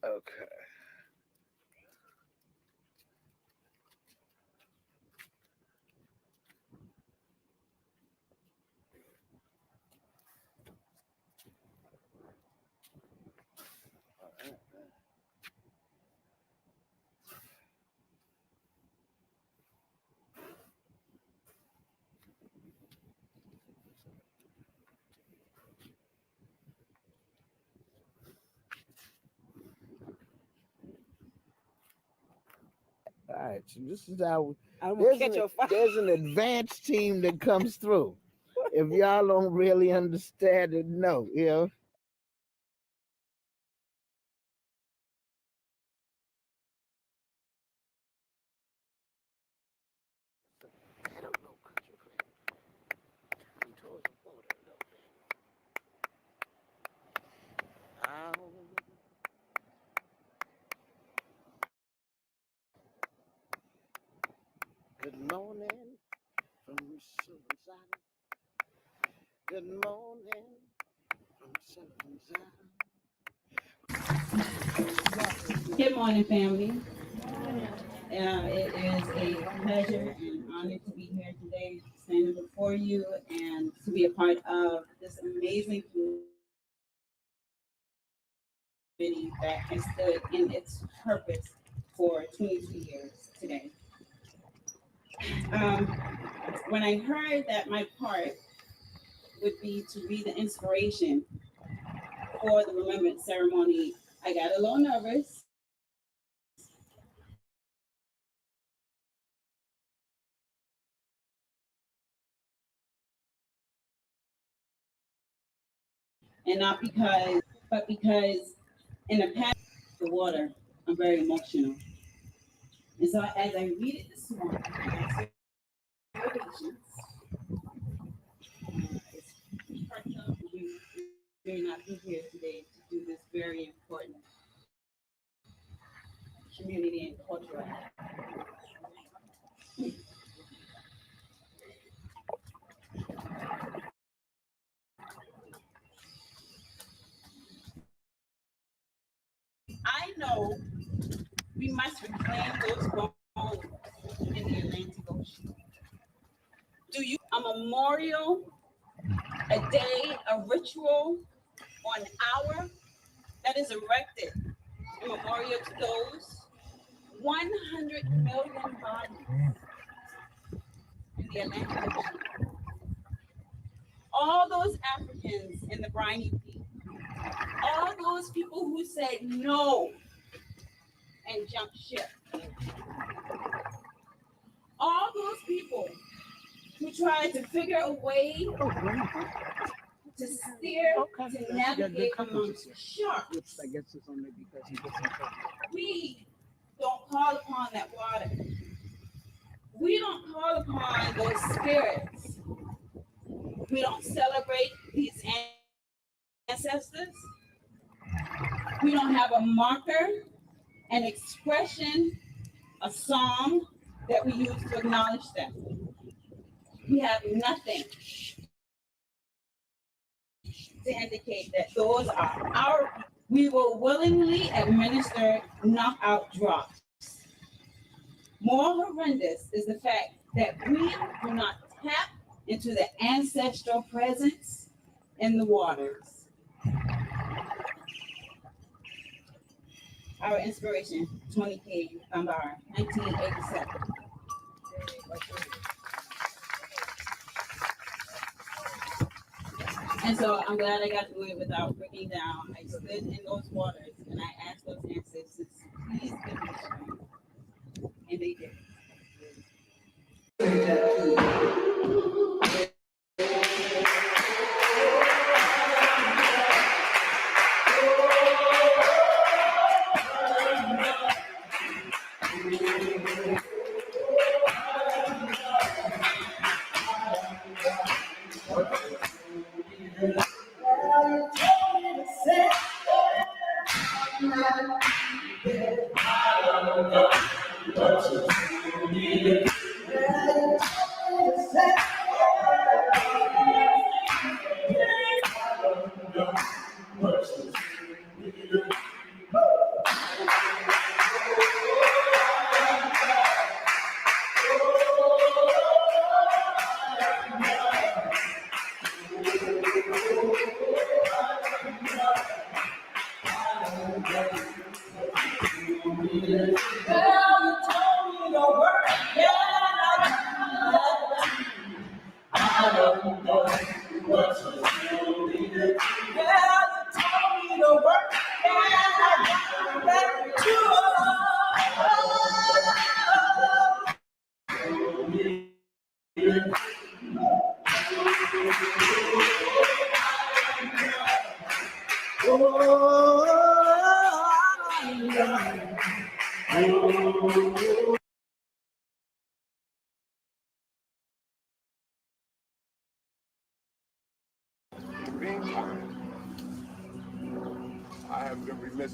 Okay. All right. So this is how I will there's catch an your fire. there's an advanced team that comes through. If y'all don't really understand it, no, you know. Good morning from Susan. Good morning from Susan. Good morning, family. It is a pleasure and honor to be here today, standing before you, and to be a part of this amazing committee that has stood in its purpose for 22 years today. Um, when I heard that my part would be to be the inspiration for the Remembrance ceremony, I got a little nervous. And not because, but because in the past, the water, I'm very emotional. And so as I read it this morning, I ask your patience. It's heartfelt. You may not be here today to do this very important community and cultural act. I know we must reclaim those bones in the Atlantic Ocean. Do you a memorial, a day, a ritual, or an hour that is erected in memorial to those 100 million bodies in the Atlantic Ocean? All those Africans in the briny deep, all those people who said no and jumped ship, all those people who tried to figure a way to steer, to navigate amongst sharks. I guess it's only because he gets in trouble. We don't call upon that water. We don't call upon those spirits. We don't celebrate these ancestors. We don't have a marker, an expression, a song that we use to acknowledge them. We have nothing to indicate that those are our. We will willingly administer knockout drops. More horrendous is the fact that we do not tap into the ancestral presence in the waters. Our inspiration, 20K Dunbar, 1987. And so I'm glad I got to do it without breaking down. I stood in those waters and I asked those ancestors, please give me strength. And they did.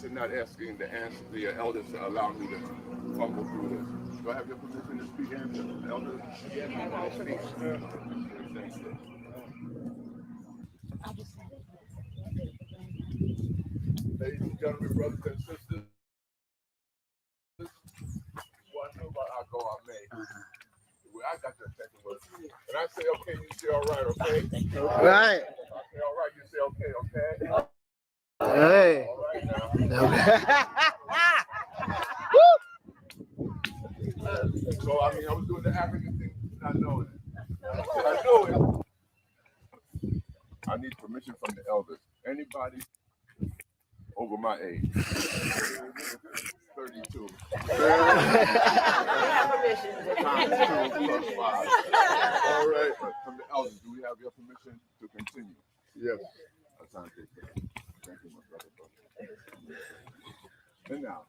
permission, not asking the elders to allow me to fumble through this. Do I have your permission to speak, elders? Yeah, speak, sir. Thank you. Ladies and gentlemen, brothers and sisters, one know about I go, I may. Well, I got your attention. When I say okay, you say all right, okay? Right. I say all right, you say okay, okay? Hey. All right now. So, I mean, I was doing the African thing, not knowing it. I know it. I need permission from the elders. Anybody over my age? 32. Times 2 plus 5. All right. But from the elders, do we have your permission to continue? Yes. Thank you, my brother. And now.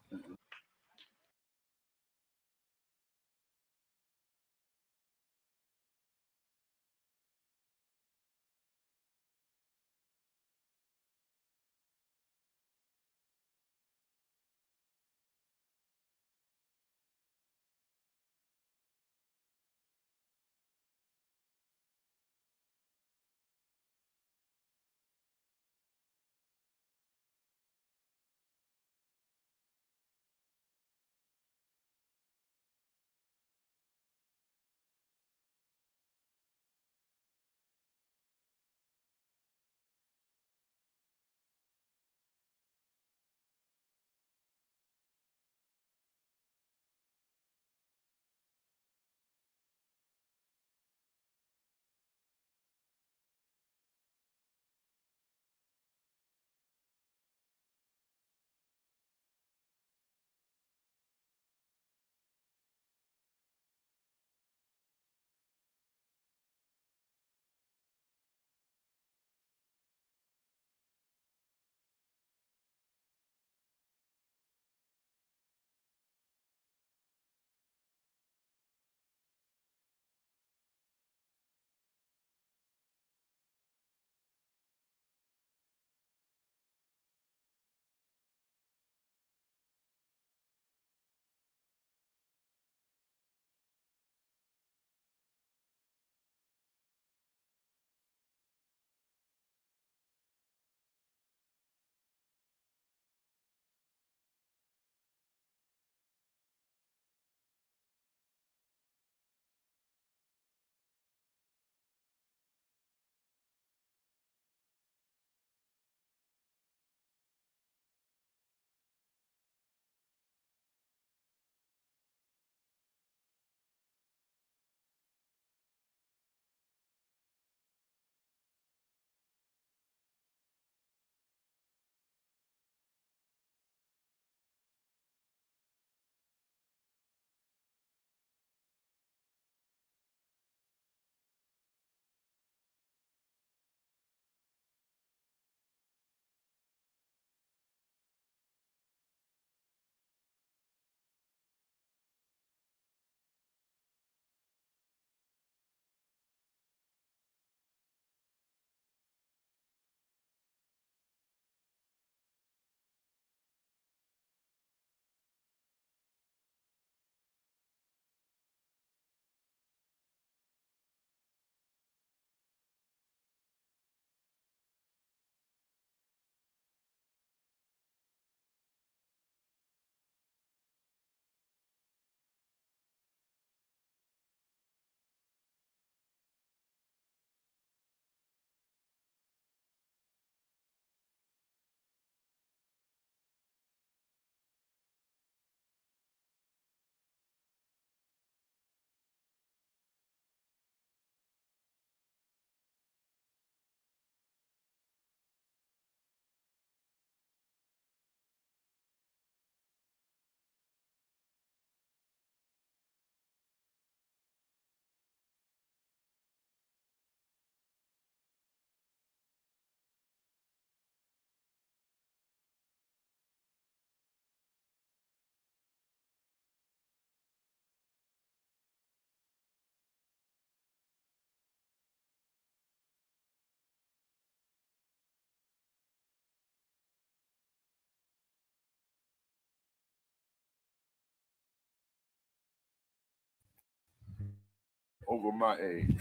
over my age.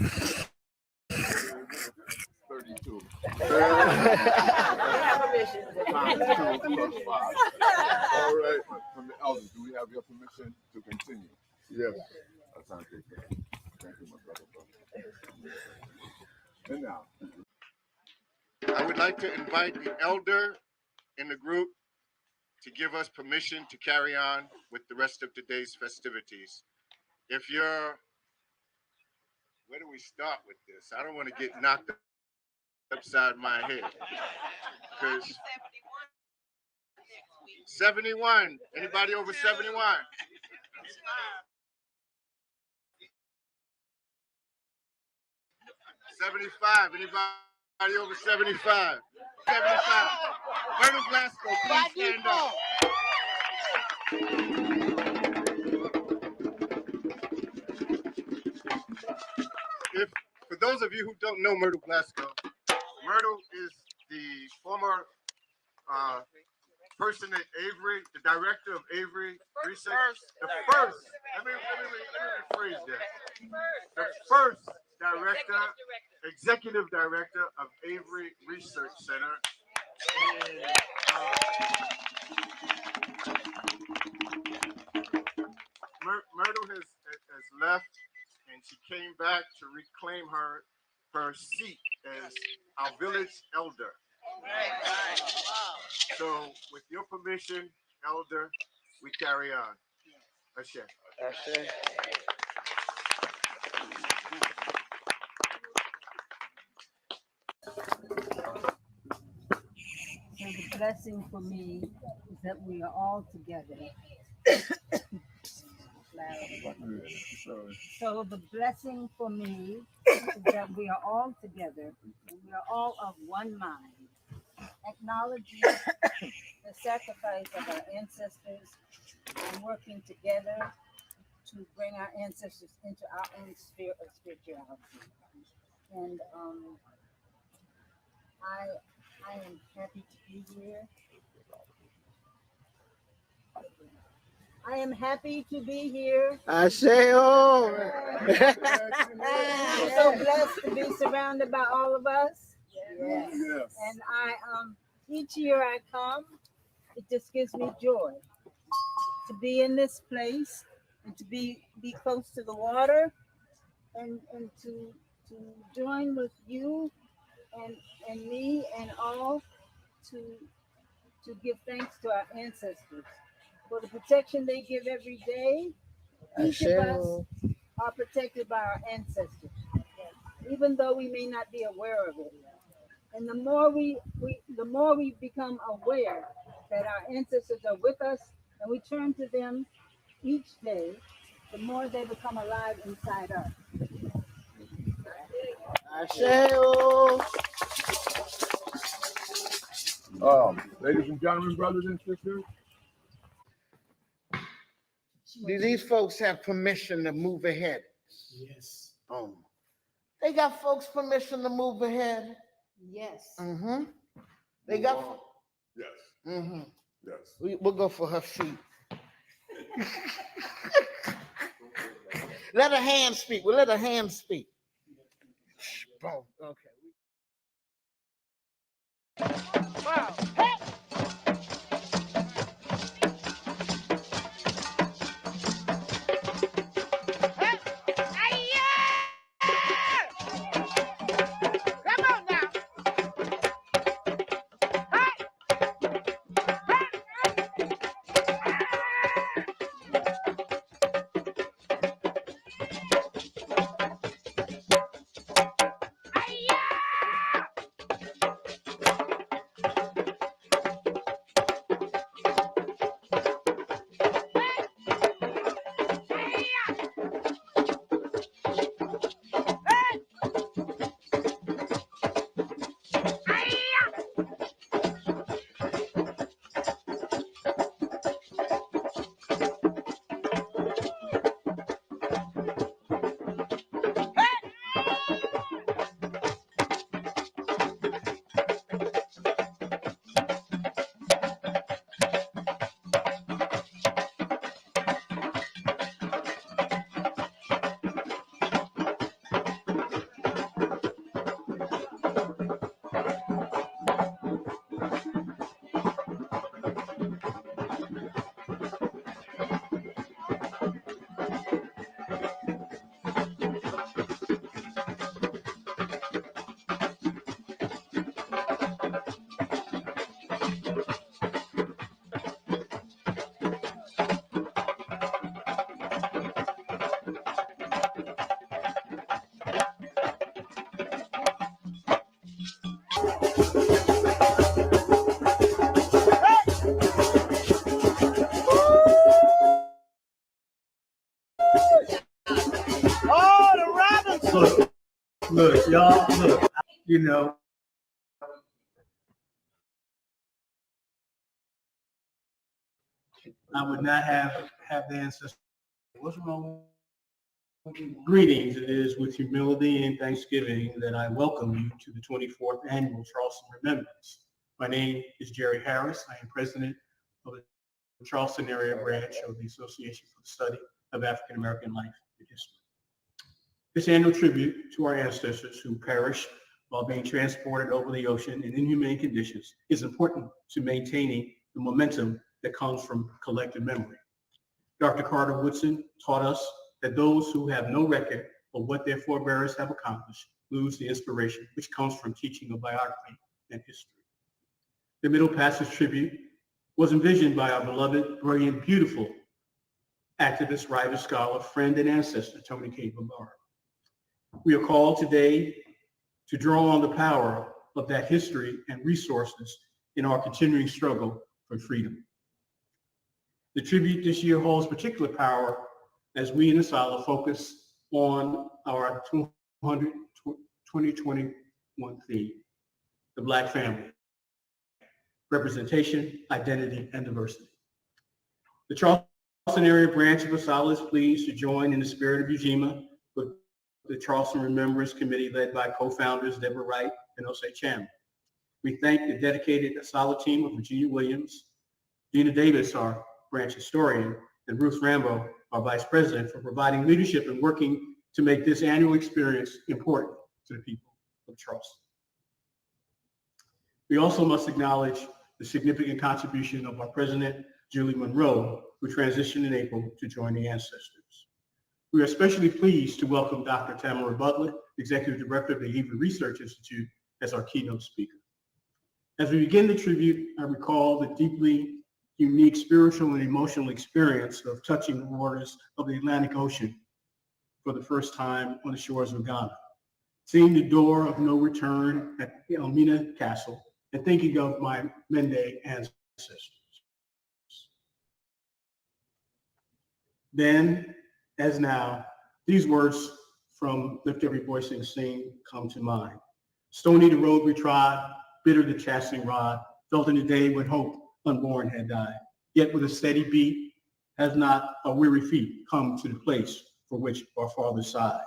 32. Times 2 plus 5. All right. From the elders, do we have your permission to continue? Yes. That's how I take that. Thank you, my brother. And now, I would like to invite the elder in the group to give us permission to carry on with the rest of today's festivities. If you're, where do we start with this? I don't want to get knocked upside my head. 71. Anybody over 71? 75. Anybody over 75? 75. Myrtle Glasgow, please stand up. If, for those of you who don't know Myrtle Glasgow, Myrtle is the former person at Avery, the director of Avery Research. The first, let me rephrase that. The first director, executive director of Avery Research Center. And, Myrtle has left, and she came back to reclaim her seat as our village elder. So, with your permission, elder, we carry on. Ashe. Ashe. So the blessing for me is that we are all together. So the blessing for me is that we are all together and we are all of one mind, acknowledging the sacrifice of our ancestors and working together to bring our ancestors into our own sphere of spirituality. And I am happy to be here. I am happy to be here. Ashe, oh. I'm so blessed to be surrounded by all of us. yes. And each year I come, it just gives me joy to be in this place and to be close to the water and to join with you and me and all to give thanks to our ancestors for the protection they give every day. Each of us are protected by our ancestors, even though we may not be aware of it. And the more we become aware that our ancestors are with us and we turn to them each day, the more they become alive inside us. Ashe, oh. Ladies and gentlemen, brothers and sisters, Do these folks have permission to move ahead? Yes. They got folks' permission to move ahead. Yes. Mm-hmm. They got. yes, Mm-hmm. yes. We'll go for her feet. Let her hand speak. We'll let her hand speak. Boom. Okay. Wow. Hey! look, y'all, look, you know, I would not have the ancestors. What's wrong? Greetings. It is with humility and thanksgiving that I welcome you to the 24th Annual Charleston Remembrance. My name is Jerry Harris. I am president of the Charleston area branch of the Association for the Study of African American Life and History. This annual tribute to our ancestors who perished while being transported over the ocean in inhumane conditions is important to maintaining the momentum that comes from collective memory. Dr. Carter Woodson taught us that those who have no record of what their forebears have accomplished lose the inspiration which comes from teaching a biography and history. The Middle Passage tribute was envisioned by our beloved, brilliant, beautiful activist, writer, scholar, friend, and ancestor, Tony K. Bambara. We are called today to draw on the power of that history and resources in our continuing struggle for freedom. The tribute this year holds particular power as we in the Asala focus on our 2021 theme, the Black family, representation, identity, and diversity. The Charleston area branch of Asala is pleased to join in the spirit of Ujima with the Charleston Remembrance Committee led by co-founders Deborah Wright and Osei Chandler. We thank the dedicated Asala team of Virginia Williams, Dina Davis, our branch historian, and Ruth Rambo, our vice president, for providing leadership and working to make this annual experience important to the people of Charleston. We also must acknowledge the significant contribution of our president, Julie Monroe, who transitioned in April to join the ancestors. We are especially pleased to welcome Dr. Tamara Butler, executive director of the Hebrew Research Institute, as our keynote speaker. As we begin the tribute, I recall the deeply unique spiritual and emotional experience of touching the waters of the Atlantic Ocean for the first time on the shores of Ghana, seeing the door of no return at Elmina Castle, and thinking of my Mende ancestors. Then, as now, these words from Lift Every Voice and Sing come to mind. Stony the road we trod, bitter the chastening rod, felt in the day when hope unborn had died. Yet with a steady beat, has not our weary feet come to the place for which our fathers sighed.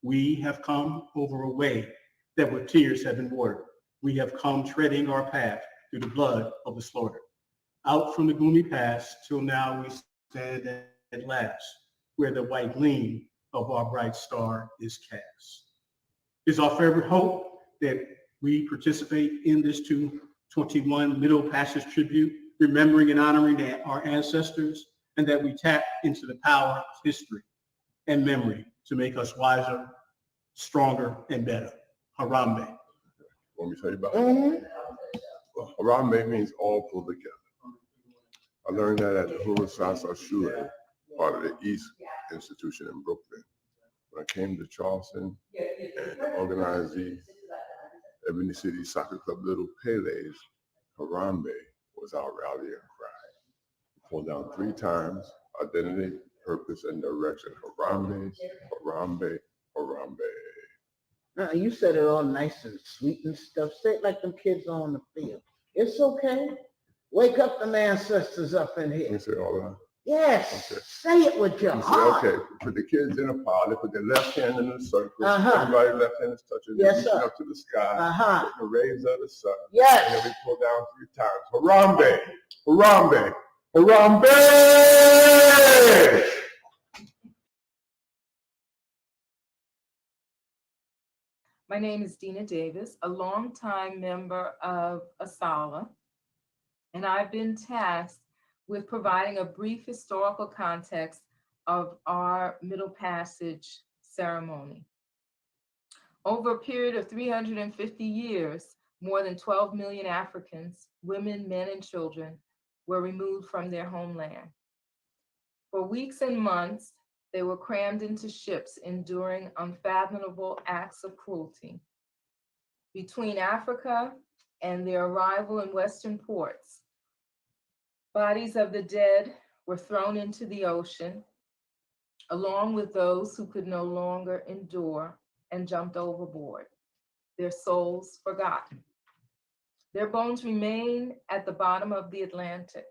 We have come over a way that with tears have been watered. We have come treading our path through the blood of the slaughter. Out from the gloomy past till now we stand at last, where the white gleam of our bright star is cast. It's our favorite hope that we participate in this 2021 Middle Passage tribute, remembering and honoring our ancestors, and that we tap into the power of history and memory to make us wiser, stronger, and better. Harambe. Want me to tell you about it? Well, Harambe means all pulled together. I learned that at the Hulu Sasa Shule, part of the East Institution in Brooklyn. When I came to Charleston and organized the Ebony City Soccer Club Little Pele's, Harambe was our rallying cry. We pulled down 3 times, identity, purpose, and direction. Harambe, Harambe, Harambe. Now, you said it all nice and sweet and stuff. Say it like them kids on the field. It's okay. Wake up them ancestors up in here. You say all that? Yes. Okay. Say it with your You say, heart. okay, put the kids in a pile. They put their left hand in a circle. Uh-huh. Everybody left hand is touching. Yes, They're reaching sir. up to the sky. Uh-huh. The rays of the sun. And Yes. then we pull down 3 times. Harambe, Harambe, Harambe! My name is Dina Davis, a longtime member of Asala, and I've been tasked with providing a brief historical context of our Middle Passage ceremony. Over a period of 350 years, more than 12 million Africans, women, men, and children, were removed from their homeland. For weeks and months, they were crammed into ships, enduring unfathomable acts of cruelty. Between Africa and their arrival in Western ports, bodies of the dead were thrown into the ocean, along with those who could no longer endure and jumped overboard, their souls forgotten. Their bones remain at the bottom of the Atlantic.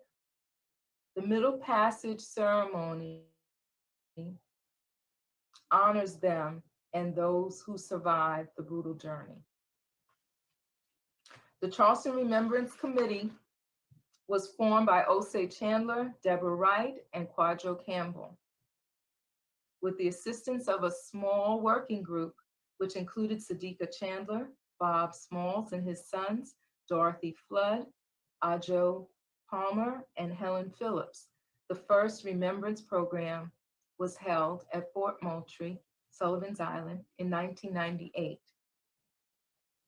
The Middle Passage ceremony honors them and those who survived the brutal journey. The Charleston Remembrance Committee was formed by Osei Chandler, Deborah Wright, and Quadro Campbell, with the assistance of a small working group, which included Sadiqa Chandler, Bob Smalls and his sons, Dorothy Flood, Ajo Palmer, and Helen Phillips. The first Remembrance program was held at Fort Moultrie, Sullivan's Island, in 1998.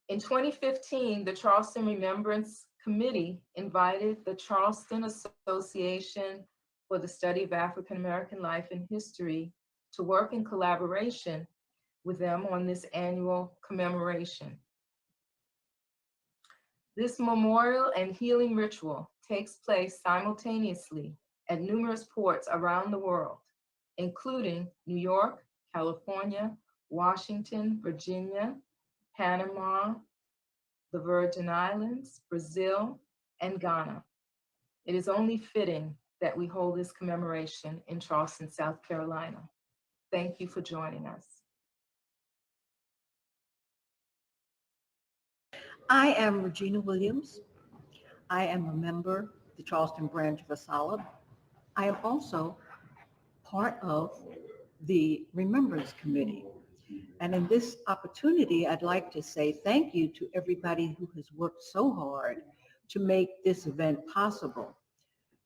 In 2015, the Charleston Remembrance Committee invited the Charleston Association for the Study of African American Life and History to work in collaboration with them on this annual commemoration. This memorial and healing ritual takes place simultaneously at numerous ports around the world, including New York, California, Washington, Virginia, Panama, the Virgin Islands, Brazil, and Ghana. It is only fitting that we hold this commemoration in Charleston, South Carolina. Thank you for joining us. I am Regina Williams. I am a member of the Charleston branch of ASALA. I am also part of the Remembrance Committee. And in this opportunity, I'd like to say thank you to everybody who has worked so hard to make this event possible,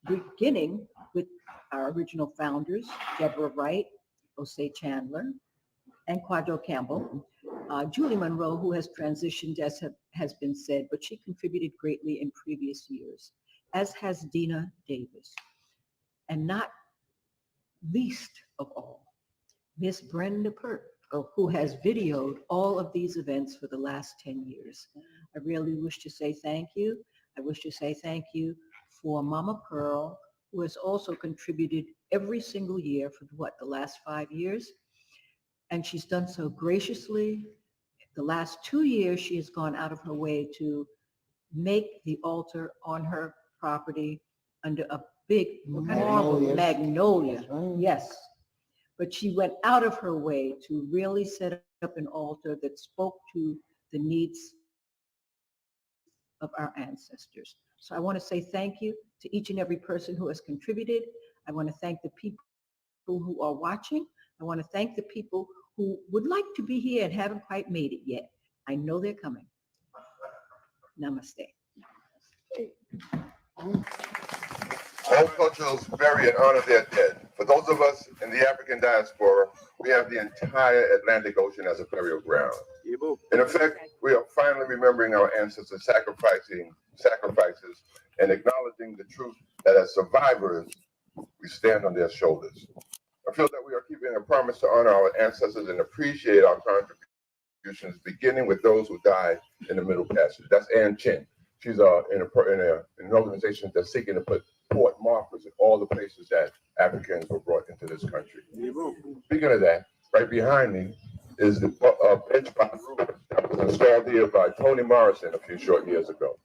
beginning with our original founders, Deborah Wright, Osei Chandler, and Quadro Campbell. Julie Monroe, who has transitioned, as has been said, but she contributed greatly in previous years, as has Dina Davis. And not least of all, Miss Brenda Pert, who has videoed all of these events for the last 10 years. I really wish to say thank you. I wish to say thank you for Mama Pearl, who has also contributed every single year for the last 5 years. And she's done so graciously. The last 2 years, she has gone out of her way to make the altar on her property under a big marble magnolia. Right. Yes. But she went out of her way to really set up an altar that spoke to the needs of our ancestors. So I want to say thank you to each and every person who has contributed. I want to thank the people who are watching. I want to thank the people who would like to be here and haven't quite made it yet. I know they're coming. Namaste. All cultures bury and honor their dead. For those of us in the African diaspora, we have the entire Atlantic Ocean as a burial ground. In effect, we are finally remembering our ancestors' sacrifices and acknowledging the truth that as survivors, we stand on their shoulders. I feel that we are keeping a promise to honor our ancestors and appreciate our contributions, beginning with those who died in the Middle Passage. That's Ann Chin. She's in an organization that's seeking to put port markers in all the places that Africans were brought into this country. Speaking of that, right behind me is the bench by the that was installed here by Toni Morrison a few short years ago.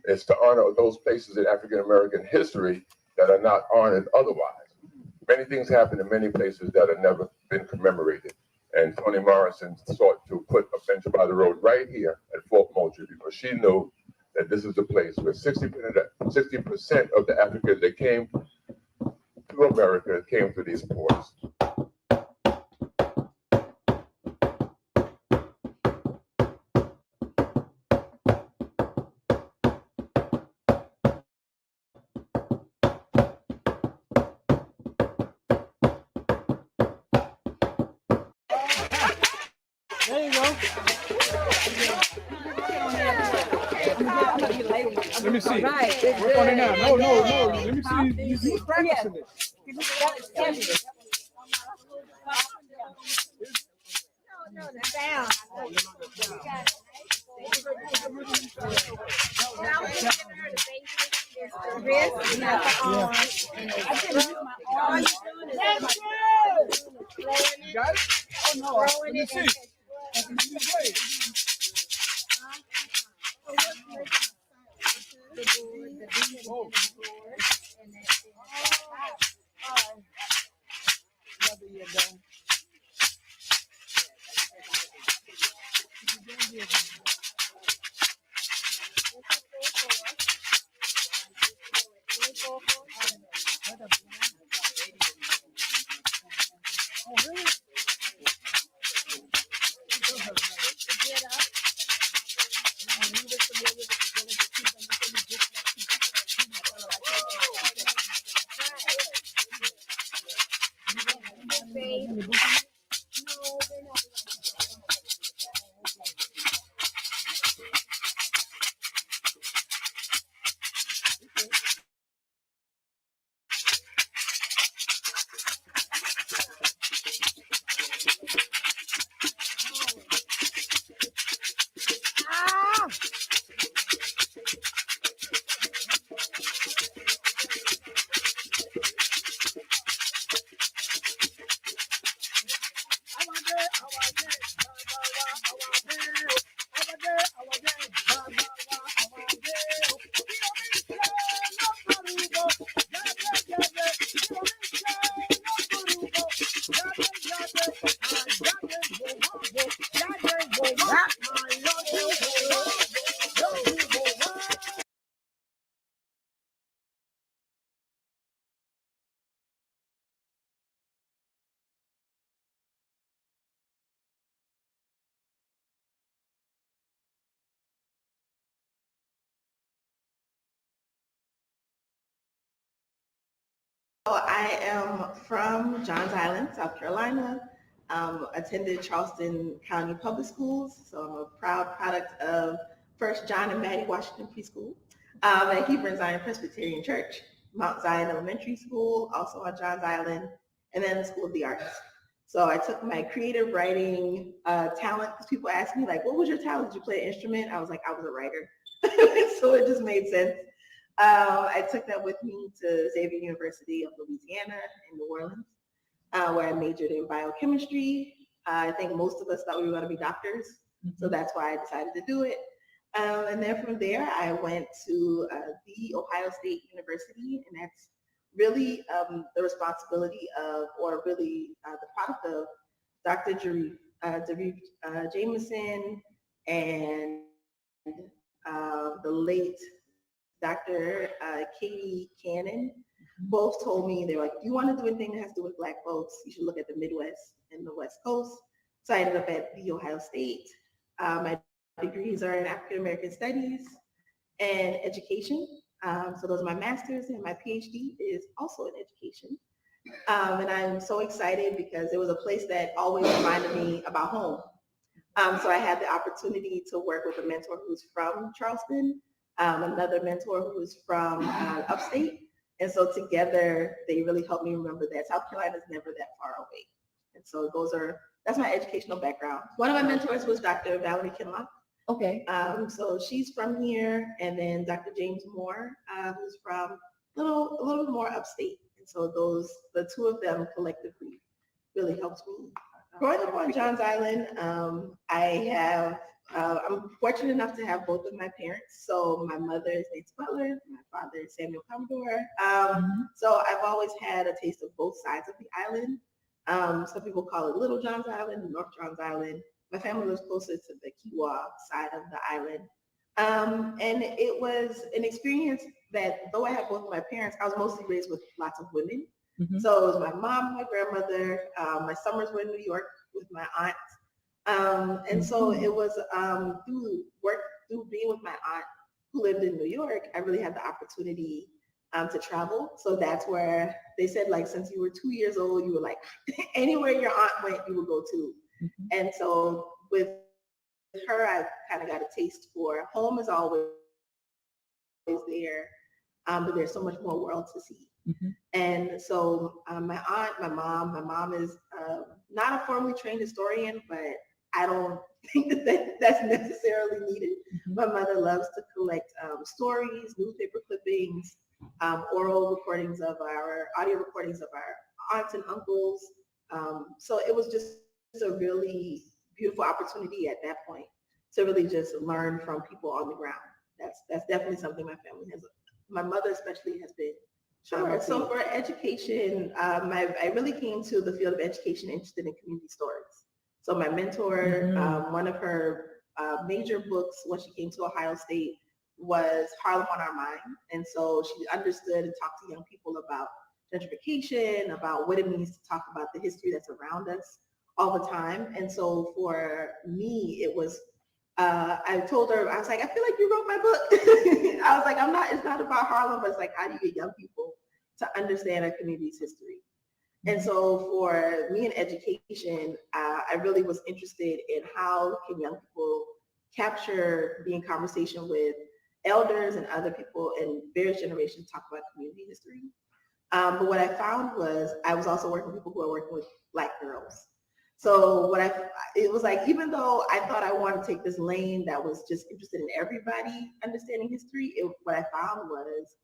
It's to honor those places in African American history that are not honored otherwise. Many things happen in many places that have never been commemorated. And Toni Morrison sought to put a bench by the road right here at Fort Moultrie because she knew that this is the place where 60% of the Africans that came to America came through these ports. There you go. Let me see. Work on it now. No. Let me see. You was practicing this. No, the sound. You got it? Oh, no. Let me see. So I am from Johns Island, South Carolina. Attended Charleston County Public Schools, so I'm a proud product of First John and Maddie Washington Preschool, at Hebron Zion Presbyterian Church, Mount Zion Elementary School, also on Johns Island, and then the School of the Arts. So I took my creative writing talent, because people ask me like, what was your talent? Did you play an instrument? I was like, I was a writer. So it just made sense. I took that with me to Xavier University of Louisiana in New Orleans, where I majored in biochemistry. I think most of us thought we were going to be doctors, so that's why I decided to do it. And then from there, I went to the Ohio State University, and that's really the responsibility of, or really the product of Dr. Jarif Jameson and the late Dr. Katie Cannon. Both told me, they were like, if you want to do anything that has to do with Black folks, you should look at the Midwest and the West Coast. So I ended up at the Ohio State. My degrees are in African American Studies and Education. So those are my master's, and my PhD is also in education. And I'm so excited because it was a place that always reminded me about home. So I had the opportunity to work with a mentor who's from Charleston, another mentor who's from upstate. And so together, they really helped me remember that South Carolina is never that far away. And so that's my educational background. One of my mentors was Dr. Valerie Kinlock. Okay. So she's from here, and then Dr. James Moore, who's from a little more upstate. And so the two of them collectively really helped me. Growing up on Johns Island, I'm fortunate enough to have both of my parents. So my mother is Nancy Butler, my father is Samuel Commodore. So I've always had a taste of both sides of the island. Some people call it Little Johns Island, North Johns Island. My family was closer to the Kewah side of the island. And it was an experience that, though I had both of my parents, I was mostly raised with lots of women. So it was my mom, my grandmother, my summers were in New York with my aunt. And so it was through being with my aunt who lived in New York, I really had the opportunity to travel. So that's where they said, like, since you were 2 years old, you were like, anywhere your aunt went, you would go to. And so with her, I kind of got a taste for home is always there, but there's so much more world to see. And so my aunt, my mom is not a formally trained historian, but I don't think that's necessarily needed. My mother loves to collect stories, newspaper clippings, audio recordings of our aunts and uncles. So it was just a really beautiful opportunity at that point to really just learn from people on the ground. That's definitely something my mother especially has been. Sure. So for education, I really came to the field of education interested in community stories. So my mentor, one of her major books when she came to Ohio State was Harlem on Our Mind. And so she understood and talked to young people about gentrification, about what it means to talk about the history that's around us all the time. And so for me, it was, I told her, I was like, I feel like you wrote my book. I was like, it's not about Harlem, but it's like, how do you get young people to understand our community's history? And so for me in education, I really was interested in how can young people capture, be in conversation with elders and other people in various generations, talk about community history. But what I found was I was also working with people who are working with Black girls. So it was like, even though I thought I wanted to take this lane that was just interested in everybody understanding history, what I found was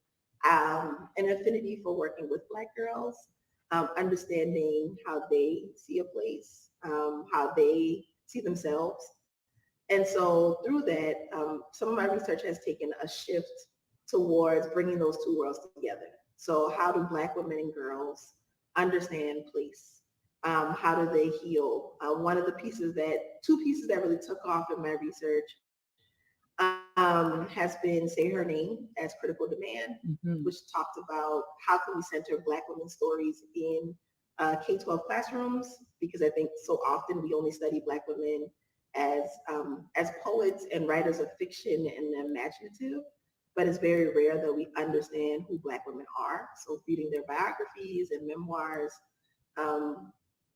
an affinity for working with Black girls, understanding how they see a place, how they see themselves. And so through that, some of my research has taken a shift towards bringing those two worlds together. So how do Black women and girls understand place? How do they heal? One of the two pieces that really took off in my research has been Say Her Name as Critical Demand, which talked about how can we center Black women's stories in K-12 classrooms, because I think so often we only study Black women as poets and writers of fiction and the imaginative, but it's very rare that we understand who Black women are. So reading their biographies and memoirs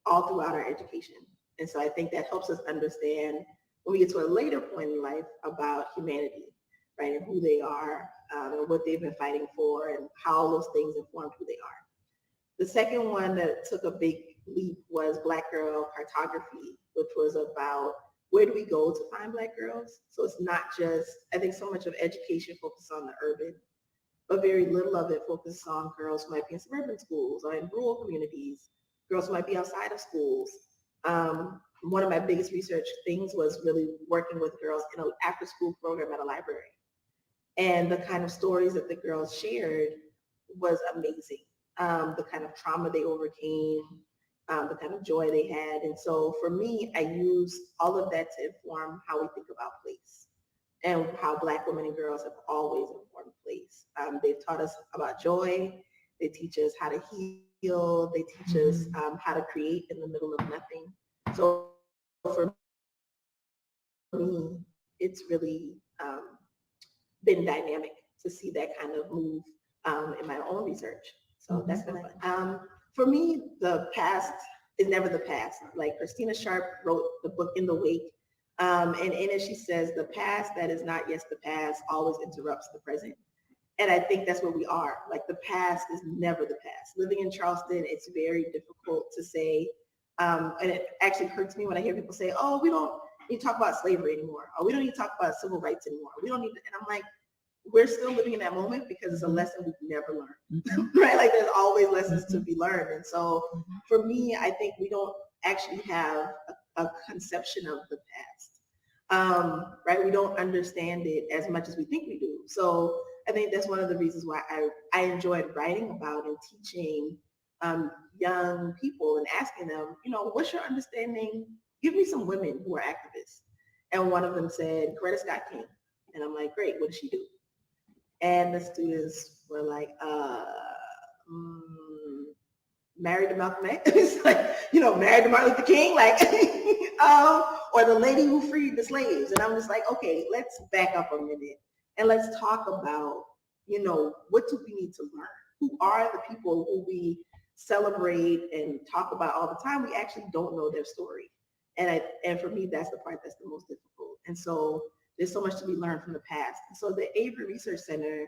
all throughout our education. And so I think that helps us understand when we get to a later point in life about humanity, right, and who they are, and what they've been fighting for, and how those things informed who they are. The second one that took a big leap was Black Girl Cartography, which was about where do we go to find Black girls? So it's not just, I think so much of education focuses on the urban, but very little of it focuses on girls who might be in suburban schools or in rural communities, girls who might be outside of schools. One of my biggest research things was really working with girls in an after-school program at a library. And the kind of stories that the girls shared was amazing. The kind of trauma they overcame, the kind of joy they had. And so for me, I use all of that to inform how we think about place and how Black women and girls have always informed place. They've taught us about joy. They teach us how to heal. They teach us how to create in the middle of nothing. So for me, it's really been dynamic to see that kind of move in my own research. So that's been fun. For me, the past is never the past. Like Christina Sharp wrote the book In the Wake, and in it she says, the past that is not yet the past always interrupts the present. And I think that's where we are. Like the past is never the past. Living in Charleston, it's very difficult to say, and it actually hurts me when I hear people say, oh, we don't need to talk about slavery anymore, or we don't need to talk about civil rights anymore. We don't need to, and I'm like, we're still living in that moment because it's a lesson we've never learned, right? Like there's always lessons to be learned. And so for me, I think we don't actually have a conception of the past, right? We don't understand it as much as we think we do. So I think that's one of the reasons why I enjoyed writing about and teaching young people and asking them, you know, what's your understanding? Give me some women who are activists. And one of them said, Coretta Scott King. And I'm like, great, what did she do? And the students were like, married to Malcolm X, like, you know, married to Martin Luther King, like, or the lady who freed the slaves. And I'm just like, okay, let's back up a minute and let's talk about, you know, what do we need to learn? Who are the people who we celebrate and talk about all the time? We actually don't know their story. And for me, that's the part that's the most difficult. And so there's so much to be learned from the past. And so the Avery Research Center,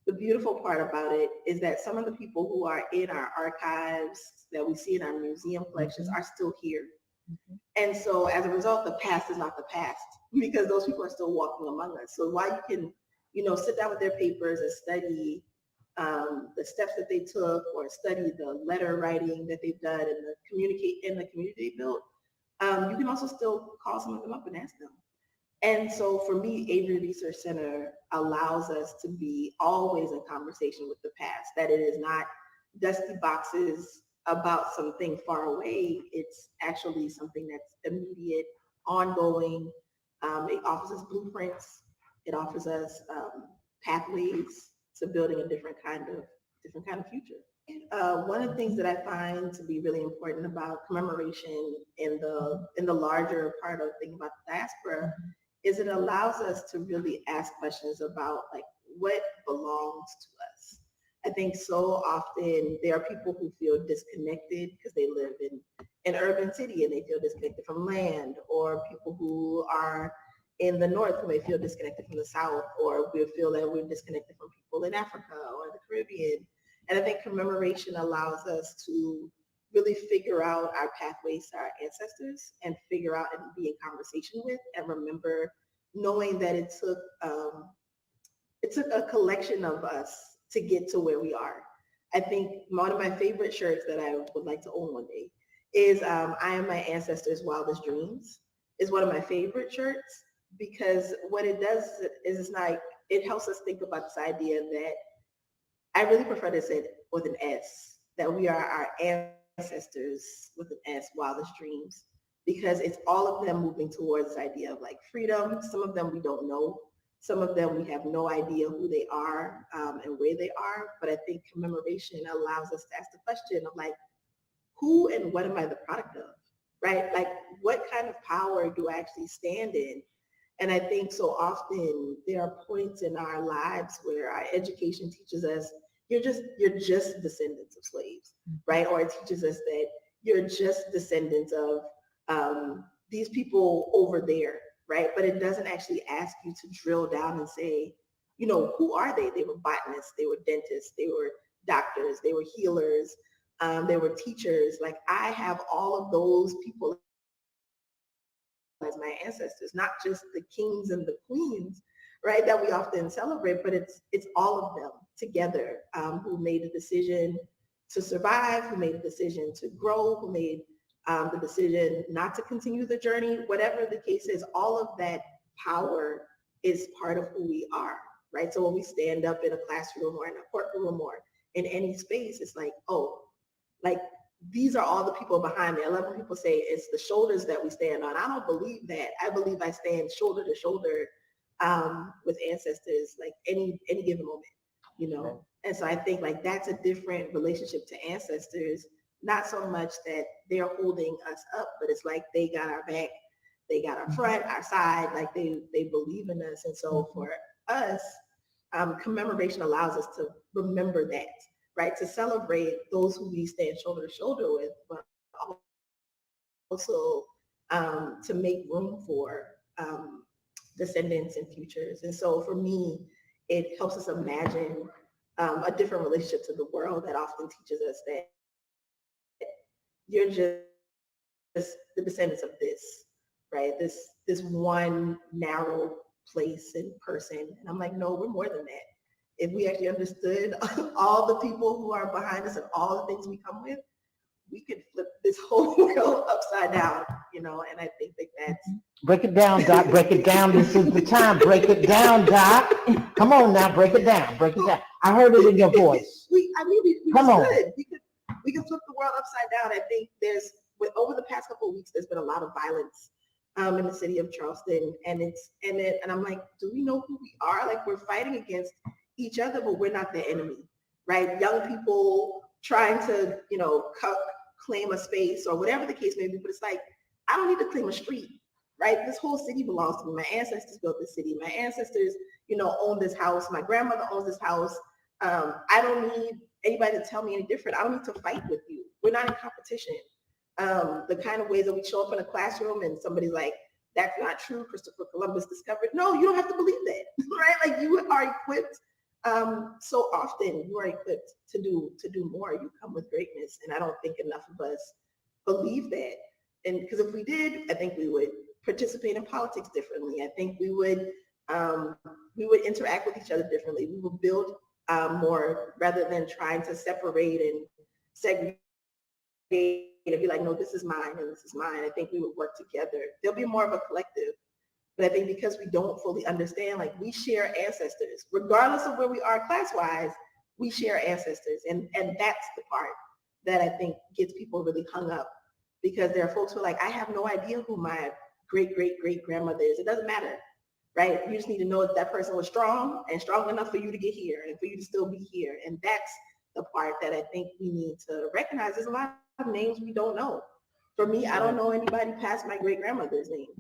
the beautiful part about it is that some of the people who are in our archives that we see in our museum collections are still here. And so as a result, the past is not the past because those people are still walking among us. So while you can, you know, sit down with their papers and study the steps that they took or study the letter writing that they've done and the communicate in the community they built, you can also still call some of them up and ask them. And so for me, Avery Research Center allows us to be always in conversation with the past, that it is not dusty boxes about something far away. It's actually something that's immediate, ongoing. It offers us blueprints. It offers us pathways to building a different kind of future. one of the things that I find to be really important about commemoration in the larger part of thinking about the diaspora is it allows us to really ask questions about like what belongs to us. I think so often there are people who feel disconnected because they live in an urban city and they feel disconnected from land, or people who are in the north who may feel disconnected from the south, or we feel that we're disconnected from people in Africa or the Caribbean. And I think commemoration allows us to really figure out our pathways to our ancestors and figure out and be in conversation with and remember knowing that it took a collection of us to get to where we are. I think one of my favorite shirts that I would like to own one day is I am my ancestors' wildest dreams is one of my favorite shirts, because what it does is it's like, it helps us think about this idea that I really prefer to say it with an S, that we are our ancestors with an S, wildest dreams, because it's all of them moving towards this idea of like freedom. Some of them we don't know. Some of them we have no idea who they are and where they are. But I think commemoration allows us to ask the question of like, who and what am I the product of, right? Like what kind of power do I actually stand in? And I think so often there are points in our lives where our education teaches us you're just descendants of slaves, right? Or it teaches us that you're just descendants of these people over there, right? But it doesn't actually ask you to drill down and say, you know, who are they? They were botanists, they were dentists, they were doctors, they were healers, they were teachers. Like I have all of those people as my ancestors, not just the kings and the queens, right, that we often celebrate, but it's all of them together who made a decision to survive, who made a decision to grow, who made the decision not to continue the journey, whatever the case is. All of that power is part of who we are, right? So when we stand up in a classroom or in a courtroom or in any space, it's like, oh, like these are all the people behind me. I love when people say it's the shoulders that we stand on. I don't believe that. I believe I stand shoulder to shoulder with ancestors, like any given moment, you know? And so I think like that's a different relationship to ancestors, not so much that they're holding us up, but it's like they got our back, they got our front, our side, like they believe in us. And so for us, commemoration allows us to remember that, right? To celebrate those who we stand shoulder to shoulder with, but also to make room for descendants and futures. And so for me, it helps us imagine a different relationship to the world that often teaches us that you're just the descendants of this, right? This one narrow place and person. And I'm like, no, we're more than that. If we actually understood all the people who are behind us and all the things we come with, we could flip this whole world upside down, you know, and I think that that's... Break it down, Doc, break it down. This is the time. Break it down, Doc. Come on now, break it down, break it down. I heard it in your voice. We Come on. We could flip the world upside down. I think over the past couple of weeks, there's been a lot of violence in the city of Charleston, and I'm like, do we know who we are? Like we're fighting against each other, but we're not the enemy, right? Young people trying to, you know, claim a space or whatever the case may be, but it's like, I don't need to claim a street, right? This whole city belongs to me. My ancestors built this city. My ancestors, you know, own this house. My grandmother owns this house. I don't need anybody to tell me any different. I don't need to fight with you. We're not in competition. The kind of ways that we show up in a classroom and somebody's like, that's not true, Christopher Columbus discovered. No, you don't have to believe that, right? Like you are equipped. So often you are equipped to do more. You come with greatness. And I don't think enough of us believe that. And because if we did, I think we would participate in politics differently. I think we would interact with each other differently. We would build more rather than trying to separate and segregate and be like, no, this is mine and this is mine. I think we would work together. There'll be more of a collective. But I think because we don't fully understand, like we share ancestors, regardless of where we are class-wise, we share ancestors. And that's the part that I think gets people really hung up, because there are folks who are like, I have no idea who my great-great-great-grandmother is. It doesn't matter, right? You just need to know that that person was strong and strong enough for you to get here and for you to still be here. And that's the part that I think we need to recognize. There's a lot of names we don't know. For me, I don't know anybody past my great grandmother's name,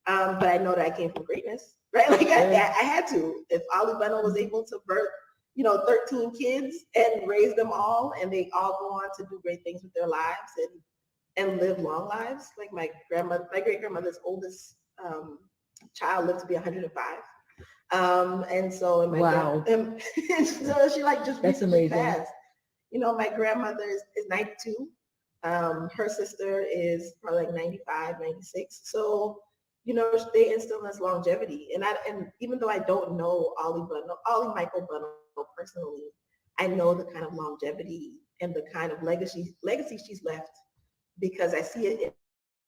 but I know that I came from greatness, right? Like I had to. If Ali Beno was able to birth, 13 kids and raise them all, and they all go on to do great things with their lives and live long lives. Like my great grandmother's oldest child lived to be 105. And so and my Wow. and so she like just That's recently amazing. passed. My grandmother is 92. Her sister is probably like 95, 96. So, they instill in us longevity. And even though I don't know Ollie Michael Bunno personally, I know the kind of longevity and the kind of legacy she's left, because I see it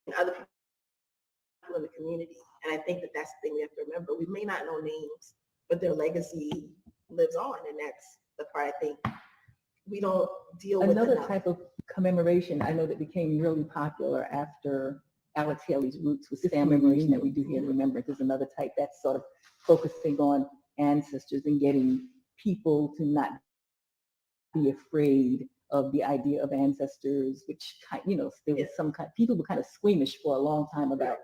in other people in the community. And I think that that's the thing we have to remember. We may not know names, but their legacy lives on. And that's the part I think we don't deal with Another enough. type of commemoration I know that became really popular after Alex Haley's roots was the commemoration that we do here in Remembrance. Is another type that's sort of focusing on ancestors and getting people to not be afraid of the idea of ancestors, which, there was some kind, people were kind of squeamish for a long time about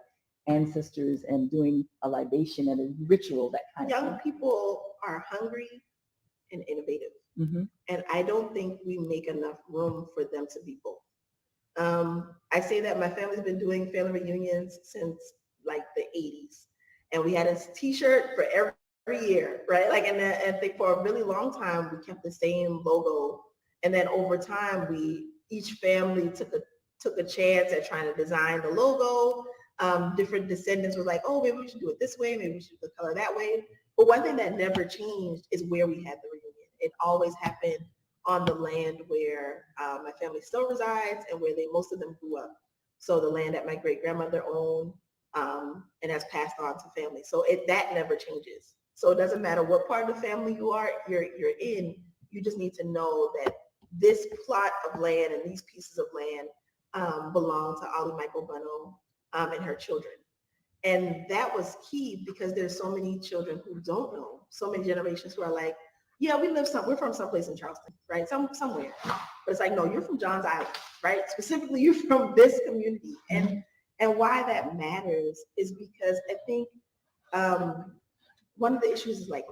ancestors and doing a libation and a ritual, that kind of Young thing. people are hungry and innovative. Mm-hmm. And I don't think we make enough room for them to be both. I say that my family's been doing family reunions since like the 80s. And we had a t-shirt for every year, right? Like, and I think for a really long time, we kept the same logo. And then over time, each family took a chance at trying to design the logo. Different descendants were like, oh, maybe we should do it this way. Maybe we should do the color that way. But one thing that never changed is where we had the reunion. It always happened on the land where my family still resides and where most of them grew up. So the land that my great grandmother owned and has passed on to family. So that never changes. So it doesn't matter what part of the family you're in, you just need to know that this plot of land and these pieces of land belong to Ali Michael Bunno and her children. And that was key because there's so many children who don't know, so many generations who are like, yeah, we're from someplace in Charleston, right? Somewhere. But it's like, no, you're from Johns Island, right? Specifically, you're from this community. And why that matters is because I think one of the issues is like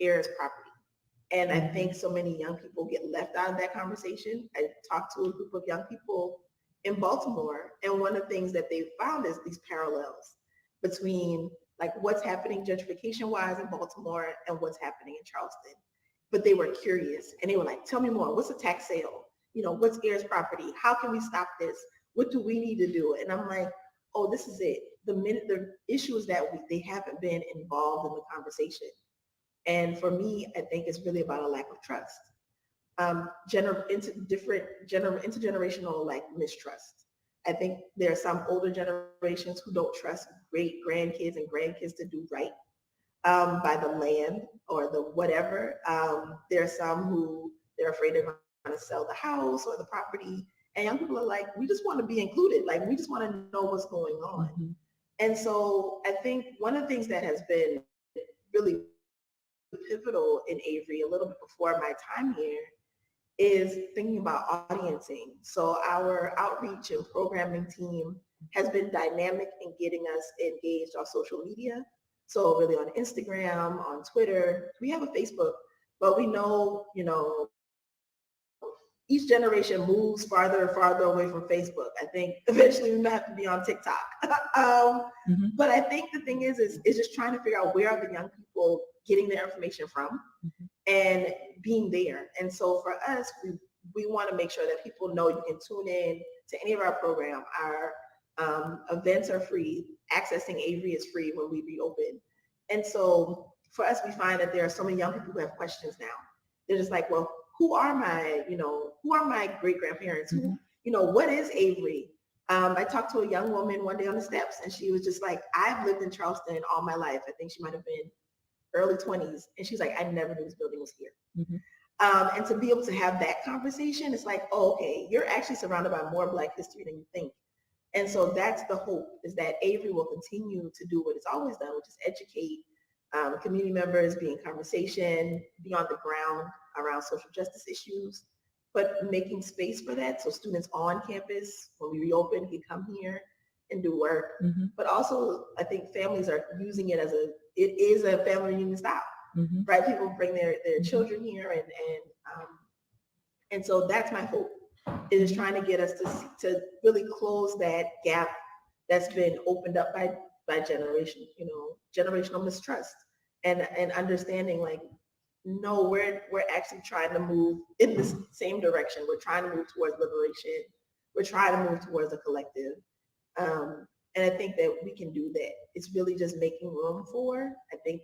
heirs property. And I think so many young people get left out of that conversation. I talked to a group of young people in Baltimore, and one of the things that they found is these parallels between like what's happening gentrification-wise in Baltimore and what's happening in Charleston. But they were curious and they were like, tell me more. What's a tax sale? What's heirs property? How can we stop this? What do we need to do? And I'm like, oh, this is it. The issue is that they haven't been involved in the conversation. And for me, I think it's really about a lack of trust. Intergenerational like mistrust. I think there are some older generations who don't trust great grandkids and grandkids to do right by the land or the whatever. There are some who they're afraid they're going to sell the house or the property. And young people are like, we just want to be included. Like, we just want to know what's going on. Mm-hmm. And so I think one of the things that has been really pivotal in Avery a little bit before my time here is thinking about audiencing. So our outreach and programming team has been dynamic in getting us engaged on social media. So really on Instagram, on Twitter, we have a Facebook, but we know, each generation moves farther and farther away from Facebook. I think eventually we might have to be on TikTok. But I think the thing is just trying to figure out where are the young people getting their information from and being there. And so for us, we want to make sure that people know you can tune in to any of our program. Our events are free. Accessing Avery is free when we reopen. And so for us, we find that there are so many young people who have questions now. They're just like, well, who are my great grandparents? What is Avery? I talked to a young woman one day on the steps and she was just like, I've lived in Charleston all my life. I think she might've been early 20s. And she's like, I never knew this building was here. And to be able to have that conversation, it's like, oh, okay, you're actually surrounded by more Black history than you think. And so that's the hope, is that Avery will continue to do what it's always done, which is educate community members, be in conversation, be on the ground. around social justice issues, but making space for that so students on campus, when we reopen, can come here and do work. But also, I think families are using it as it is a family reunion style, right? People bring their children here, and so that's my hope, is trying to get us to really close that gap that's been opened up by generational mistrust and understanding, like, no, we're actually trying to move in the same direction. We're trying to move towards liberation. We're trying to move towards a collective. And I think that we can do that. It's really just making room for, I think,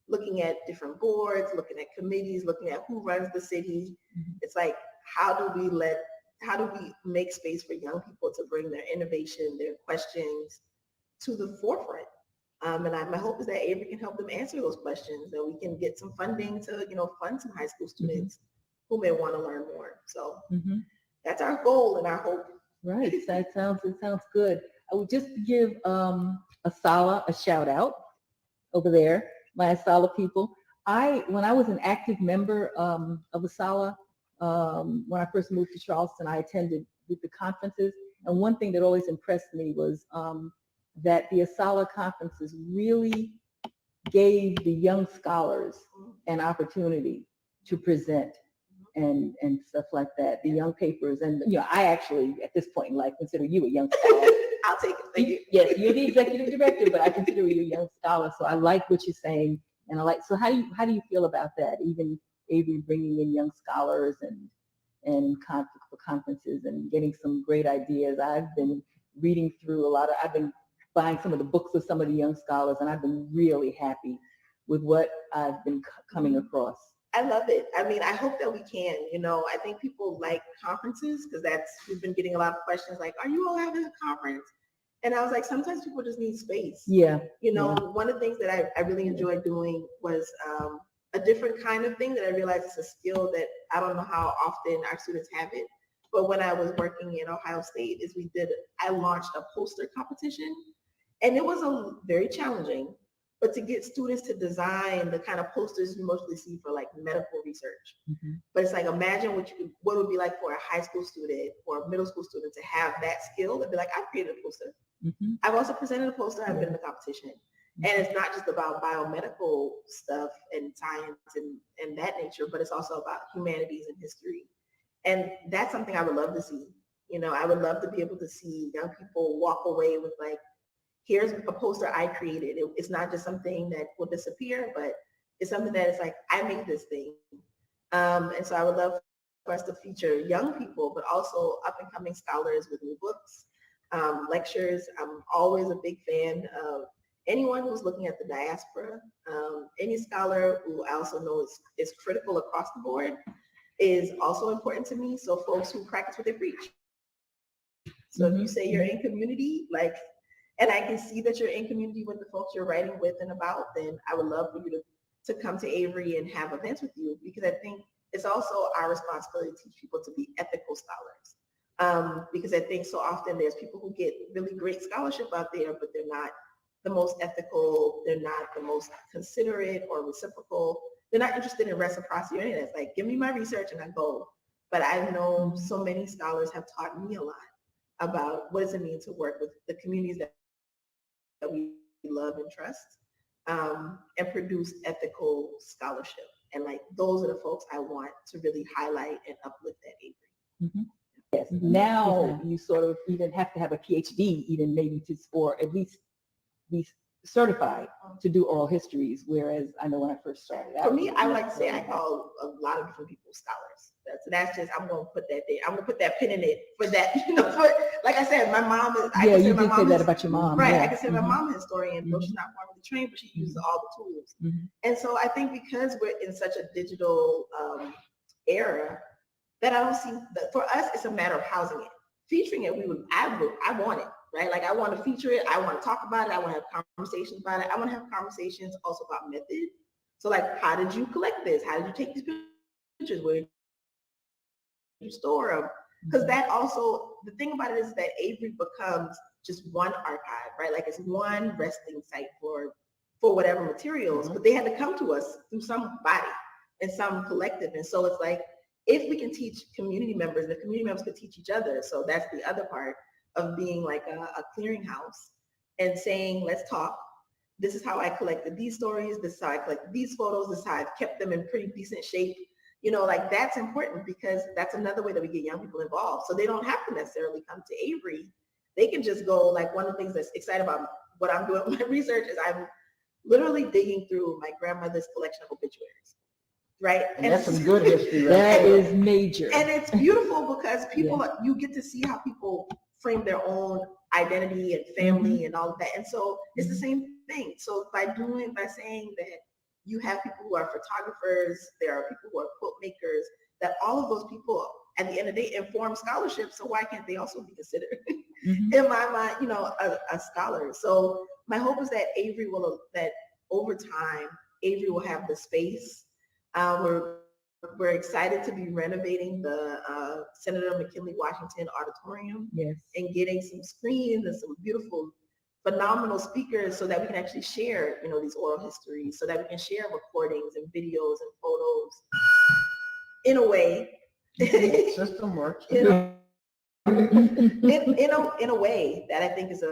looking at different boards, looking at committees, looking at who runs the city. It's like, how do we make space for young people to bring their innovation, their questions to the forefront? And my hope is that Avery can help them answer those questions, and we can get some funding to, fund some high school students who may want to learn more. So that's our goal and our hope. Right, it sounds good. I would just give Asala a shout out over there, my Asala people. When I was an active member of Asala, when I first moved to Charleston, I attended the conferences, and one thing that always impressed me was that the Asala conferences really gave the young scholars an opportunity to present and stuff like that, the young papers. And I actually, at this point in life, consider you a young scholar. I'll take it. Thank you. Yes, you're the executive director, but I consider you a young scholar. So I like what you're saying, and so how do you feel about that? Even Avery bringing in young scholars and conferences and getting some great ideas. I've been reading through I've been buying some of the books of some of the young scholars, and I've been really happy with what I've been coming across. I love it. I mean, I hope that we can, I think people like conferences because we've been getting a lot of questions like, are you all having a conference? And I was like, sometimes people just need space. Yeah. One of the things that I really enjoyed doing was a different kind of thing that I realized is a skill that I don't know how often our students have it. But when I was working in Ohio State, I launched a poster competition, and it was very challenging. But to get students to design the kind of posters you mostly see for like medical research. But it's like, imagine what it would be like for a high school student or a middle school student to have that skill and be like, I've created a poster. I've also presented a poster. I've been in a competition. And it's not just about biomedical stuff and science and that nature, but it's also about humanities and history. And that's something I would love to see. I would love to be able to see young people walk away with like, here's a poster I created. It's not just something that will disappear, but it's something that is like, I made this thing. And so I would love for us to feature young people, but also up and coming scholars with new books, lectures. I'm always a big fan of anyone who's looking at the diaspora. Any scholar who I also know is critical across the board is also important to me. So folks who practice what they preach. So if you say you're in community, and I can see that you're in community with the folks you're writing with and about, then I would love for you to come to Avery and have events with you, because I think it's also our responsibility to teach people to be ethical scholars. Because I think so often there's people who get really great scholarship out there, but they're not the most ethical, they're not the most considerate or reciprocal. They're not interested in reciprocity or anything. It's like, give me my research and I go. But I know so many scholars have taught me a lot about what does it mean to work with the communities that we love and trust, and produce ethical scholarship. And those are the folks I want to really highlight and uplift at Avery. Yes. Now you sort of even have to have a PhD, even maybe or at least be certified to do oral histories. Whereas I know when I first started out. For me, I like to say I call a lot of different people scholars. That's just, I'm going to put that there. I'm going to put that pin in it for that. Like I said, my mom is. Yeah, you did say that about your mom. Right. Yeah. I can say my mom is a historian, though she's not formally trained, but she uses all the tools. And so I think because we're in such a digital era, that I don't see that for us, it's a matter of housing it. Featuring it, I want it, right? Like I want to feature it. I want to talk about it. I want to have conversations about it. I want to have conversations also about method. So like, how did you collect this? How did you take these pictures? Where did you store them? Because that also, the thing about it is that Avery becomes just one archive, right? Like it's one resting site for whatever materials, but they had to come to us through somebody. and some collective. And so it's like, if we can teach community members, the community members could teach each other. So that's the other part of being like a clearinghouse and saying, let's talk. This is how I collected these stories. This is how I collected these photos. This is how I've kept them in pretty decent shape. You know, like that's important because that's another way that we get young people involved. So they don't have to necessarily come to Avery. They can just go, like one of the things that's exciting about what I'm doing with my research is I'm literally digging through my grandmother's collection of obituaries, right? And that's some good history, right? That there. is major. And it's beautiful because people, you get to see how people frame their own identity and family and all of that. And so it's the same thing. So by saying that you have people who are photographers, there are people who are quilt makers, that all of those people at the end of the day inform scholarship. So why can't they also be considered, in my mind, you know, a scholar? So my hope is that that over time, Avery will have the space. We're excited to be renovating the Senator McKinley Washington Auditorium and getting some screens and some beautiful, phenomenal speakers so that we can actually share, you know, these oral histories, so that we can share recordings and videos and photos in a way. System works. in a way that I think is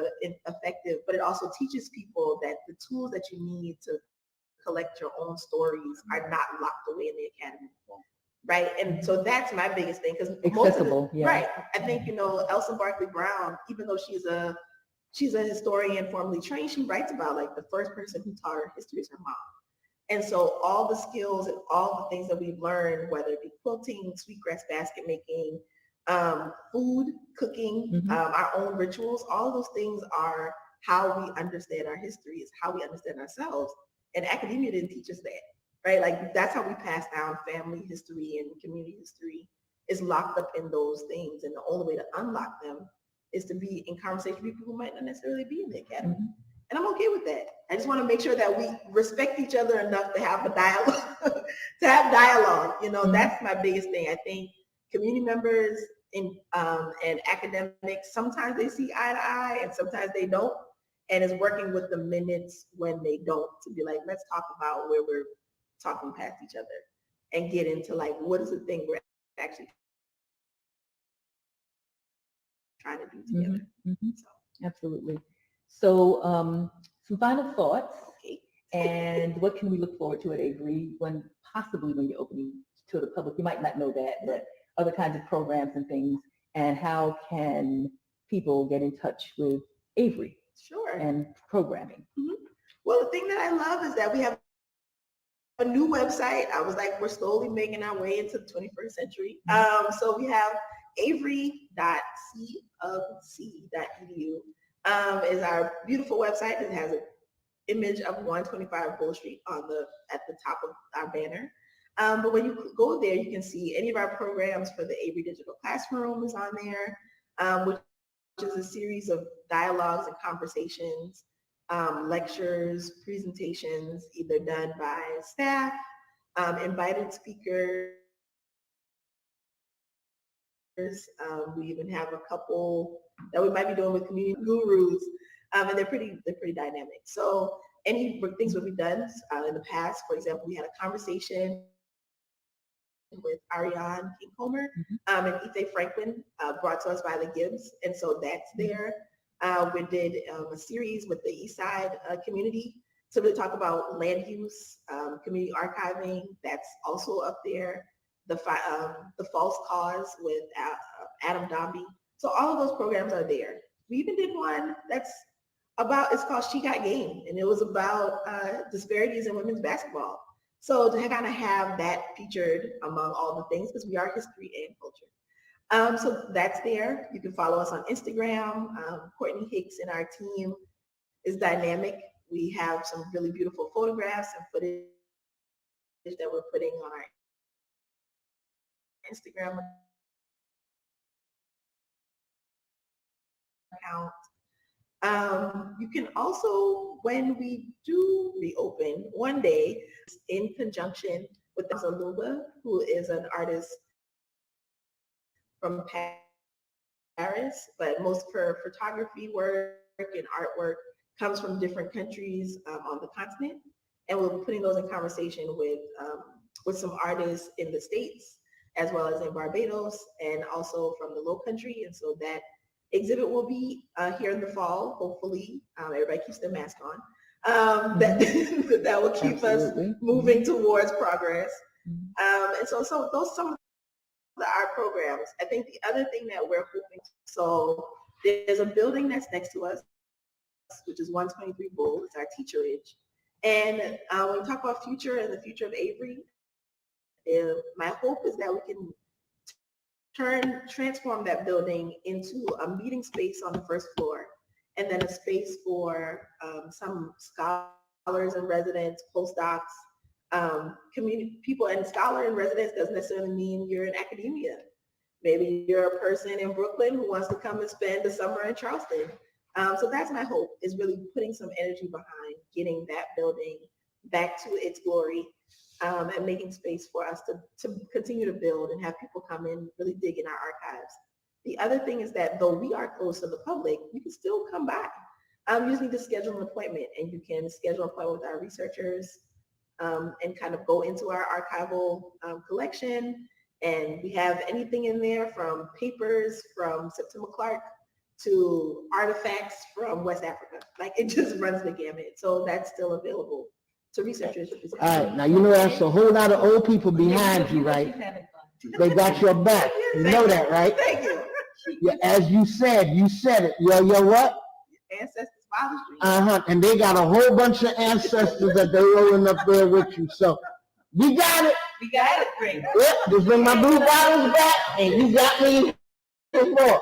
effective, but it also teaches people that the tools that you need to collect your own stories are not locked away in the academy, right? And so that's my biggest thing, because Accessible, right? I think, you know, Elsa Barkley Brown, even though she's a historian formally trained, she writes about like the first person who taught her history is her mom. And so all the skills and all the things that we've learned, whether it be quilting, sweetgrass basket making, food, cooking, our own rituals, all of those things are how we understand our history, is how we understand ourselves. And academia didn't teach us that, right? Like that's how we pass down family history and community history, is locked up in those things. And the only way to unlock them is to be in conversation with people who might not necessarily be in the academy. And I'm okay with that. I just want to make sure that we respect each other enough to have a dialogue, you know, that's my biggest thing. I think community members and academics, sometimes they see eye to eye and sometimes they don't. And it's working with the minutes when they don't, to be like, let's talk about where we're talking past each other and get into like, what is the thing we're actually trying to do together. So. Absolutely. So some final thoughts, and what can we look forward to at Avery when you're opening to the public? You might not know that, but other kinds of programs and things, and how can people get in touch with Avery? Sure. And programming. Well, the thing that I love is that we have a new website. I was like, we're slowly making our way into the 21st century. So we have avery.c.edu is our beautiful website. It has an image of 125 Bull Street at the top of our banner. But when you go there, you can see any of our programs for the Avery Digital Classroom is on there, which is a series of dialogues and conversations, lectures, presentations, either done by staff, invited speakers. We even have a couple that we might be doing with community gurus, and they're pretty dynamic. So any things that we've done in the past, for example, we had a conversation with Ariane King-Comer and Ife Franklin, brought to us by the Gibbs, and so that's there. We did a series with the East Side community to really talk about land use, community archiving. That's also up there. The False Cause with Adam Dombey. So all of those programs are there. We even did one it's called She Got Game, and it was about disparities in women's basketball. So to kind of have that featured among all the things, because we are history and culture. So that's there. You can follow us on Instagram. Courtney Hicks and our team is dynamic. We have some really beautiful photographs and footage that we're putting on our Instagram account. You can also, when we do reopen one day, in conjunction with Zaluba, who is an artist from Paris, but most of her photography work and artwork comes from different countries on the continent. And we'll be putting those in conversation with with some artists in the States, as well as in Barbados, and also from the Low Country. And so that exhibit will be here in the fall, hopefully. Everybody keeps their mask on. That will keep us moving towards progress. And so those some of our programs. I think the other thing that we're hoping, so there's a building that's next to us, which is 123 Bull. It's our teacherage. And when we talk about future and the future of Avery, my hope is that we can transform that building into a meeting space on the first floor, and then a space for some scholars and residents, postdocs, community people. And scholar and residents doesn't necessarily mean you're in academia. Maybe you're a person in Brooklyn who wants to come and spend the summer in Charleston. So that's my hope, is really putting some energy behind getting that building back to its glory, and making space for us to continue to build and have people come in, really dig in our archives. The other thing is that though we are closed to the public, you can still come by. You just need to schedule an appointment, and you can schedule an appointment with our researchers, and kind of go into our archival collection. And we have anything in there from papers from Septima Clark to artifacts from West Africa. Like, it just runs the gamut. So that's still available to researchers. All right, now you know that's a whole lot of old people behind you, right? They got your back. You know that, right? Thank you. Yeah, as you said it. Your what? Ancestors' Father Street. And they got a whole bunch of ancestors that they're rolling up there with you. So we got it. We got it, great. Yep, just bring my blue bottles back, and you got me more.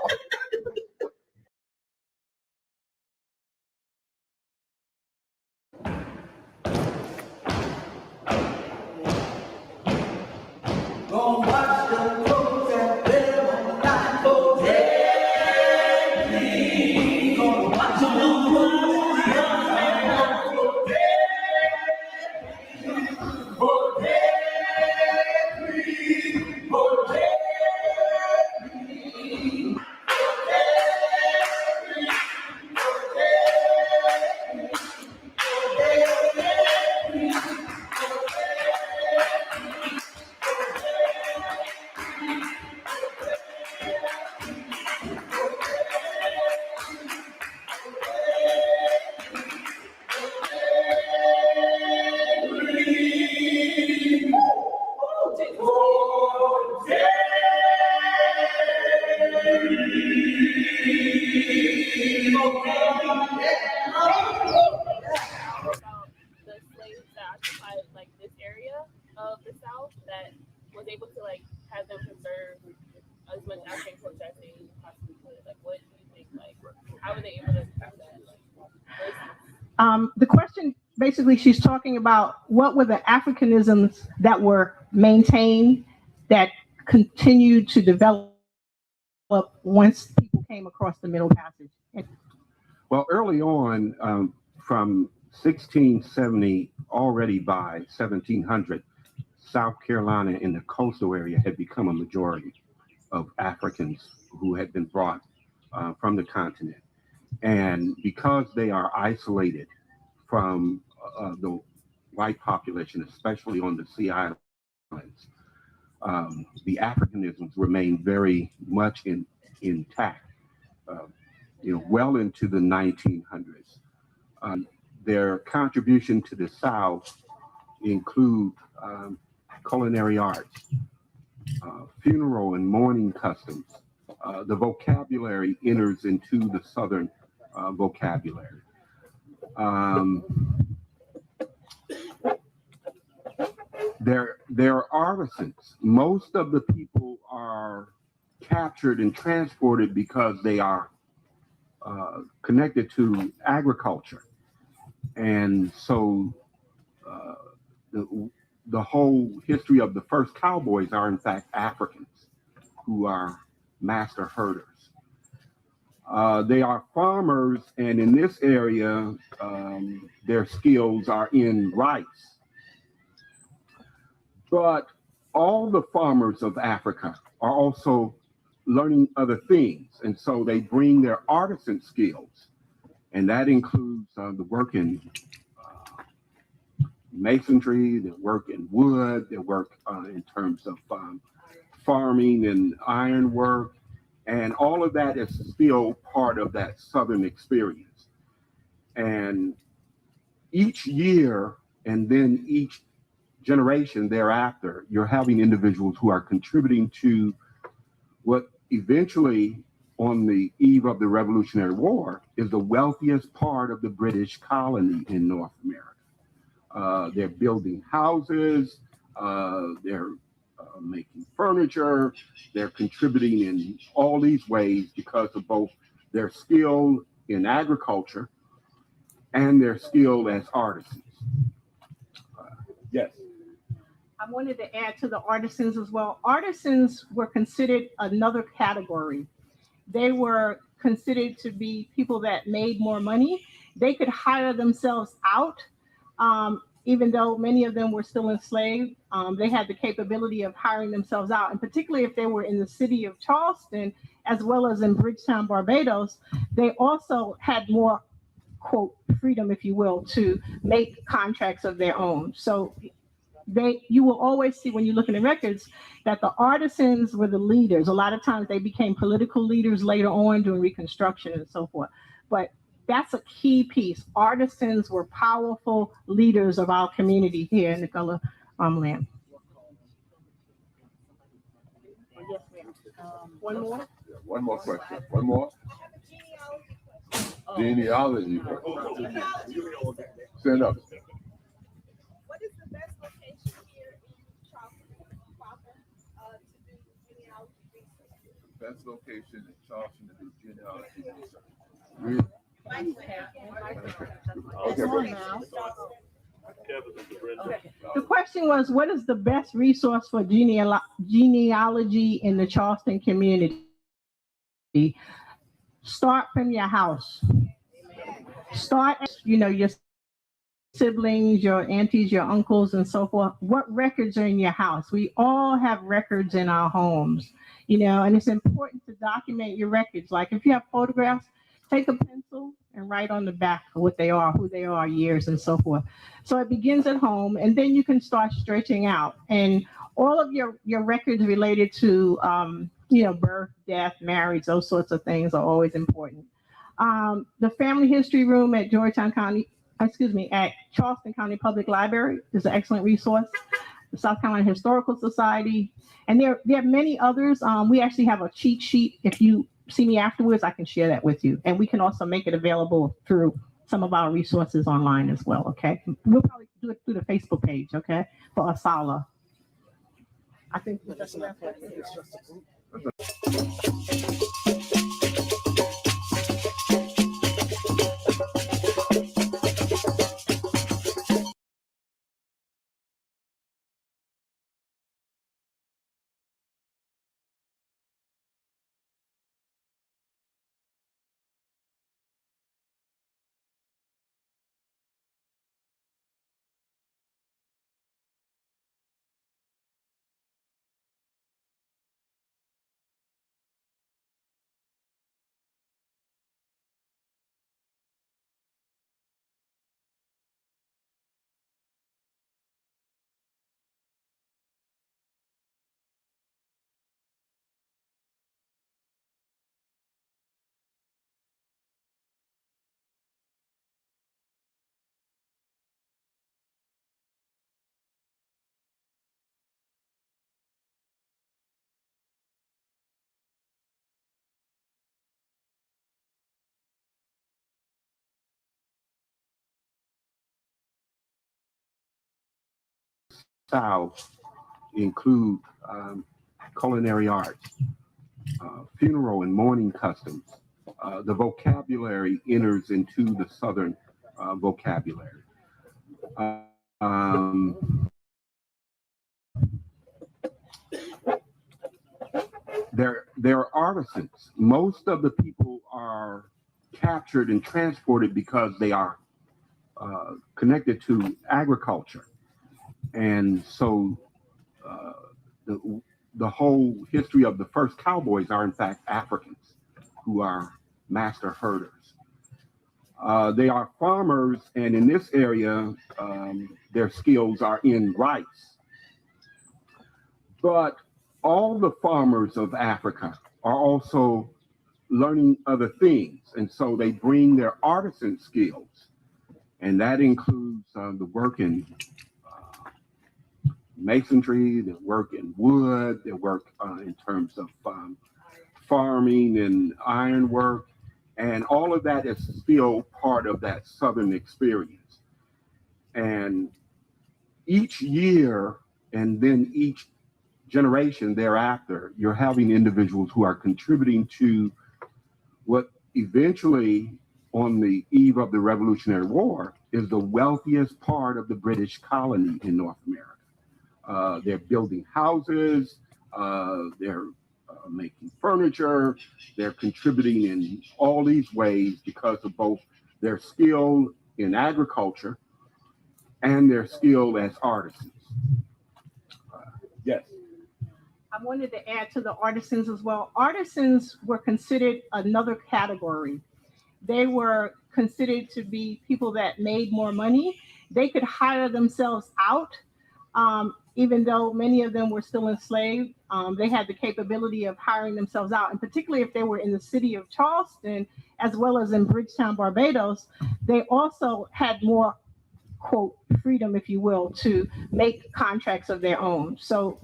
Gonna watch the folks and live on the line for days. Gonna watch the folks for days. The slaves that occupied like this area of the South that was able to like have them preserve as much African culture as they possibly could. Like, what do you think? Like, how were they able to do that? The question, basically, she's talking about what were the Africanisms that were maintained that continued to develop once people came across the Middle Passage. Well, early on, from 1670, already by 1700, South Carolina in the coastal area had become a majority of Africans who had been brought from the continent. And because they are isolated from the white population, especially on the Sea Islands, the Africanisms remain very much intact, well into the 1900s. Their contribution to the South include culinary arts, funeral and mourning customs. The vocabulary enters into the Southern vocabulary. They're artisans. Most of the people are captured and transported because they are connected to agriculture. And so the whole history of the first cowboys are in fact Africans who are master herders. They are farmers, and in this area, their skills are in rice. But all the farmers of Africa are also learning other things, and so they bring their artisan skills, and that includes the work in masonry, they work in wood, they work in terms of farming and ironwork, and all of that is still part of that Southern experience. And each year, and then each generation thereafter, you're having individuals who are contributing to what eventually, on the eve of the Revolutionary War, is the wealthiest part of the British colony in North America. They're building houses, they're making furniture, they're contributing in all these ways because of both their skill in agriculture and their skill as artisans. Yes. I wanted to add to the artisans as well. Artisans were considered another category. They were considered to be people that made more money. They could hire themselves out, even though many of them were still enslaved. They had the capability of hiring themselves out, and particularly if they were in the city of Charleston, as well as in Bridgetown, Barbados, they also had more, quote, freedom, if you will, to make contracts of their own. So you will always see when you look in the records that the artisans were the leaders. A lot of times they became political leaders later on during Reconstruction and so forth. But that's a key piece. Artisans were powerful leaders of our community here in the Gullah land. Yes, ma'am. One more? Yeah, one more question. One more. Genealogy. Stand up. What is the best location here in Charleston proper to do genealogy research? Best location in Charleston to do genealogy research. The question was, what is the best resource for genealogy in the Charleston community? Start from your house. Start, your siblings, your aunties, your uncles, and so forth. What records are in your house? We all have records in our homes, and it's important to document your records. Like if you have photographs, take a pencil and write on the back what they are, who they are, years, and so forth. So it begins at home, and then you can start stretching out. And all of your records related to, birth, death, marriage, those sorts of things are always important. The Family History Room at at Charleston County Public Library is an excellent resource. The South Carolina Historical Society, and there are many others. We actually have a cheat sheet. If you see me afterwards, I can share that with you. And we can also make it available through some of our resources online as well, okay? We'll probably do it through the Facebook page, okay, for Asala. I think that's enough. South include culinary arts, funeral and mourning customs. The vocabulary enters into the Southern vocabulary. There are artisans. Most of the people are captured and transported because they are connected to agriculture. And so the whole history of the first cowboys are in fact Africans who are master herders. They are farmers, and in this area, their skills are in rice. But all the farmers of Africa are also learning other things. And so they bring their artisan skills. And that includes the work in masonry, the work in wood, the work in terms of farming and ironwork. And all of that is still part of that Southern experience. And each year, and then each generation thereafter, you're having individuals who are contributing to what eventually, on the eve of the Revolutionary War, is the wealthiest part of the British colony in North America. They're building houses, they're making furniture, they're contributing in all these ways because of both their skill in agriculture and their skill as artisans. Yes. I wanted to add to the artisans as well. Artisans were considered another category. They were considered to be people that made more money. They could hire themselves out, even though many of them were still enslaved. They had the capability of hiring themselves out, and particularly if they were in the city of Charleston, as well as in Bridgetown, Barbados, they also had more, quote, freedom, if you will, to make contracts of their own. So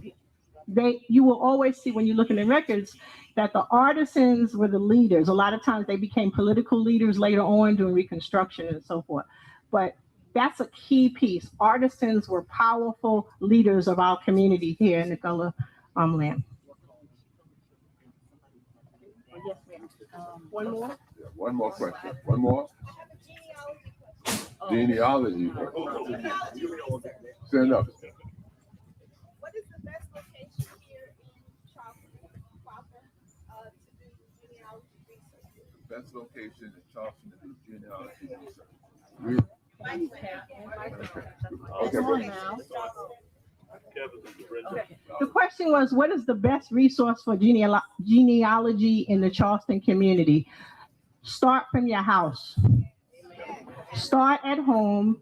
you will always see when you look in the records that the artisans were the leaders. A lot of times they became political leaders later on during Reconstruction and so forth. But that's a key piece. Artisans were powerful leaders of our community here in the Gullah land. Yes, ma'am. One more? Yeah, one more question. One more. Genealogy. Stand up. What is the best location here in Charleston, Father, to do genealogy research? Best location in Charleston to do genealogy research. Okay. The question was, what is the best resource for genealogy in the Charleston community? Start from your house. Start at home.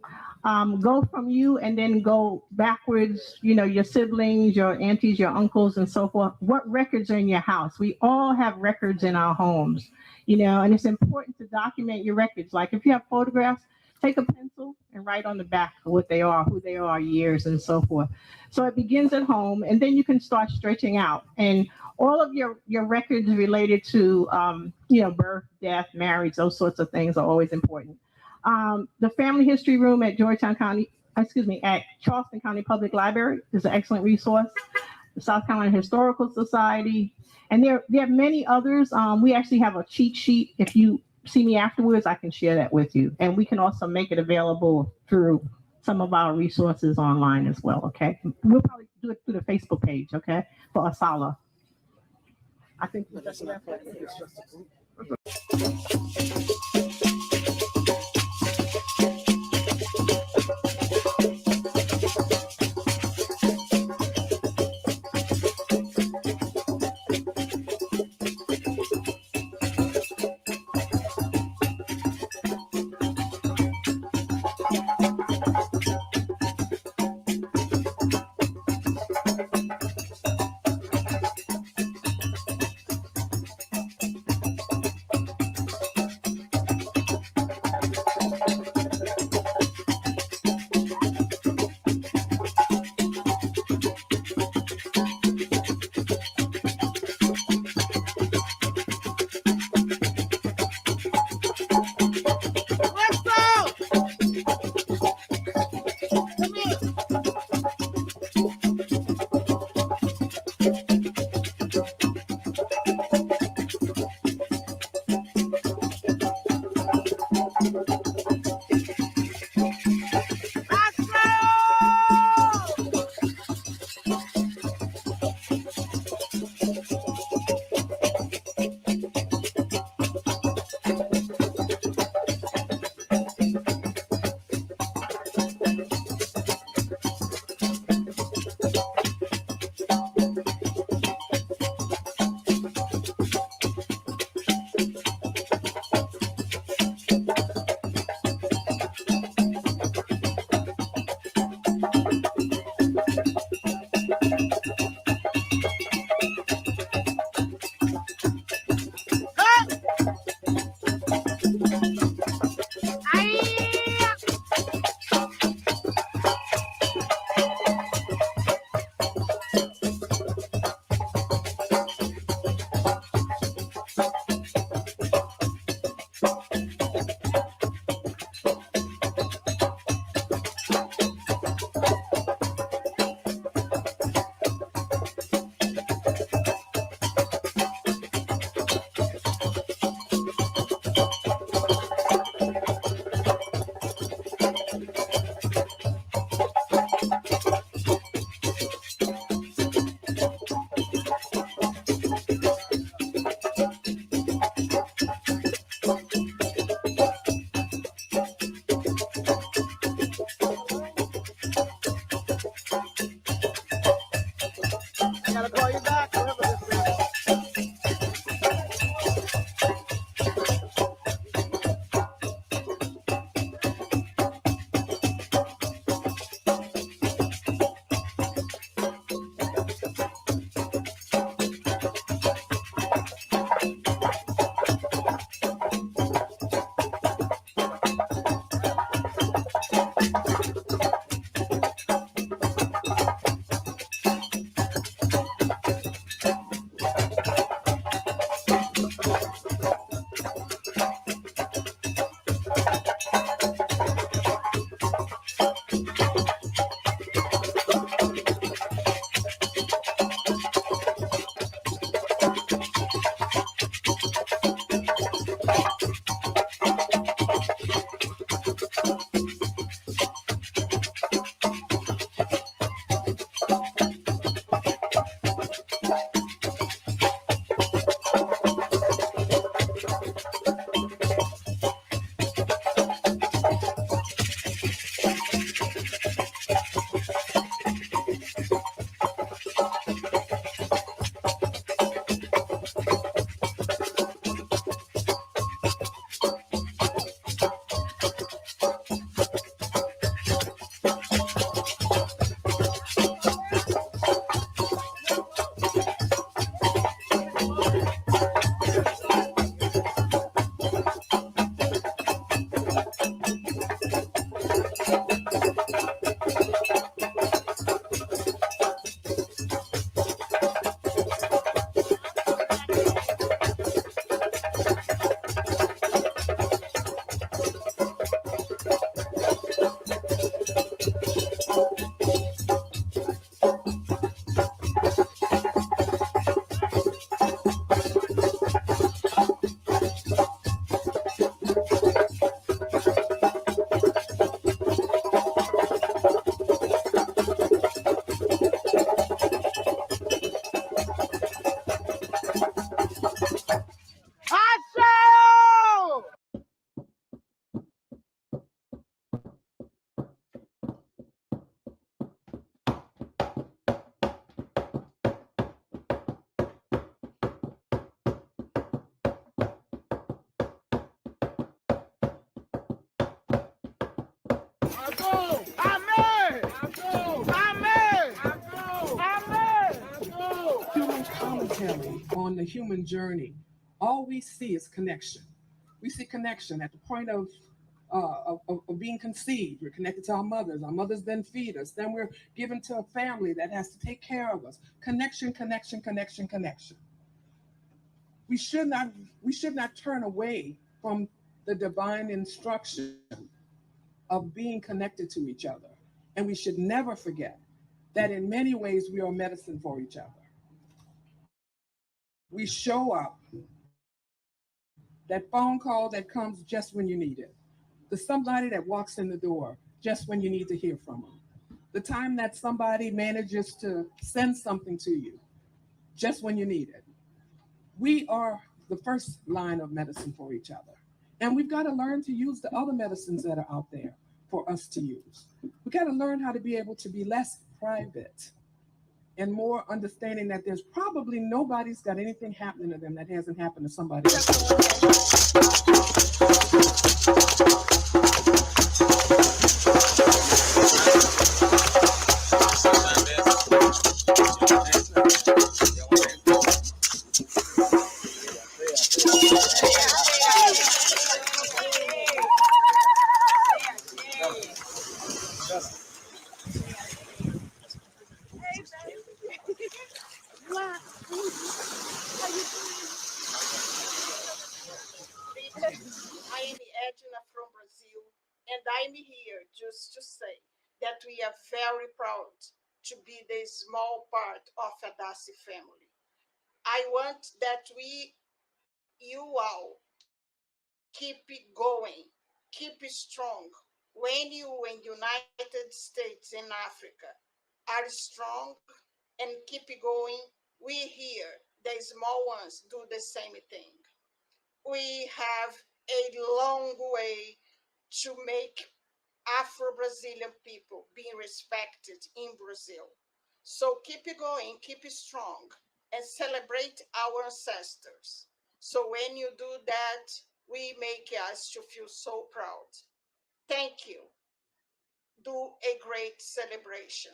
Go from you and then go backwards, your siblings, your aunties, your uncles, and so forth. What records are in your house? We all have records in our homes, and it's important to document your records. Like if you have photographs, take a pencil and write on the back what they are, who they are, years, and so forth. So it begins at home, and then you can start stretching out. And all of your records related to, birth, death, marriage, those sorts of things are always important. The Family History Room at at Charleston County Public Library is an excellent resource. The South Carolina Historical Society, and there are many others. We actually have a cheat sheet. If you see me afterwards, I can share that with you. And we can also make it available through some of our resources online as well, okay? We'll probably do it through the Facebook page, okay, for Asala. I think that's enough. Kelly, on the human journey, all we see is connection. We see connection at the point of being conceived. We're connected to our mothers. Our mothers then feed us. Then we're given to a family that has to take care of us. Connection, connection, connection, connection. We should not turn away from the divine instruction of being connected to each other. And we should never forget that in many ways we are medicine for each other. We show up, that phone call that comes just when you need it, the somebody that walks in the door just when you need to hear from them, the time that somebody manages to send something to you just when you need it. We are the first line of medicine for each other. And we've got to learn to use the other medicines that are out there for us to use. We've got to learn how to be able to be less private and more understanding that there's probably nobody's got anything happening to them that hasn't happened to somebody else. I am Edna from Brazil, and I'm here just to say that we are very proud to be the small part of a Dasi family. I want that you all, keep it going, keep it strong. When you in United States and Africa are strong and keep it going, we here, the small ones, do the same thing. We have a long way to make Afro-Brazilian people being respected in Brazil. So keep it going, keep it strong, and celebrate our ancestors. So when you do that, we make us to feel so proud. Thank you. Do a great celebration.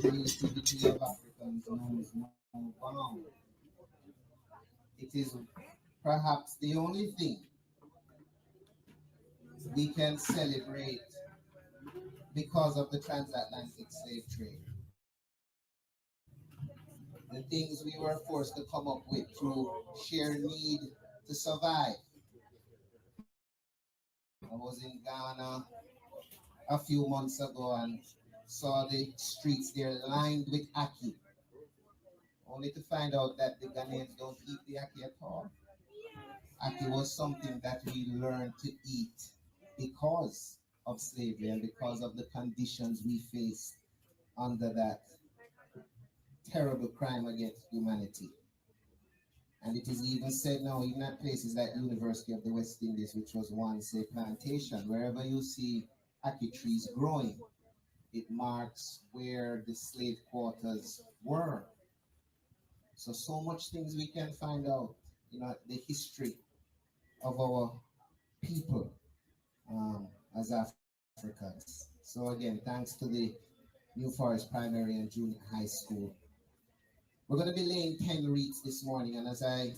Creativity of Africans knows no bound. It is perhaps the only thing we can celebrate because of the transatlantic slave trade. The things we were forced to come up with through sheer need to survive. I was in Ghana a few months ago and saw the streets there lined with ackee, only to find out that the Ghanaians don't eat the ackee at all. Ackee was something that we learned to eat because of slavery and because of the conditions we faced under that terrible crime against humanity. And it is even said now, even at places like University of the West Indies, which was once a plantation, wherever you see ackee trees growing, it marks where the slave quarters were. So much things we can find out, the history of our people as Africans. So again, thanks to the New Forest Primary and Junior High School. We're going to be laying 10 wreaths this morning, and as I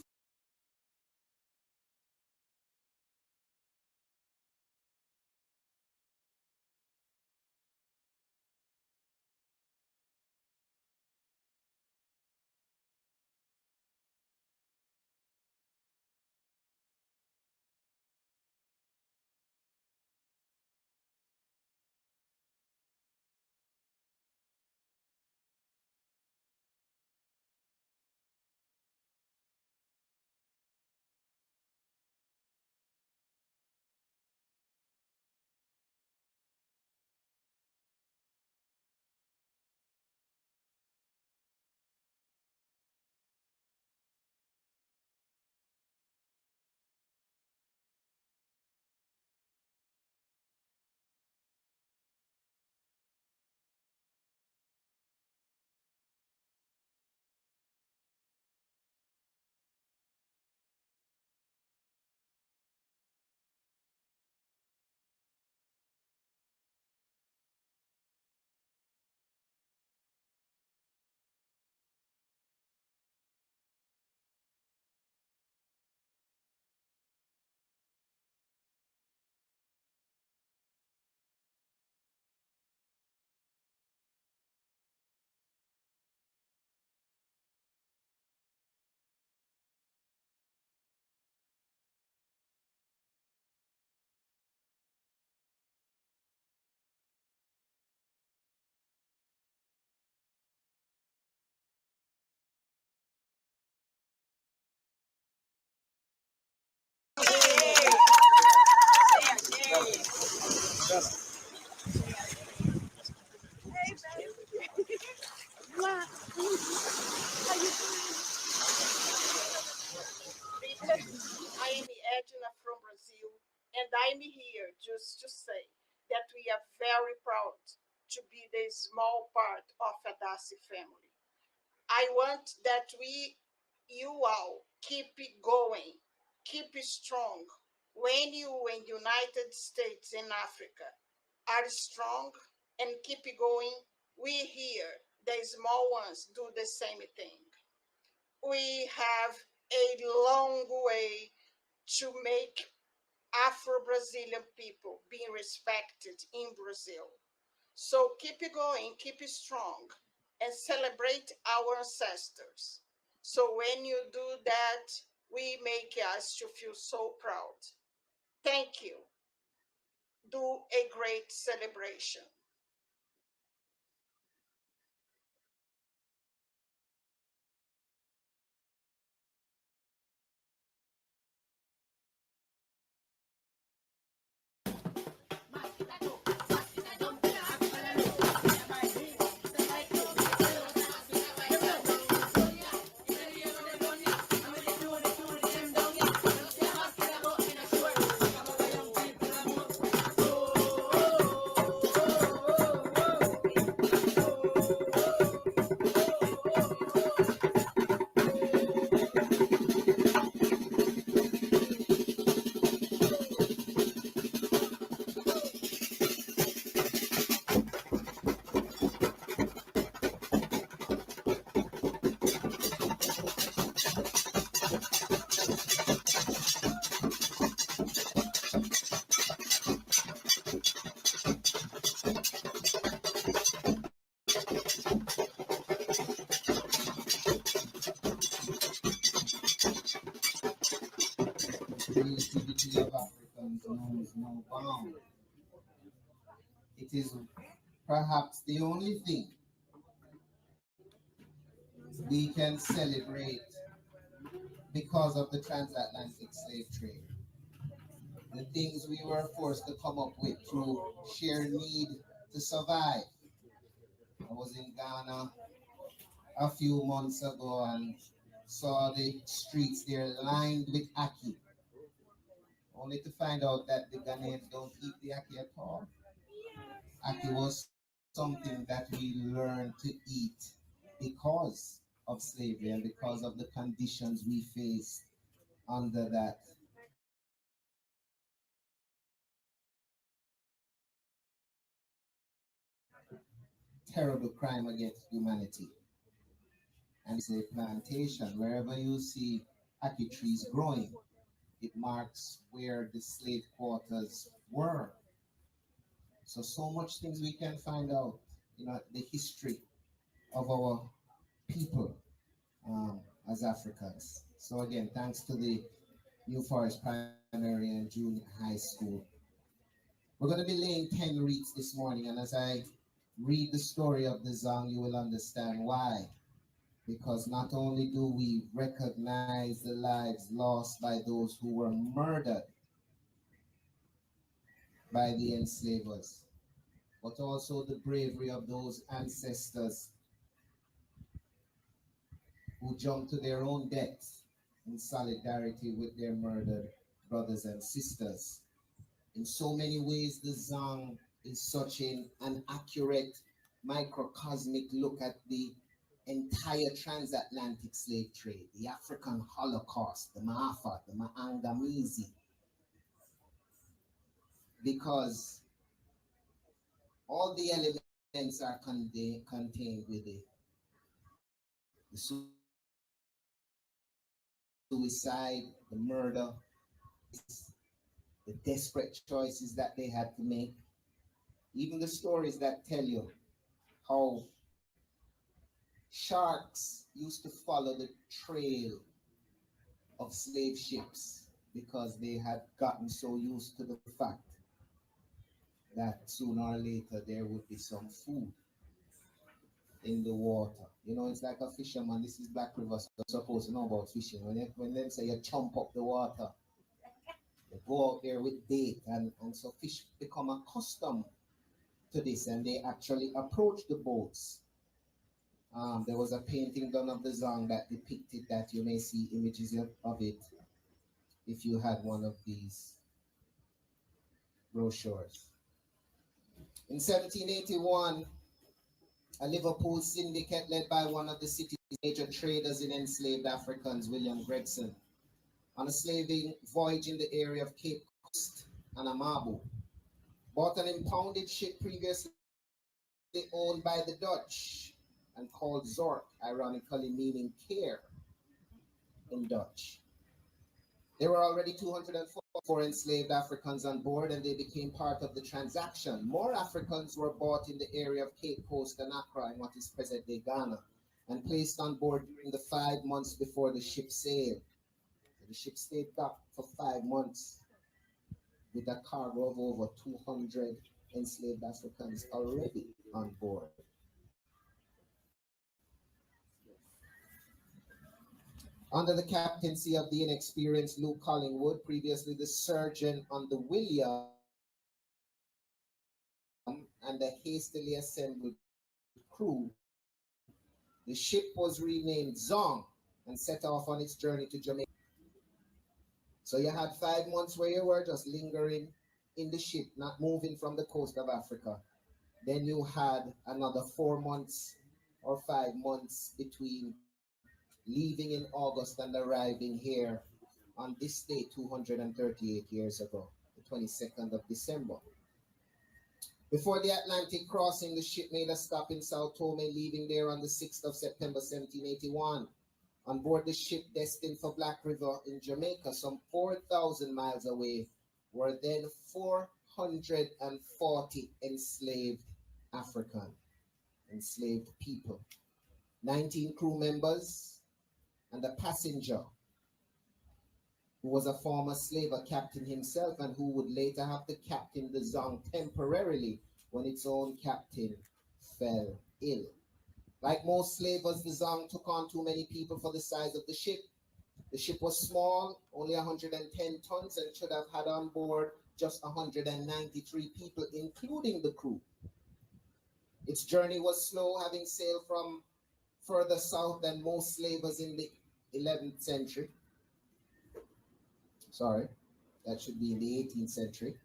Hola. How you doing? I am Edna from Brazil, and I'm here just to say that we are very proud to be the small part of a Adasi family. I want that you all, keep it going, keep it strong. When you in United States and Africa are strong and keep it going, we here, the small ones, do the same thing. We have a long way to make Afro-Brazilian people being respected in Brazil. So keep it going, keep it strong, and celebrate our ancestors. So when you do that, we make us to feel so proud. Thank you. Do a great celebration. Creativity of Africans knows no bound. It is perhaps the only thing we can celebrate because of the transatlantic slave trade. The things we were forced to come up with through sheer need to survive. I was in Ghana a few months ago and saw the streets there lined with ackee, only to find out that the Ghanaians don't eat the ackee at all. Ackee was something that we learned to eat because of slavery and because of the conditions we faced under that terrible crime against humanity. And it's a plantation. Wherever you see ackee trees growing, it marks where the slave quarters were. So much things we can find out, the history of our people as Africans. So again, thanks to the New Forest Primary and Junior High School. We're going to be laying 10 wreaths this morning, and as I read the story of the Zang, you will understand why. Because not only do we recognize the lives lost by those who were murdered by the enslavers, but also the bravery of those ancestors who jumped to their own deaths in solidarity with their murdered brothers and sisters. In so many ways, the Zang is such an accurate microcosmic look at the entire transatlantic slave trade, the African Holocaust, the Maafa, the Maangamizi, because all the elements are contained within the suicide, the murder, the desperate choices that they had to make, even the stories that tell you how sharks used to follow the trail of slave ships because they had gotten so used to the fact that sooner or later there would be some food in the water. It's like a fisherman. This is Black River, so you're supposed to know about fishing. When they say you chump up the water, they go out there with bait, and so fish become accustomed to this, and they actually approach the boats There was a painting done of the Zong that depicted that. You may see images of it if you had one of these brochures. In 1781, a Liverpool syndicate led by one of the city's major traders in enslaved Africans, William Gregson, on a slaving voyage in the area of Cape Coast and Amabu, bought an impounded ship previously owned by the Dutch and called Zork, ironically meaning care in Dutch. There were already 204 enslaved Africans on board, and they became part of the transaction. More Africans were bought in the area of Cape Coast and Accra in what is present-day Ghana, and placed on board during the 5 months before the ship sailed. So the ship stayed docked for 5 months with a cargo of over 200 enslaved Africans already on board. Under the captaincy of the inexperienced Luke Collingwood, previously the surgeon on the William, and the hastily assembled crew, the ship was renamed Zong and set off on its journey to Jamaica. So you had 5 months where you were just lingering in the ship, not moving from the coast of Africa. Then you had another 4 months or 5 months between leaving in August and arriving here on this day 238 years ago, the 22nd of December. Before the Atlantic crossing, the ship made a stop in Sao Tome, leaving there on the 6th of September 1781. On board the ship destined for Black River in Jamaica, some 4,000 miles away, were then 440 enslaved people, 19 crew members, and a passenger who was a former slave, a captain himself, and who would later have to captain the Zong temporarily when its own captain fell ill. Like most slavers, the Zong took on too many people for the size of the ship. The ship was small, only 110 tons, and should have had on board just 193 people, including the crew. Its journey was slow, having sailed from further south than most slavers in the 11th century. Sorry, that should be in the 18th century.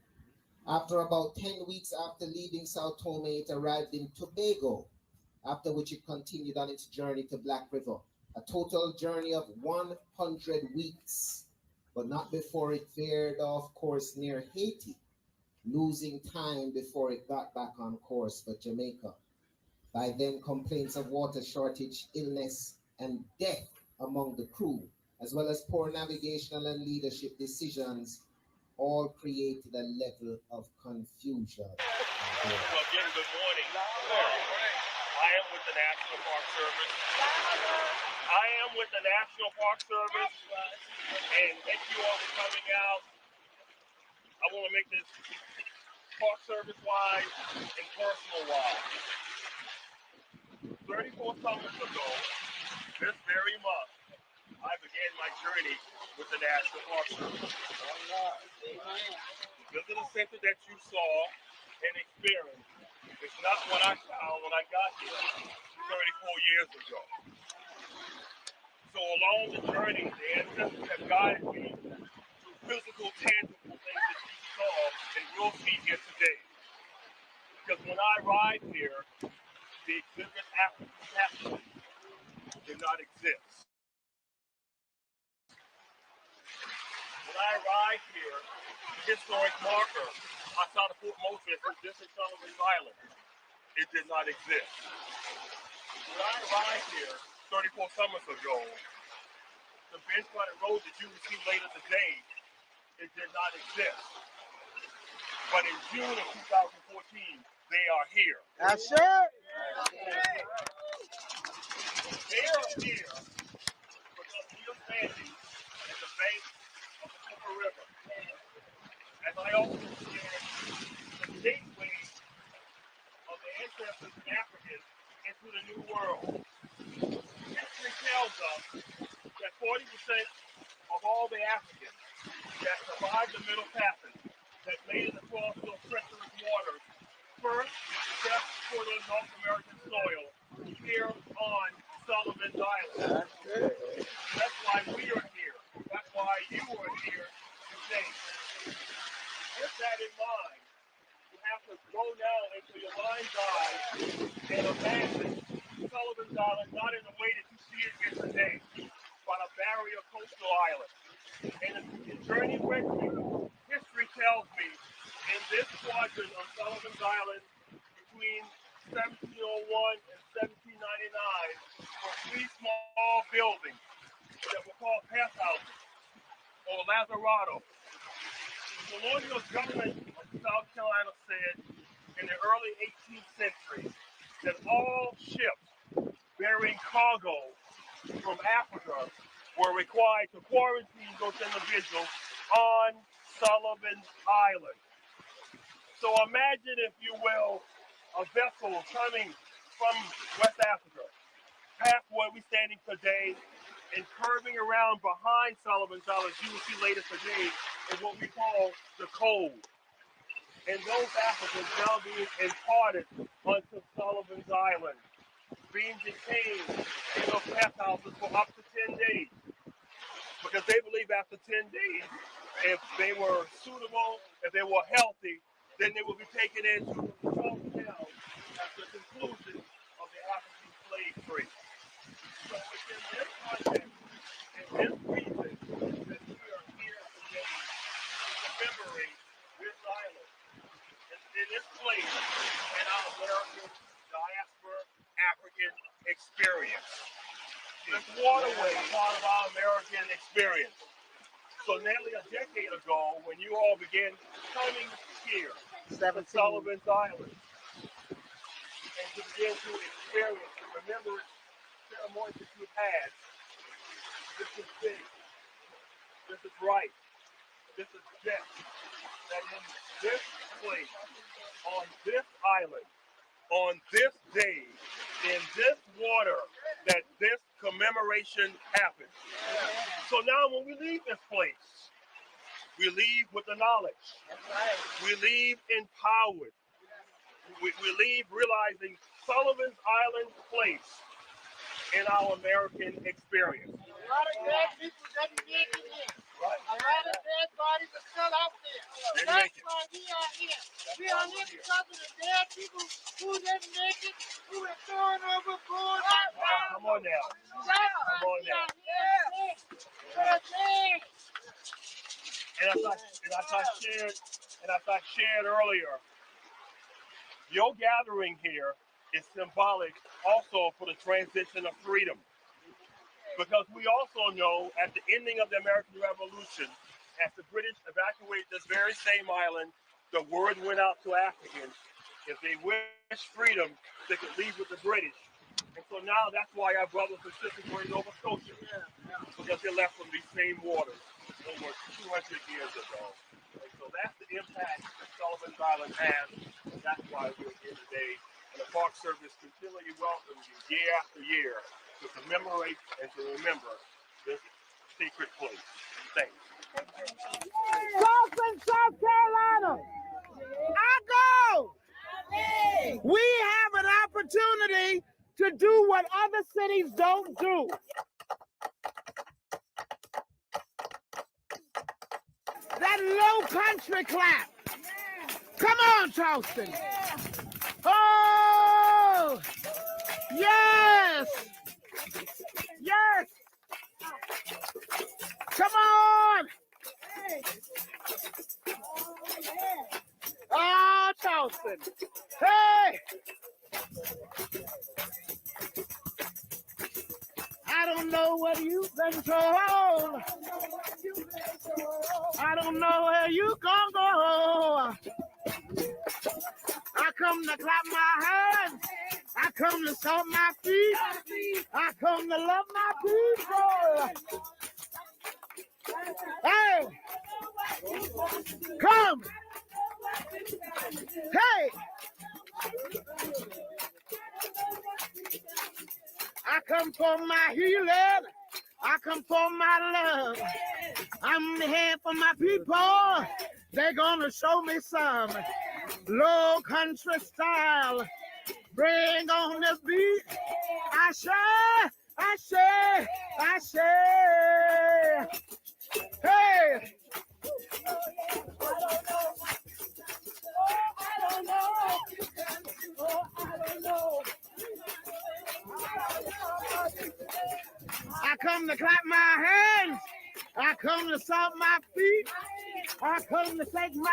After about 10 weeks after leaving Sao Tome, it arrived in Tobago, after which it continued on its journey to Black River, a total journey of 100 weeks, but not before it veered off course near Haiti, losing time before it got back on course for Jamaica. By then, complaints of water shortage, illness, and death among the crew, as well as poor navigational and leadership decisions, all created a level of confusion. Well, again, good morning. I am with the National Park Service. And thank you all for coming out. I want to make this Park Service-wise and personal-wise. 34 summers ago, this very month, I began my journey with the National Park Service. The visitor center that you saw and experienced is not what I found when I got here 34 years ago. So along the journey, the ancestors have guided me through physical, tangible things that you saw and will see here today. Because when I arrived here, the exhibit African captain did not exist. When I arrived here, the historic marker outside of Fort Moses in District Sullivan Island, it did not exist. When I arrived here 34 summers ago, the bench by the road that you will see later today, it did not exist. But in June of 2014, they are here. That's it. They are here because we are standing at the bank of the Cooper River. As I also shared, the gateway of the ancestors and Africans into the New World. History tells us that 40% of all the Africans that survived the Middle Passage, that made it across those treacherous waters, first stepped foot on North American soil here on Sullivan's Island. That's why we are here. That's why you are here today. With that in mind, you have to go now into your mind's eye and imagine Sullivan's Island not in the way that you see it here today, but a barrier coastal island. And the journey with you, history tells me, in this quadrant of Sullivan's Island between 1701 and 1799 were three small buildings that were called pest houses or lazarado. The colonial government of South Carolina said in the early 18th century that all ships bearing cargo from Africa were required to quarantine those individuals on Sullivan's Island. So imagine, if you will, a vessel coming from West Africa, past where we're standing today, and curving around behind Sullivan's Island, you will see later today, is what we call the Cove. And those Africans now being imparted onto Sullivan's Island, being detained in those pest houses for up to 10 days. Because they believe after 10 days, if they were suitable, if they were healthy, then they will be taken into Charleston after the conclusion of the African slave trade. So it's in this context, in this reason, that we are here today to commemorate this island. In this place, in our American diaspora African experience. This waterway is part of our American experience. So nearly a decade ago, when you all began coming here to Sullivan's Island and to begin to experience the remembrance ceremony that you've had, this is big, this is right, this is best, that in this place, on this island, on this day, in this water, that this commemoration happened. So now when we leave this place, we leave with the knowledge. We leave empowered. We leave realizing Sullivan's Island place in our American experience. A lot of dead people didn't make it here. Right. A lot of dead bodies are still out there. That's why we are here. We are here because of the dead people who didn't make it, who were thrown overboard. Come on now. Come on now. And as I shared earlier, your gathering here is symbolic also for the transition of freedom. Because we also know at the ending of the American Revolution, as the British evacuated this very same island, the word went out to Africans. If they wish freedom, they could leave with the British. And so now that's why our brothers and sisters were in Nova Scotia, because they left from these same waters over 200 years ago. And so that's the impact that Sullivan's Island has, and that's why we're here today. And the Park Service continually welcomes you year after year to commemorate and to remember this sacred place. Thanks. Charleston, South Carolina. I go. We have an opportunity to do what other cities don't do. That low country clap. Come on, Charleston. Oh, yes. Yes. Come on. Oh, Charleston. Hey. I don't know what you've been told. I don't know where you gonna go. I come to clap my hands. I come to stomp my feet. I come to love my people. Hey, come. Hey. I come for my healing. I come for my love. I'm here for my people. They're gonna show me some low country style. Bring on the beat. I say, I say, I say. Hey. I come to clap my hands. I come to stomp my feet. I come to take my.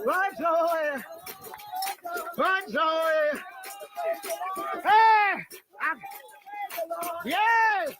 What joy! What joy! Hey! Yes!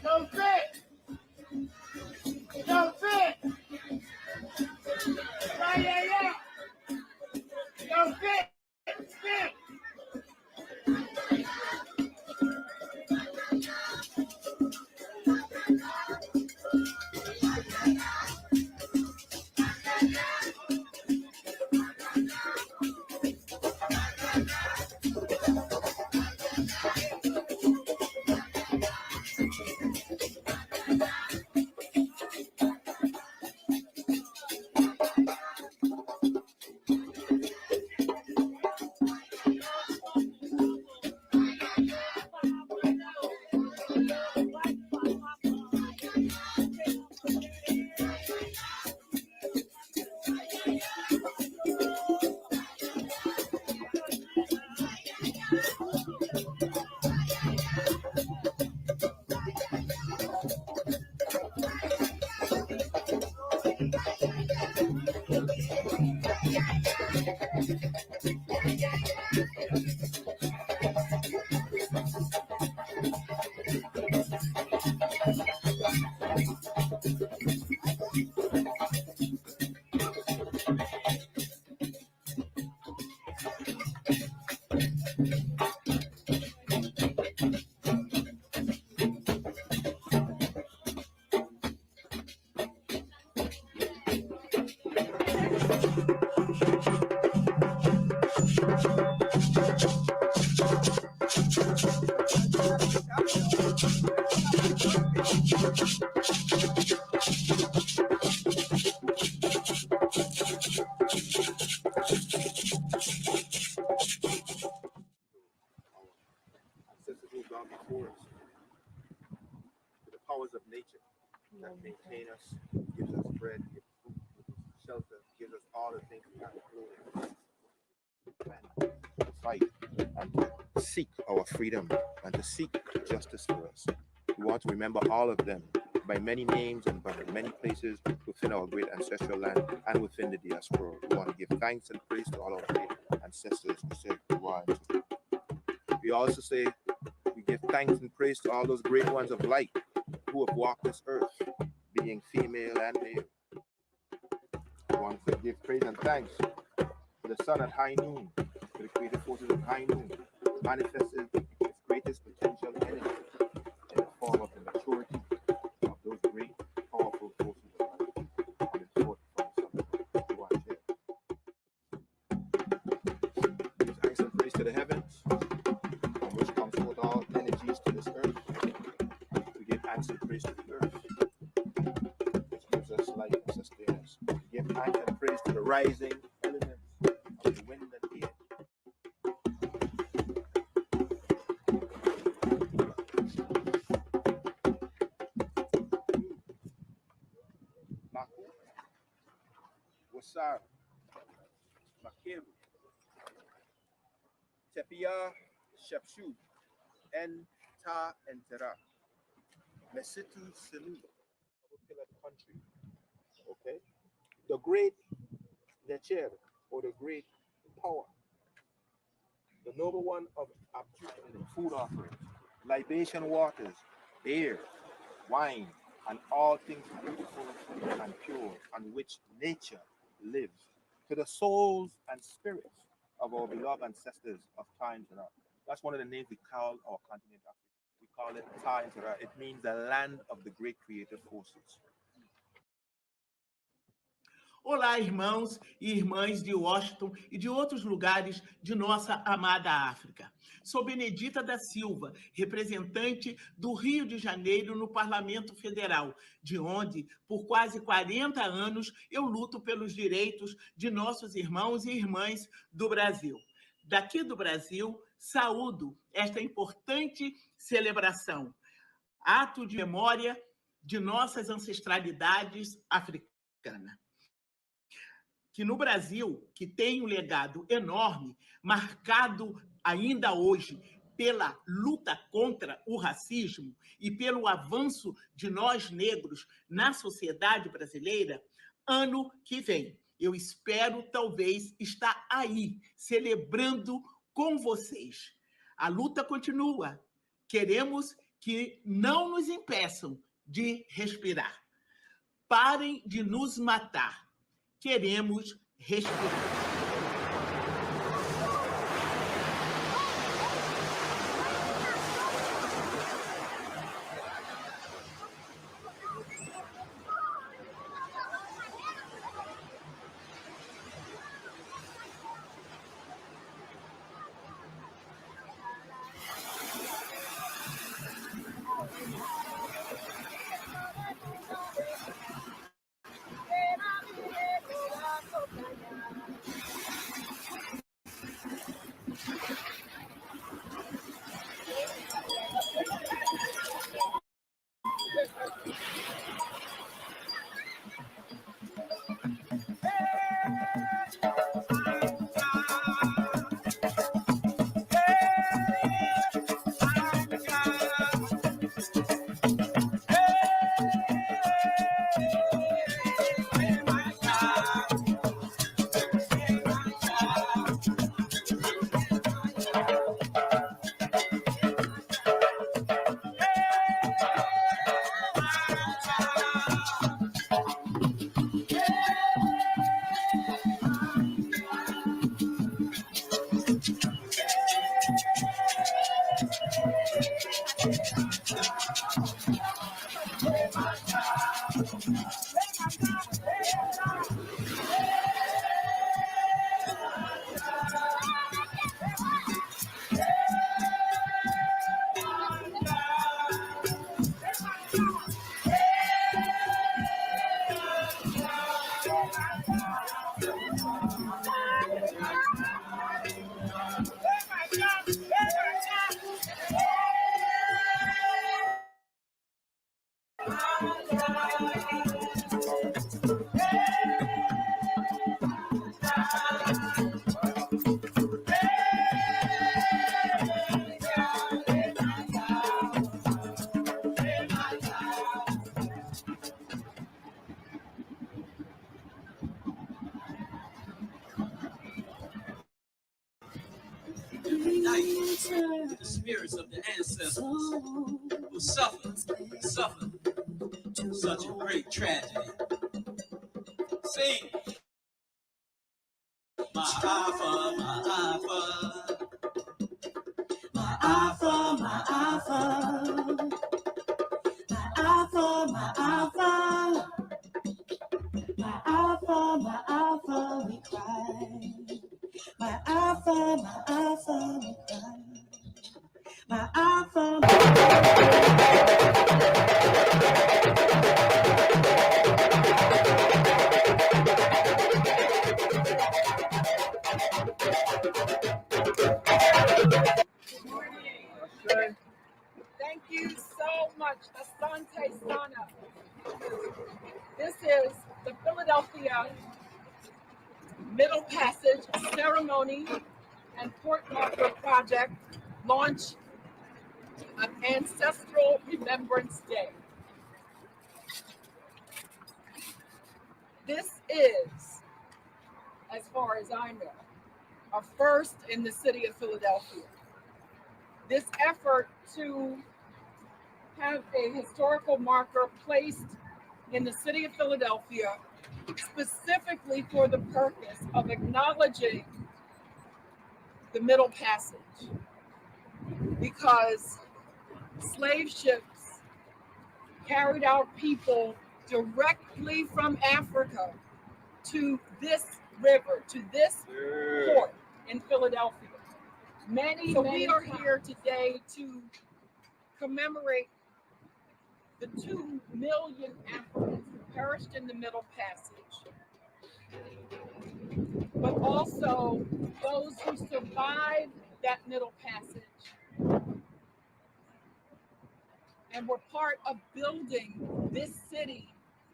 Don't fit! Don't fit! Yeah. Don't fit! Fit! Ancestors who've gone before us, to the powers of nature that maintain us, gives us bread, gives food, gives us shelter, gives us all the things we have to fight and to seek our freedom and to seek justice for us. We want to remember all of them by many names and by many places within our great ancestral land and within the diaspora. We want to give thanks and praise to all our great ancestors. We say, we also say, we give thanks and praise to all those great ones of light who have walked this earth, being female and male. We want to give praise and thanks to the sun at high noon, to the creative forces of high noon, manifested its greatest potential energy in the form of the maturity of those great, powerful forces of light on the sword from the sun to our chair. Give thanks and praise to the heavens, from which comes forth all energies to this earth. We give thanks and praise to the earth, which gives us life and sustenance. We give thanks and praise tributaries to the rising elements of the wind and air. Maku, Wasar, Makiru, Tepia, Shepshu, En Ta Entera, Mesitu Selu, pillared country. Okay? The great Necher, or the great power, the noble one of Abjutan, food offerings, libation waters, beer, wine, and all things beautiful and pure, on which nature lives, to the souls and spirits of our beloved ancestors of time Tara. That's one of the names we call our continent Africa. We call it time Tara. It means the land of the great creative forces. Olá, irmãos e irmãs de Washington e de outros lugares de nossa amada África. Sou Benedita da Silva, representante do Rio de Janeiro no Parlamento Federal, de onde, por quase 40 anos, eu luto pelos direitos de nossos irmãos e irmãs do Brasil. Daqui do Brasil, saúdo esta importante celebração, ato de memória de nossas ancestralidades africanas. Que no Brasil, que tem um legado enorme, marcado ainda hoje pela luta contra o racismo e pelo avanço de nós negros na sociedade brasileira, ano que vem, eu espero talvez estar aí, celebrando com vocês. A luta continua. Queremos que não nos impeçam de respirar. Parem de nos matar. Queremos respirar. To the spirits of the ancestors who suffered such a great tragedy. Sing. Ma'afa, ma'afa, ma'afa, ma'afa, ma'afa, ma'afa, ma'afa, ma'afa, we cry. Ma'afa, ma'afa, we cry. Ma'afa, ma'afa. Middle Passage Ceremony and Port Marker Project launch an Ancestral Remembrance Day. This is, as far as I know, a first in the city of Philadelphia. This effort to have a historical marker placed in the city of Philadelphia specifically for the purpose of acknowledging the Middle Passage, because slave ships carried out people directly from Africa to this river, to this port in Philadelphia. So we are here today to commemorate the 2 million Africans who perished in the Middle Passage, but also those who survived that Middle Passage and were part of building this city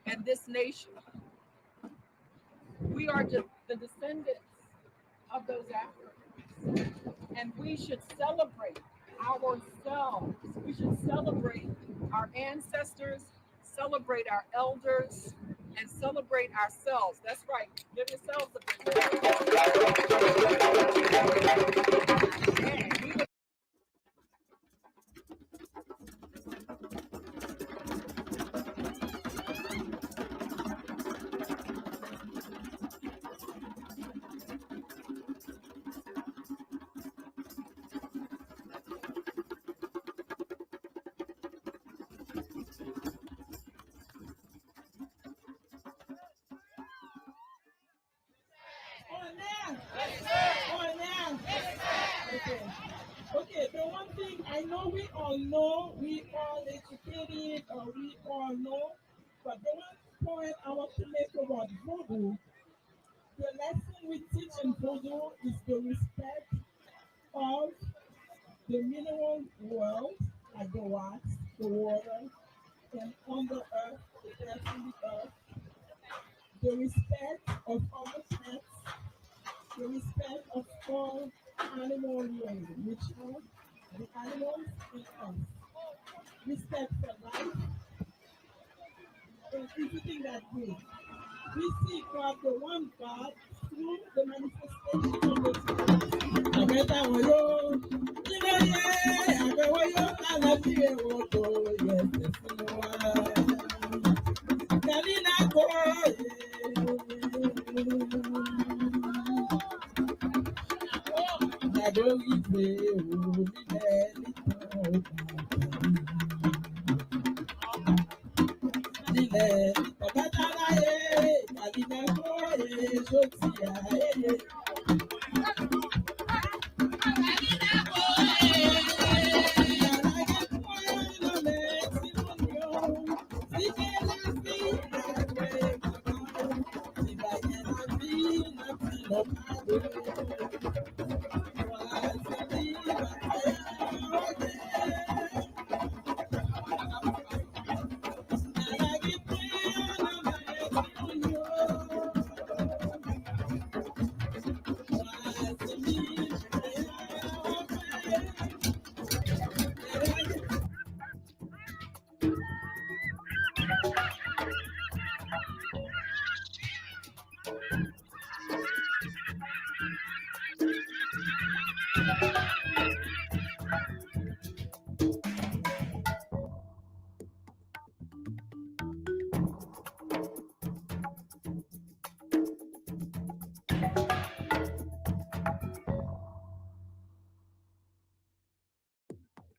and this nation. We are the descendants of those Africans, and we should celebrate ourselves. We should celebrate our ancestors, celebrate our elders, and celebrate ourselves. That's right. Give yourselves a big round. Okay, the one thing I know, we all educated, or we all know, but the one point I want to make about voodoo, the lesson we teach in voodoo is the respect of the mineral world, like the rocks, the water, and on the earth, the earth and the earth, the respect of other plants, the respect of all animal world, which are the animals and us. Respect for life and everything that we. We see God, the one God, through the manifestation of the Spirit.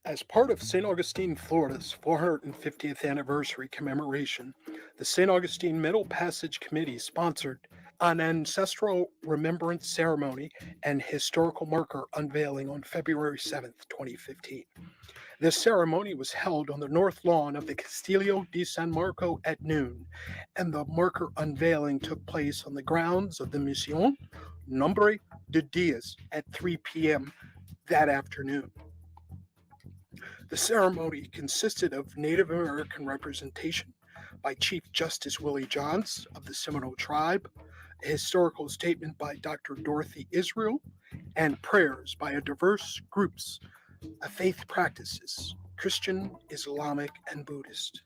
As part of St. Augustine, Florida's 450th anniversary commemoration, the St. Augustine Middle Passage Committee sponsored an ancestral remembrance ceremony and historical marker unveiling on February 7th, 2015. This ceremony was held on the north lawn of the Castillo di San Marco at noon, and the marker unveiling took place on the grounds of the Misión Nombre de Dios at 3 p.m. that afternoon. The ceremony consisted of Native American representation by Chief Justice Willie Johns of the Seminole Tribe, a historical statement by Dr. Dorothy Israel, and prayers by a diverse groups of faith practices, Christian, Islamic, and Buddhist.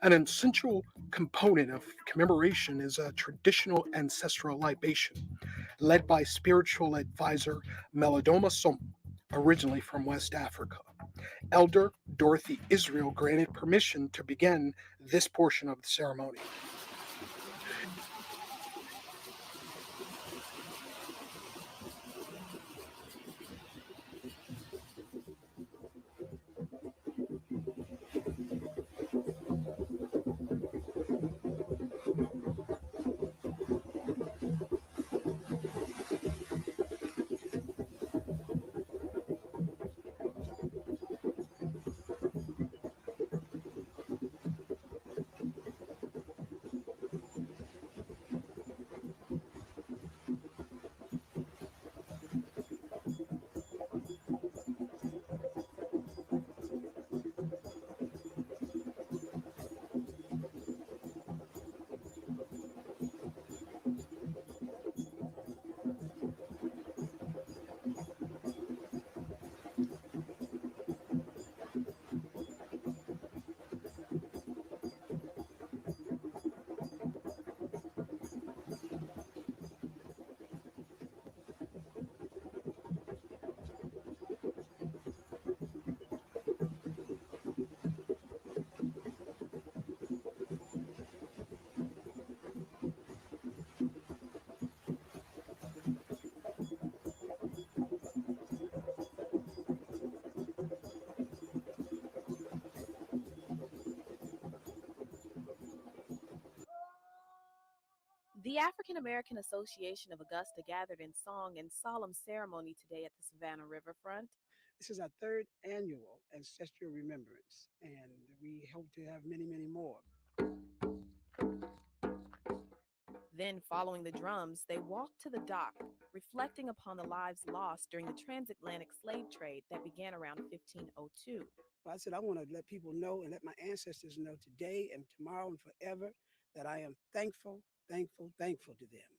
An essential component of commemoration is a traditional ancestral libation led by spiritual advisor Melodoma Som, originally from West Africa. Elder Dorothy Israel granted permission to begin this portion of the ceremony. The African American Association of Augusta gathered in song and solemn ceremony today at the Savannah Riverfront. This is our third annual Ancestral Remembrance, and we hope to have many, many more. Then, following the drums, they walked to the dock, reflecting upon the lives lost during the transatlantic slave trade that began around 1502. I said, I want to let people know and let my ancestors know today and tomorrow and forever that I am thankful, thankful, thankful to them.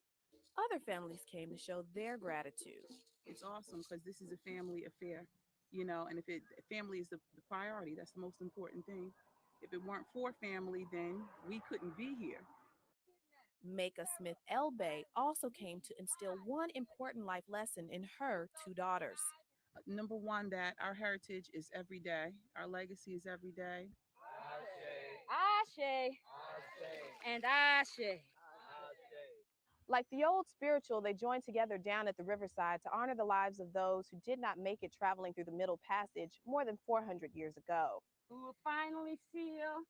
Other families came to show their gratitude. It's awesome because this is a family affair, and if family is the priority, that's the most important thing. If it weren't for family, then we couldn't be here. Maka Smith Elbay also came to instill one important life lesson in her two daughters. Number one, that our heritage is every day. Our legacy is every day. Ashe. And Ashe. Like the old spiritual, they joined together down at the riverside to honor the lives of those who did not make it traveling through the Middle Passage more than 400 years ago. We will finally seal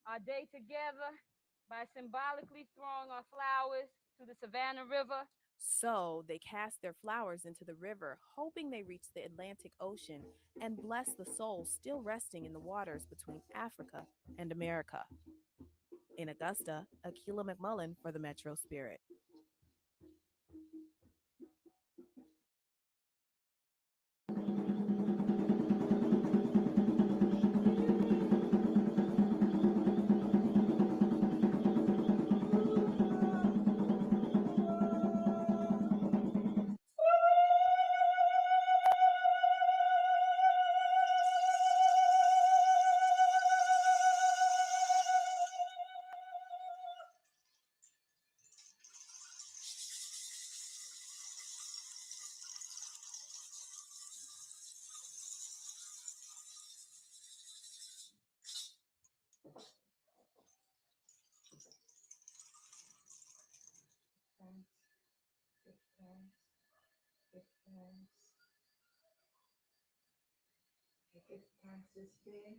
our day together by symbolically throwing our flowers to the Savannah River. So they cast their flowers into the river, hoping they reach the Atlantic Ocean and bless the soul still resting in the waters between Africa and America. In Augusta, Akila McMullen for the Metro Spirit. I give thanks this day.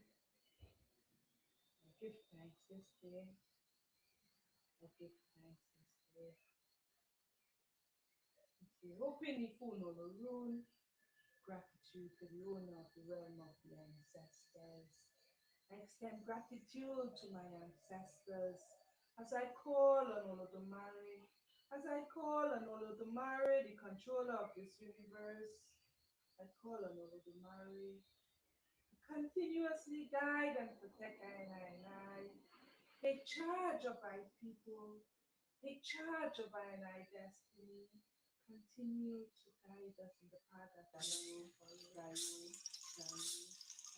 I give thanks this day. I give thanks this day. Hoping the phone on the road. Gratitude for the owner of the realm of the ancestors. I extend gratitude to my ancestors as I call on Olodumare, as I call on Olodumare, the controller of this universe. I call on Olodumare to continuously guide and protect I. Take charge of my people, take charge of our and our destiny, continue to guide us in the path that we follow.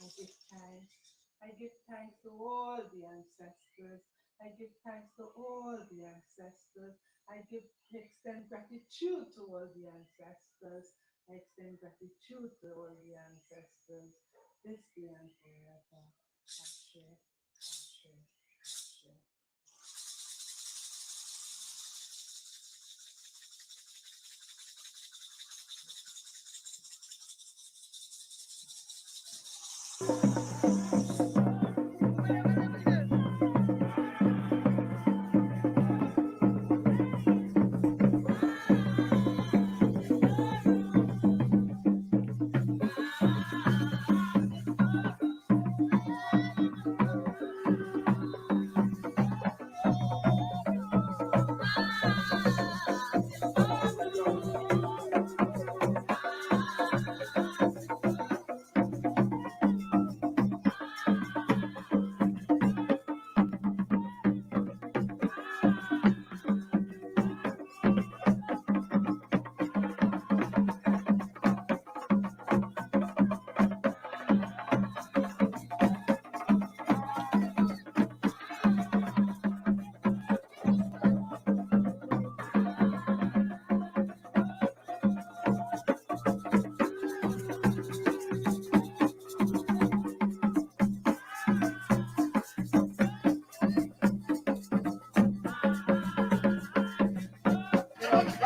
I give thanks. I give thanks to all the ancestors. I give thanks to all the ancestors. Extend gratitude to all the ancestors. I extend gratitude to all the ancestors. This day and forever. Ashe, Ashe, Ashe.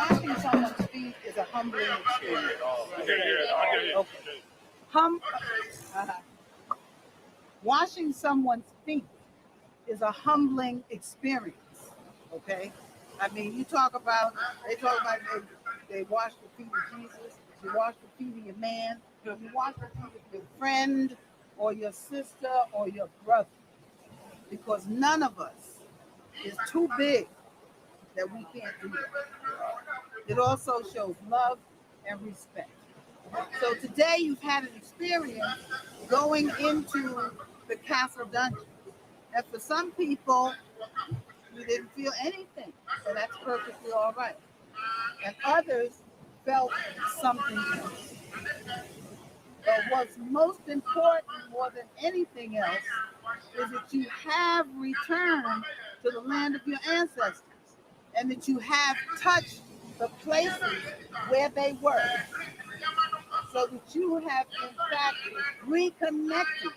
Washing someone's feet is a humbling experience. Okay. Washing someone's feet is a humbling experience. Okay. I mean, they talk about they wash the feet of Jesus. You wash the feet of your man. You wash the feet of your friend or your sister or your brother, because none of us is too big that we can't do that. It also shows love and respect. So today you've had an experience going into the castle dungeon. And for some people, you didn't feel anything, so that's perfectly all right. And others felt something else. But what's most important more than anything else is that you have returned to the land of your ancestors and that you have touched the places where they were, so that you have in fact reconnected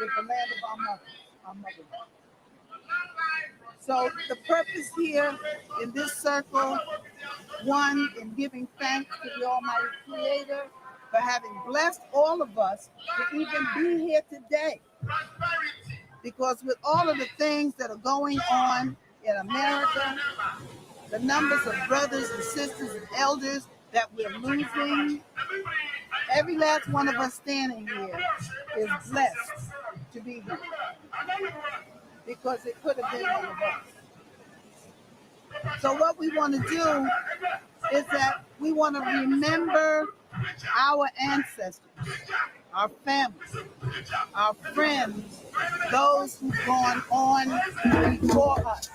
with the land of our motherland. So the purpose here in this circle, one, in giving thanks to the Almighty Creator for having blessed all of us to even be here today. Because with all of the things that are going on in America, the numbers of brothers and sisters and elders that we're losing, every last one of us standing here is blessed to be here, because it could have been all of us. So what we want to do is that we want to remember our ancestors, our families, our friends, those who've gone on before us.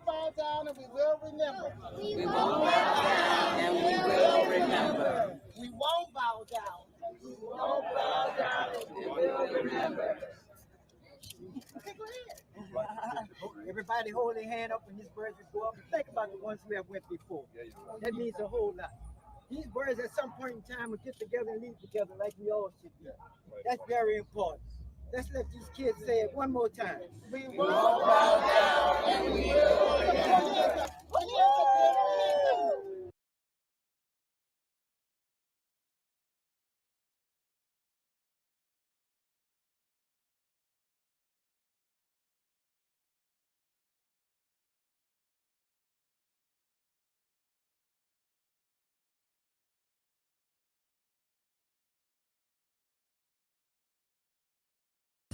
bow down and we will remember. We won't bow down and we will remember. We won't bow down. We won't bow down and we will remember. Okay, go ahead. Everybody hold their hand up when these birds will go up. Think about the ones we have went before. That means a whole lot. These birds at some point in time will get together and leave together like we all should be. That's very important. Let's let these kids say it one more time. We won't bow down and we will remember.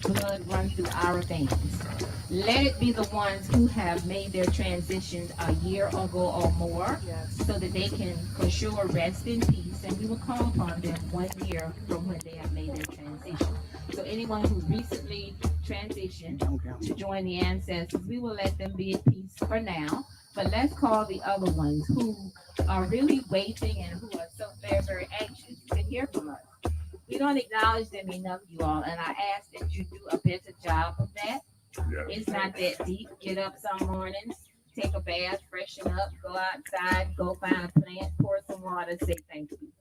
Blood run through our veins. Let it be the ones who have made their transitions a year ago or more, so that they can for sure rest in peace, and we will call upon them 1 year from when they have made their transition. So anyone who recently transitioned to join the ancestors, we will let them be at peace for now, but let's call the other ones who are really waiting and who are so very, very anxious to hear from us. We don't acknowledge them enough, you all, and I ask that you do a better job of that. It's not that deep. Get up some mornings, take a bath, freshen up, go outside, go find a plant, pour some water, say thank you.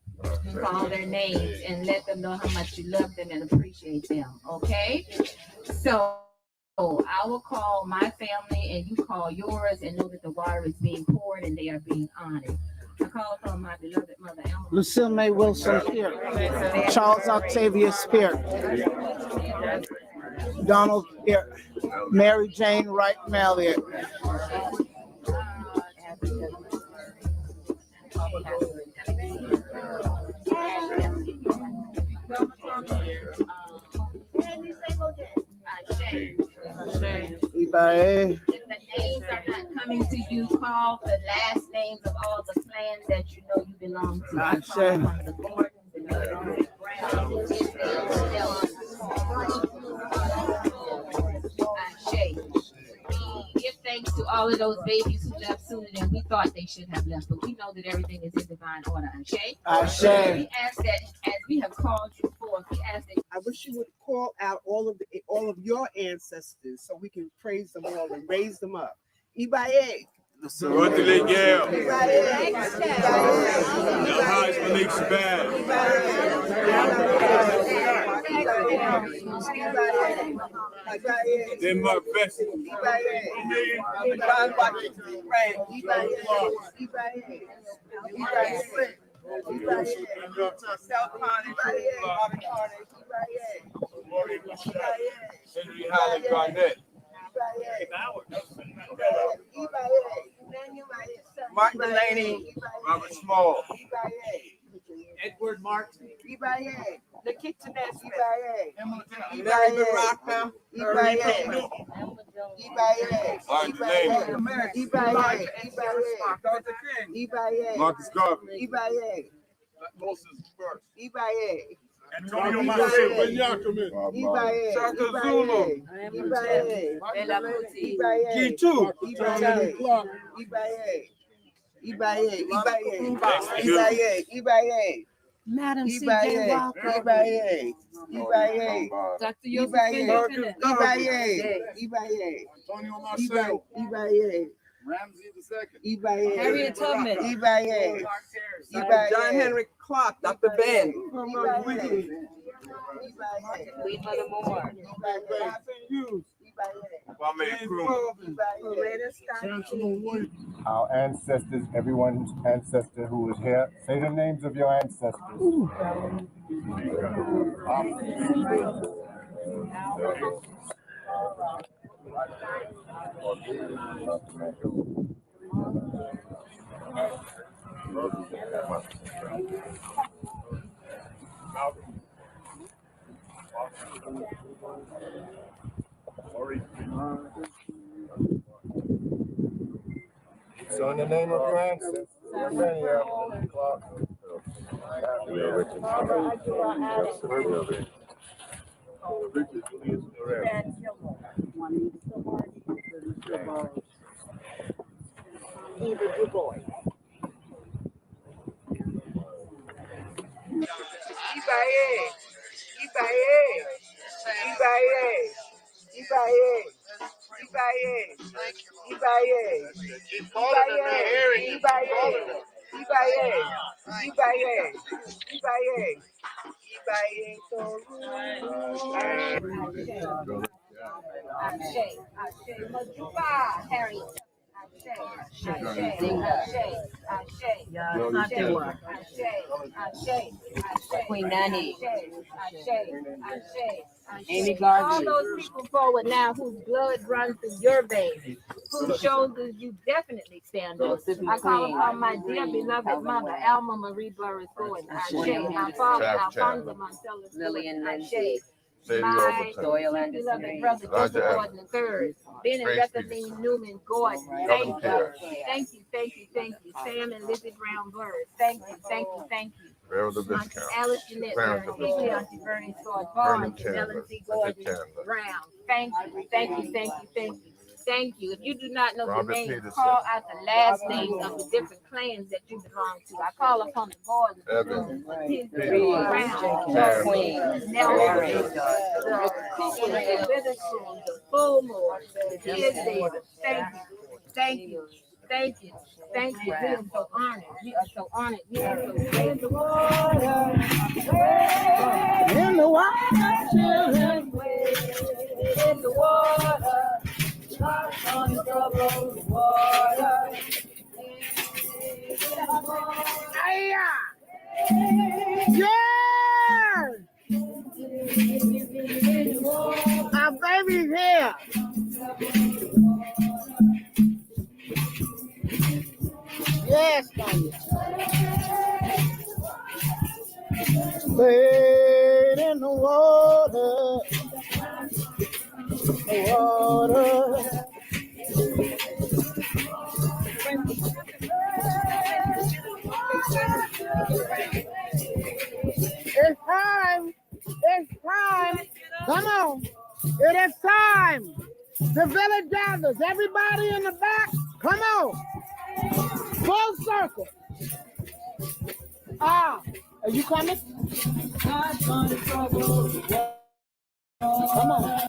Call their names and let them know how much you love them and appreciate them, okay? So I will call my family and you call yours and know that the water is being poured and they are being honored. I call upon my beloved mother, Emma. Lucille May Wilson here. Charles Octavius Spear. Donald here. Mary Jane Wright Malliot. If the names are not coming to you, call the last names of all the clans that you know you belong to. I call upon the Gordons, the Gordons, the Browns, the give thanks to all of those babies who left sooner than we thought they should have left, but we know that everything is in divine order. Ashe. We ask that as we have called you forth, we ask that. I wish you would call out all of your ancestors so we can praise them all and raise them up. Ibaye. Martin Delaney, Robert Small, Edward Martin, Nikita Nesbitt, Mary Rockman, Marcus Garvey, Moses first, Antonio Macedo, Shaka Zulu, G2, Madam C.J. Walker, Dr. Antonio Marcel, Ramsey II, Harriet Tubman, John Henry Clark, Dr. Ben, Our ancestors, everyone's ancestor who is here, say the names of your ancestors. So in the name of your ancestors, many of them, Clark. Evil Du Bois. Queen Nanny, Amy Garvey. All those people forward now whose blood runs through your veins, whose shoulders you definitely stand on. I call upon my dear beloved mother, Alma Marie Burris Gordon. My father, Alfonso Marcellus Lillian Ashe. My beloved brother, Joseph Gordon III, Ben and Bethany Newman Gordon. Thank you. Thank you, thank you, thank you. Sam and Lizzie Brown Bird. Thank you, thank you, thank you. Auntie Alice Jeanette Burns, Auntie Bernie Scott Barnes, Ellen C. Gordon Brown. Thank you, thank you, thank you, thank you. Thank you. If you do not know the name, call out the last names of the different clans that you belong to. I call upon the Gordons, Brown, Nelson, the Coopers, the Witherspoons, the Bullmores, the Tisdales. Thank you, thank you, thank you, thank you. We are so honored. We are so honored. We are so grateful. In the water, children, in the water. On the troubled water. Yeah! Our baby's here. Yes, Tanya. Wade in the water. The water. It's time. It's time. Come on. It is time. The village gathers. Everybody in the back. Come on. Full circle. Are you coming? Come on.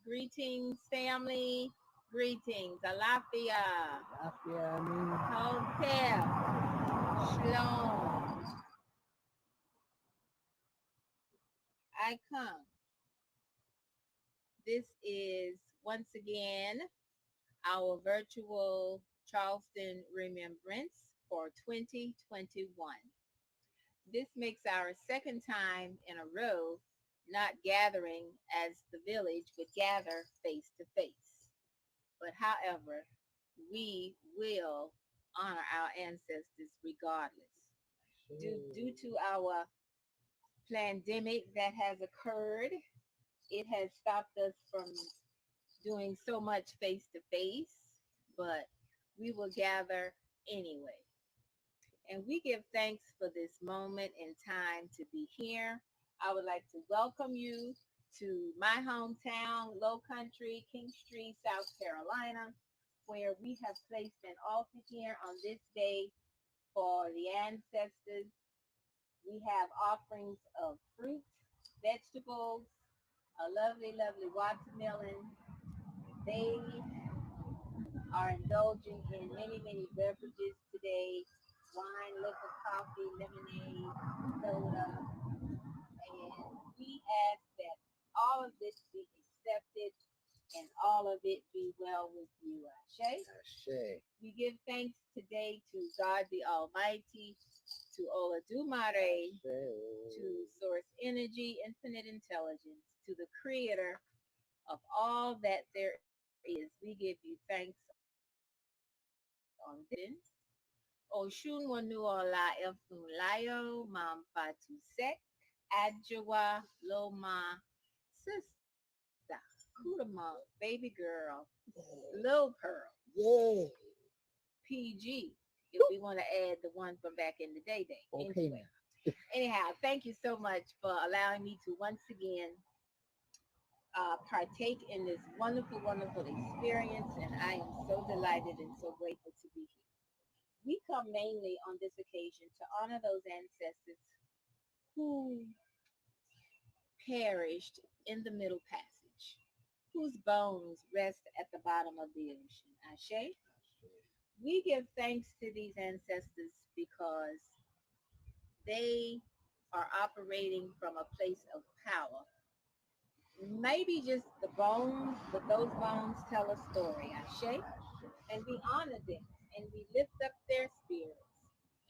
Greetings, family. Greetings. Alafia. Hotel. Shalom. I come. This is once again our virtual Charleston Remembrance for 2021. This makes our second time in a row not gathering as the village would gather face to face. But however, we will honor our ancestors regardless. Due to our pandemic that has occurred, it has stopped us from doing so much face to face, but we will gather anyway. And we give thanks for this moment in time to be here. I would like to welcome you to my hometown, Low Country, Kingstree, South Carolina, where we have placed an altar here on this day for the ancestors. We have offerings of fruit, vegetables, a lovely, lovely watermelon. They are indulging in many, many beverages today: wine, liquor, coffee, lemonade, soda. And we ask that all of this be accepted and all of it be well with you, Ashe. Ashe. We give thanks today to God the Almighty, to Oladumare, to Source Energy, Infinite Intelligence, to the Creator of all that there is. We give you thanks on this. Oshun wanu ola elfun layo, mam fatu sek, adjawa loma, sister, kudama, baby girl, little pearl, Yeah. PG, if we want to add the one from back in the day. Okay, Anyway, now. anyhow, thank you so much for allowing me to once again partake in this wonderful, wonderful experience, and I am so delighted and so grateful to be here. We come mainly on this occasion to honor those ancestors who perished in the Middle Passage, whose bones rest at the bottom of the ocean. Ashe. We give thanks to these ancestors because they are operating from a place of power. Maybe just the bones, but those bones tell a story, Ashe. And we honor them and we lift up their spirits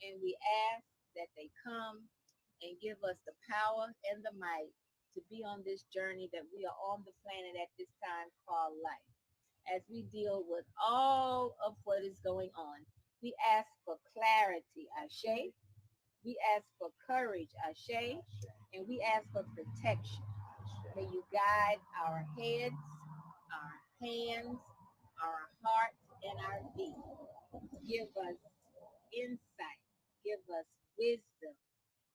and we ask that they come and give us the power and the might to be on this journey that we are on the planet at this time called life. As we deal with all of what is going on, we ask for clarity, Ashe. We ask for courage, Ashe. And we ask for protection. May you guide our heads, our hands, our hearts, and our feet. Give us insight. Give us wisdom.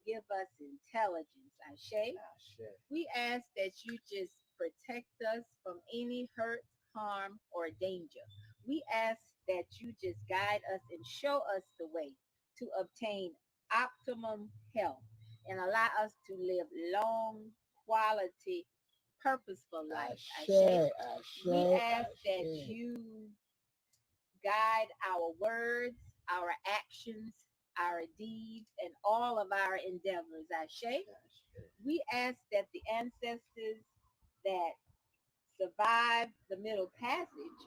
Give us intelligence, Ashe. We ask that you just protect us from any hurt, harm, or danger. We ask that you just guide us and show us the way to obtain optimum health and allow us to live long, quality, purposeful life. Ashe. We ask that you guide our words, our actions, our deeds, and all of our endeavors. Ashe. We ask that the ancestors that survived the Middle Passage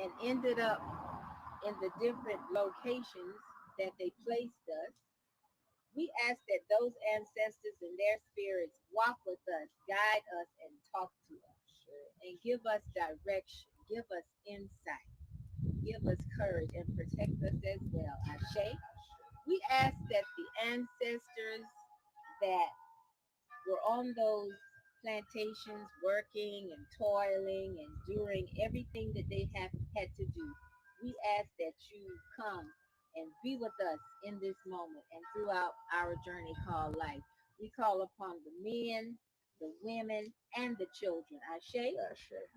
and ended up in the different locations that they placed us, we ask that those ancestors and their spirits walk with us, guide us, and talk to us, and give us direction, give us insight, give us courage, and protect us as well. Ashe. We ask that the ancestors that were on those plantations working and toiling and doing everything that they have had to do, we ask that you come and be with us in this moment and throughout our journey called life. We call upon the men, the women, and the children. Ashe.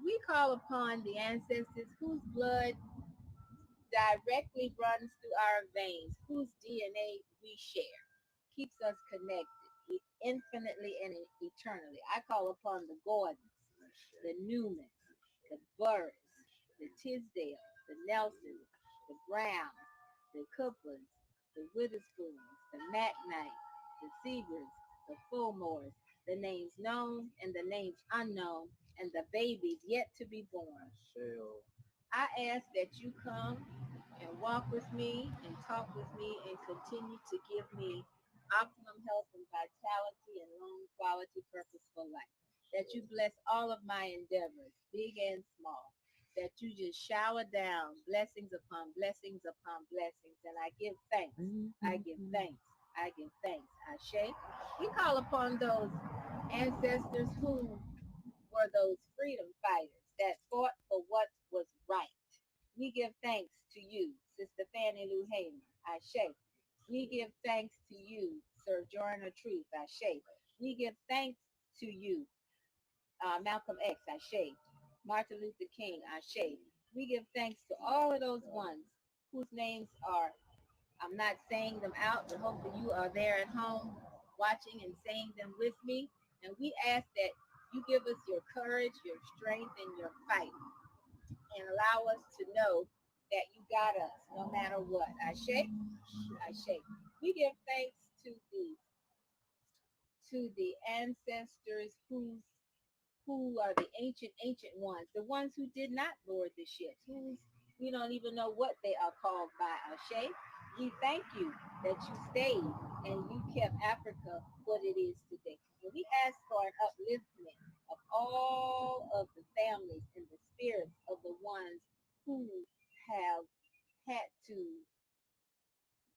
We call upon the ancestors whose blood directly runs through our veins, whose DNA we share, keeps us connected infinitely and eternally. I call upon the Gordons, the Newmans, the Burris, the Tisdales, the Nelsons, the Browns, the Coopers, the Witherspoons, the McKnights, the Seegers, the Fulmores, the names known and the names unknown, and the babies yet to be born. I ask that you come and walk with me and talk with me and continue to give me optimum health and vitality and long quality purposeful life. That you bless all of my endeavors, big and small. That you just shower down blessings upon blessings upon blessings. And I give thanks. I give thanks. I give thanks. Ashe. We call upon those ancestors who were those freedom fighters that fought for what was right. We give thanks to you, Sister Fannie Lou Hamer. Ashe. We give thanks to you, Sir Joyner Truth. Ashe. We give thanks to you, Malcolm X, Ashe, Martin Luther King, Ashe. We give thanks to all of those ones whose names are, I'm not saying them out, but hopefully you are there at home watching and saying them with me. And we ask that you give us your courage, your strength, and your fight, and allow us to know that you got us no matter what. Ashe, Ashe. We give thanks to the ancestors who are the ancient ones, the ones who did not board the ships, who we don't even know what they are called by. Ashe. We thank you that you stayed and you kept Africa what it is today. And we ask for an upliftment of all of the families and the spirits of the ones who have had to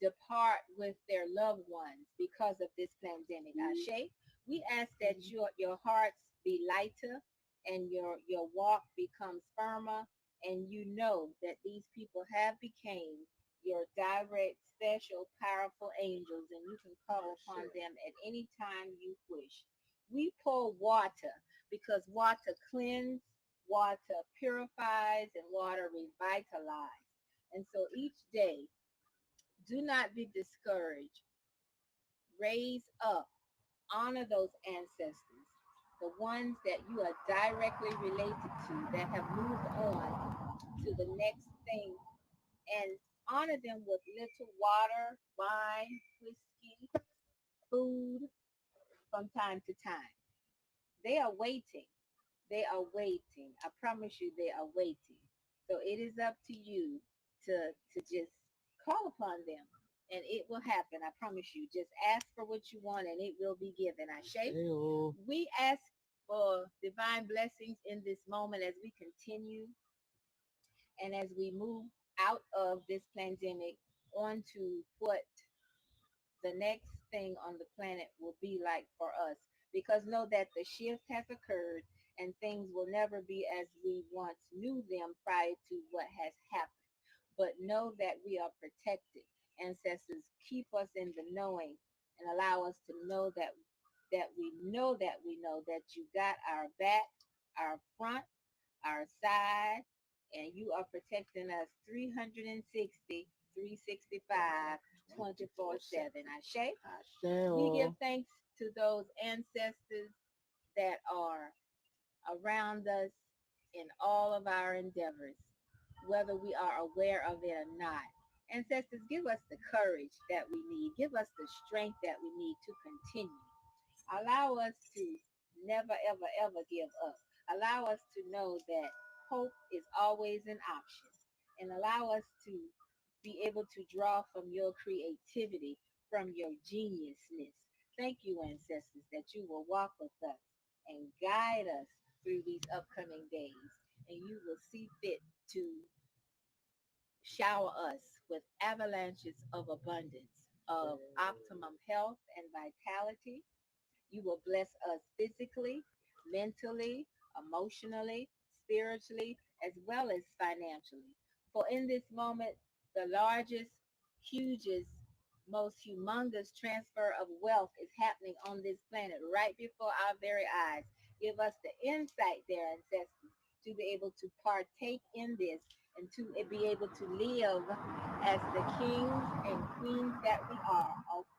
depart with their loved ones because of this pandemic. Ashe, we ask that your hearts be lighter and your walk becomes firmer, and you know that these people have became your direct, special, powerful angels, and you can call upon them at any time you wish. We pour water because water cleanses, water purifies, and water revitalizes. And so each day, do not be discouraged. Raise up, honor those ancestors, the ones that you are directly related to that have moved on to the next thing, and honor them with little water, wine, whiskey, food from time to time. They are waiting. They are waiting. I promise you, they are waiting. So it is up to you to just call upon them, and it will happen. I promise you. Just ask for what you want, and it will be given. Ashe. We ask for divine blessings in this moment as we continue and as we move out of this pandemic onto what the next thing on the planet will be like for us. Because know that the shift has occurred and things will never be as we once knew them prior to what has happened. But know that we are protected. Ancestors, keep us in the knowing and allow us to know that we know that you got our back, our front, our side, and you are protecting us 360, 365, 24/7. Ashe. We give thanks to those ancestors that are around us in all of our endeavors, whether we are aware of it or not. Ancestors, give us the courage that we need. Give us the strength that we need to continue. Allow us to never, ever, ever give up. Allow us to know that hope is always an option, and allow us to be able to draw from your creativity, from your geniusness. Thank you, ancestors, that you will walk with us and guide us through these upcoming days, and you will see fit to shower us with avalanches of abundance, of optimum health and vitality. You will bless us physically, mentally, emotionally, spiritually, as well as financially. For in this moment, the largest, hugest, most humongous transfer of wealth is happening on this planet right before our very eyes. Give us the insight there, ancestors, to be able to partake in this and to be able to live as the kings and queens that we are.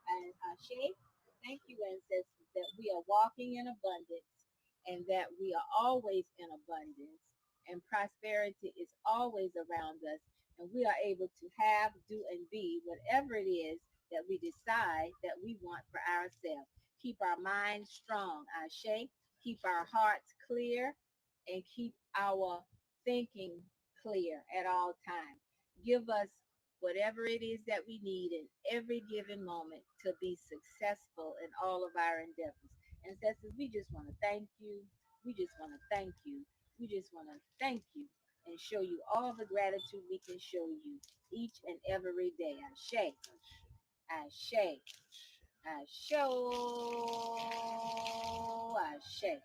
And Ashe, thank you, ancestors, that we are walking in abundance and that we are always in abundance, and prosperity is always around us, and we are able to have, do, and be whatever it is that we decide that we want for ourselves. Keep our minds strong, Ashe. Keep our hearts clear, and keep our thinking clear at all times. Give us whatever it is that we need in every given moment to be successful in all of our endeavors. Ancestors, we just want to thank you. We just want to thank you. We just want to thank you and show you all the gratitude we can show you each and every day. Ashe. Ashe. Ashe.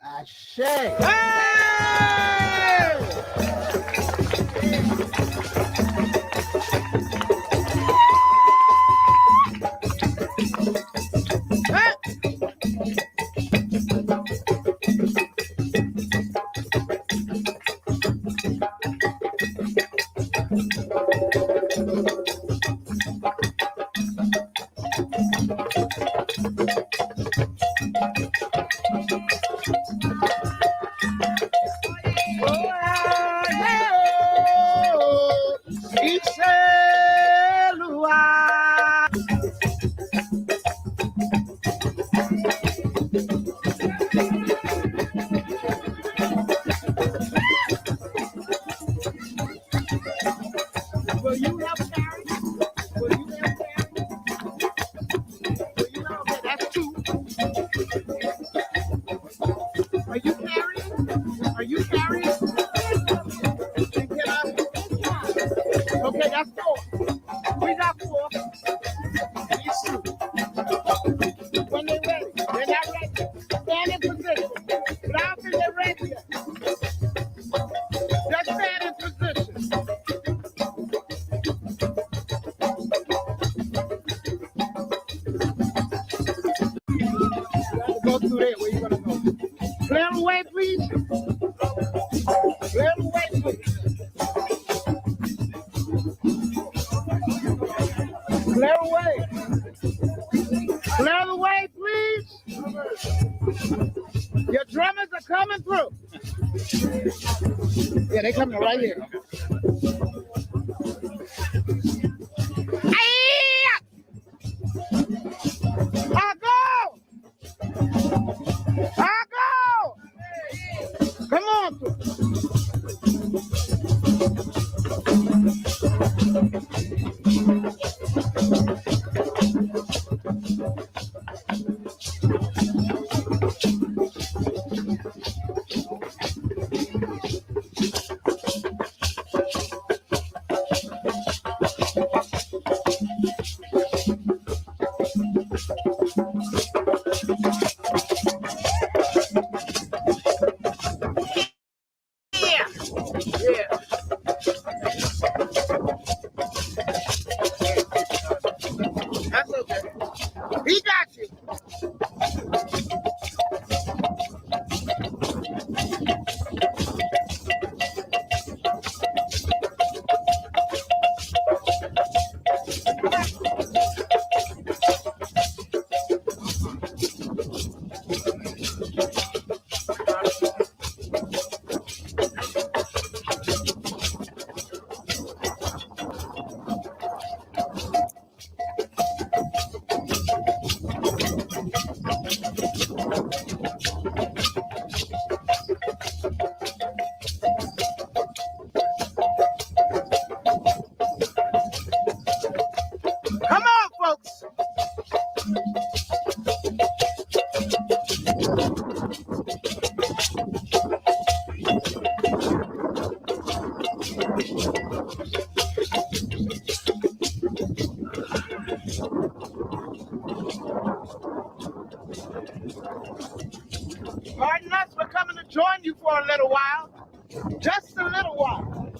Ashe. Ashe! Will you help carry? Will you help carry? Will you help? Okay, that's two. Are you carrying? Are you carrying? Then get up. Okay, that's four. We got four. These two. When they're ready. They're not ready. Stand in position. But I don't think they're ready yet. Just stand in position. Go through there. Where you gonna go? Clear the way, please. Clear the way, please. Clear the way. Clear the way, please. Your drummers are coming through. Yeah, they're coming right here. I go! Come on. That's okay. He got you. Come on, folks. Pardon us, we're coming to join you for a little while. Just a little while.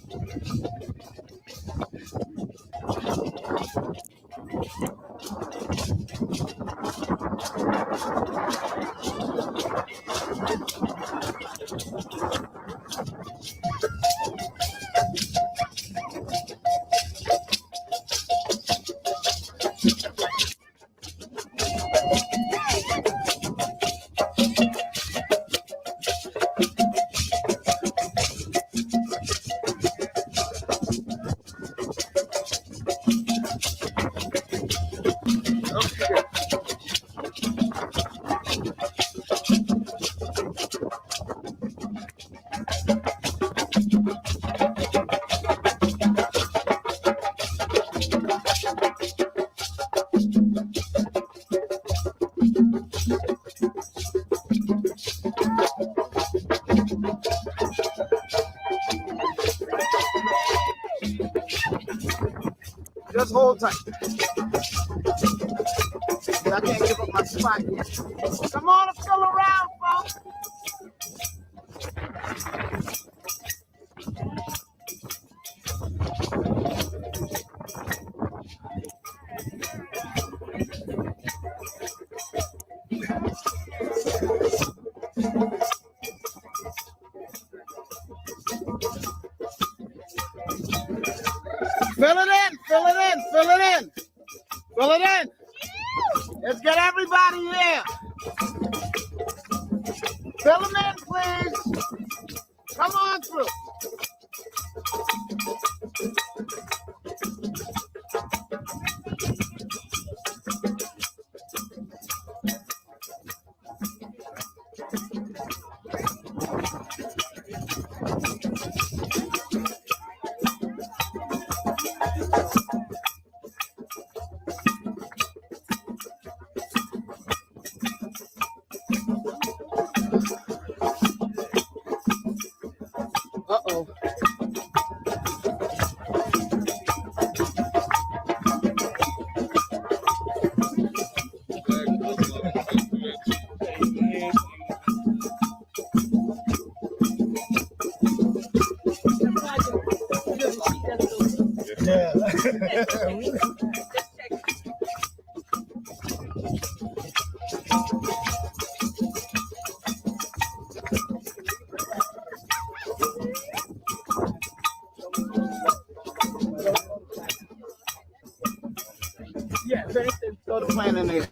Just hold tight. I can't give up my spot yet. Come on and fill around, folks. Fill it in. Fill it in. Fill it in. Fill it in. Let's get everybody here. Fill them in, please. Come on through. Uh-oh. Yeah, throw the plant in there.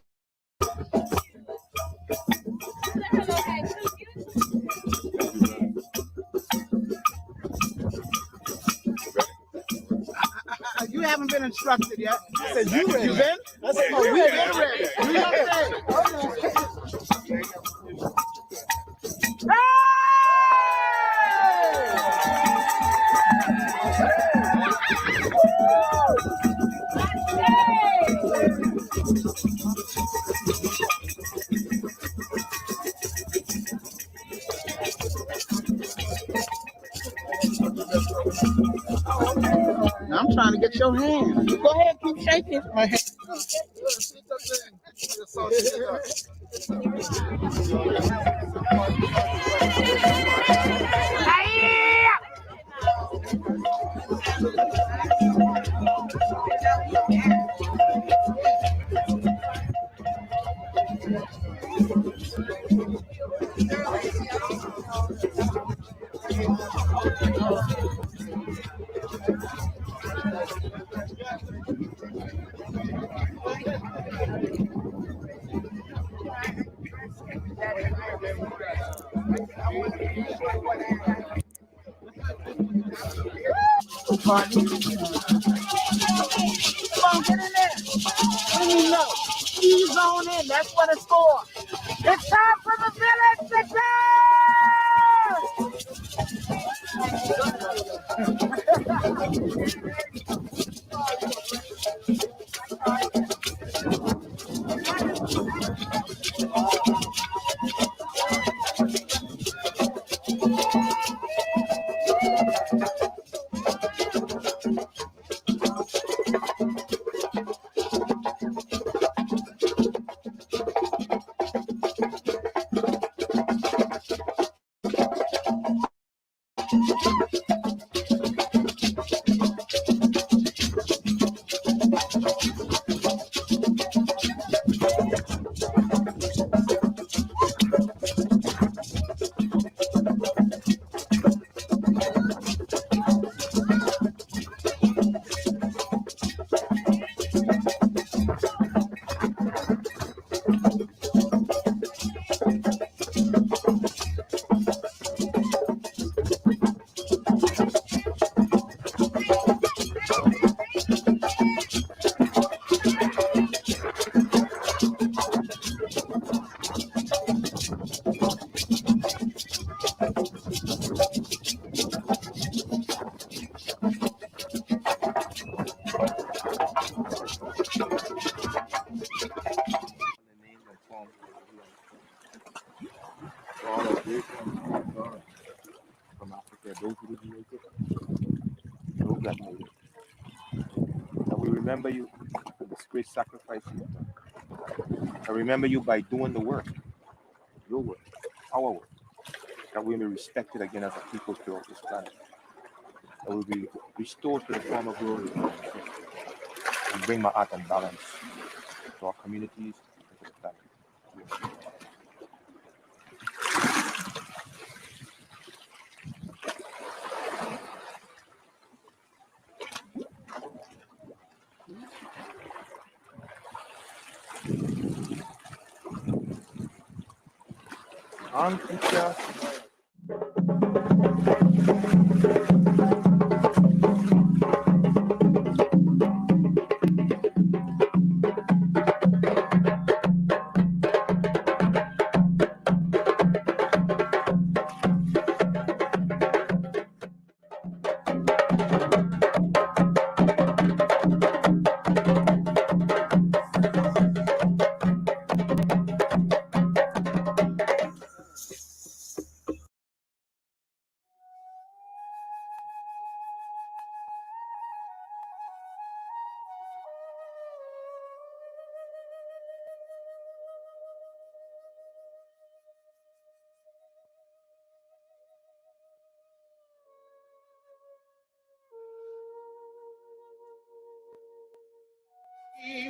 You haven't been instructed yet. I said you ready. You been? I said oh, we been ready. Do your thing. Now I'm trying to get your hand. Go ahead, keep shaking. My hand. Party. Come on, get in there. Let me know. Ease on in. That's what it's for. It's time for the village From Africa, those who didn't make it, those that made it. And we remember you for this great sacrifice you've done. I remember you by doing the work, your work, our work, that we may be respected again as a people throughout this planet. That we be restored to the former glory and bring my art and balance to our communities and to the planet. teacher.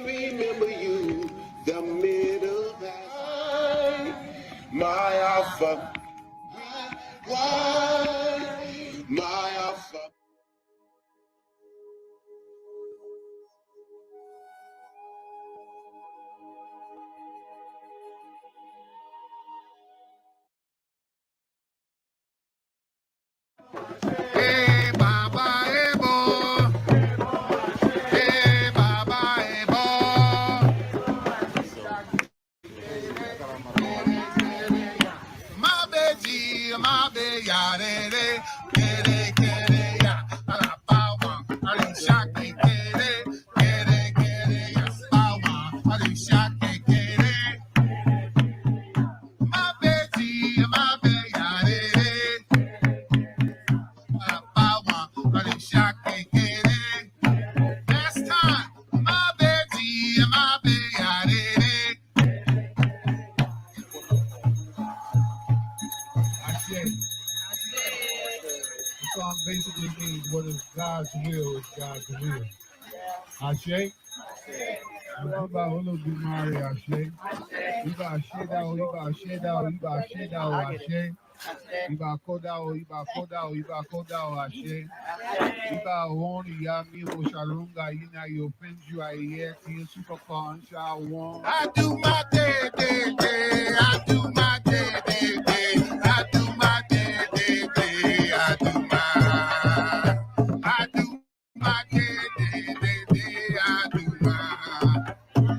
Remember you, the middle path, my alpha, why, my alpha. Hey Baba, hey bo. Hey Baba, hey bo. My baby, ya de de, ya. Ala pawa, ali shake ya. Pawa, ali shake My baby, ya de de. Ala pawa, ali shake Last time, my baby, ya de de. The song basically means what is God's will is God's will. Ashe? Iba olo dumare ashe. Iba ashe dao, iba ashe dao, iba ashe dao ashe. Iba kodao, iba kodao, iba kodao ashe. Iba woni ya mi wo shalunga ina yo fenju aiye ti super con sha won. I do my day, day, day. I do my day, day, day. I do my day, day, day. I do my day, day, day, day.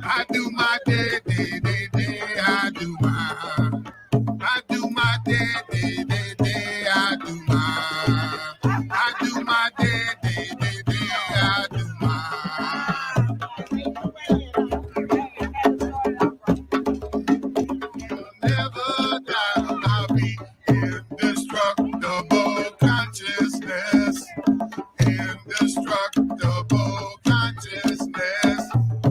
I do my day, day, day, day. I do my day, day, day, day. I do my day, day, day, day. I do never die. I'll be indestructible consciousness. Indestructible consciousness.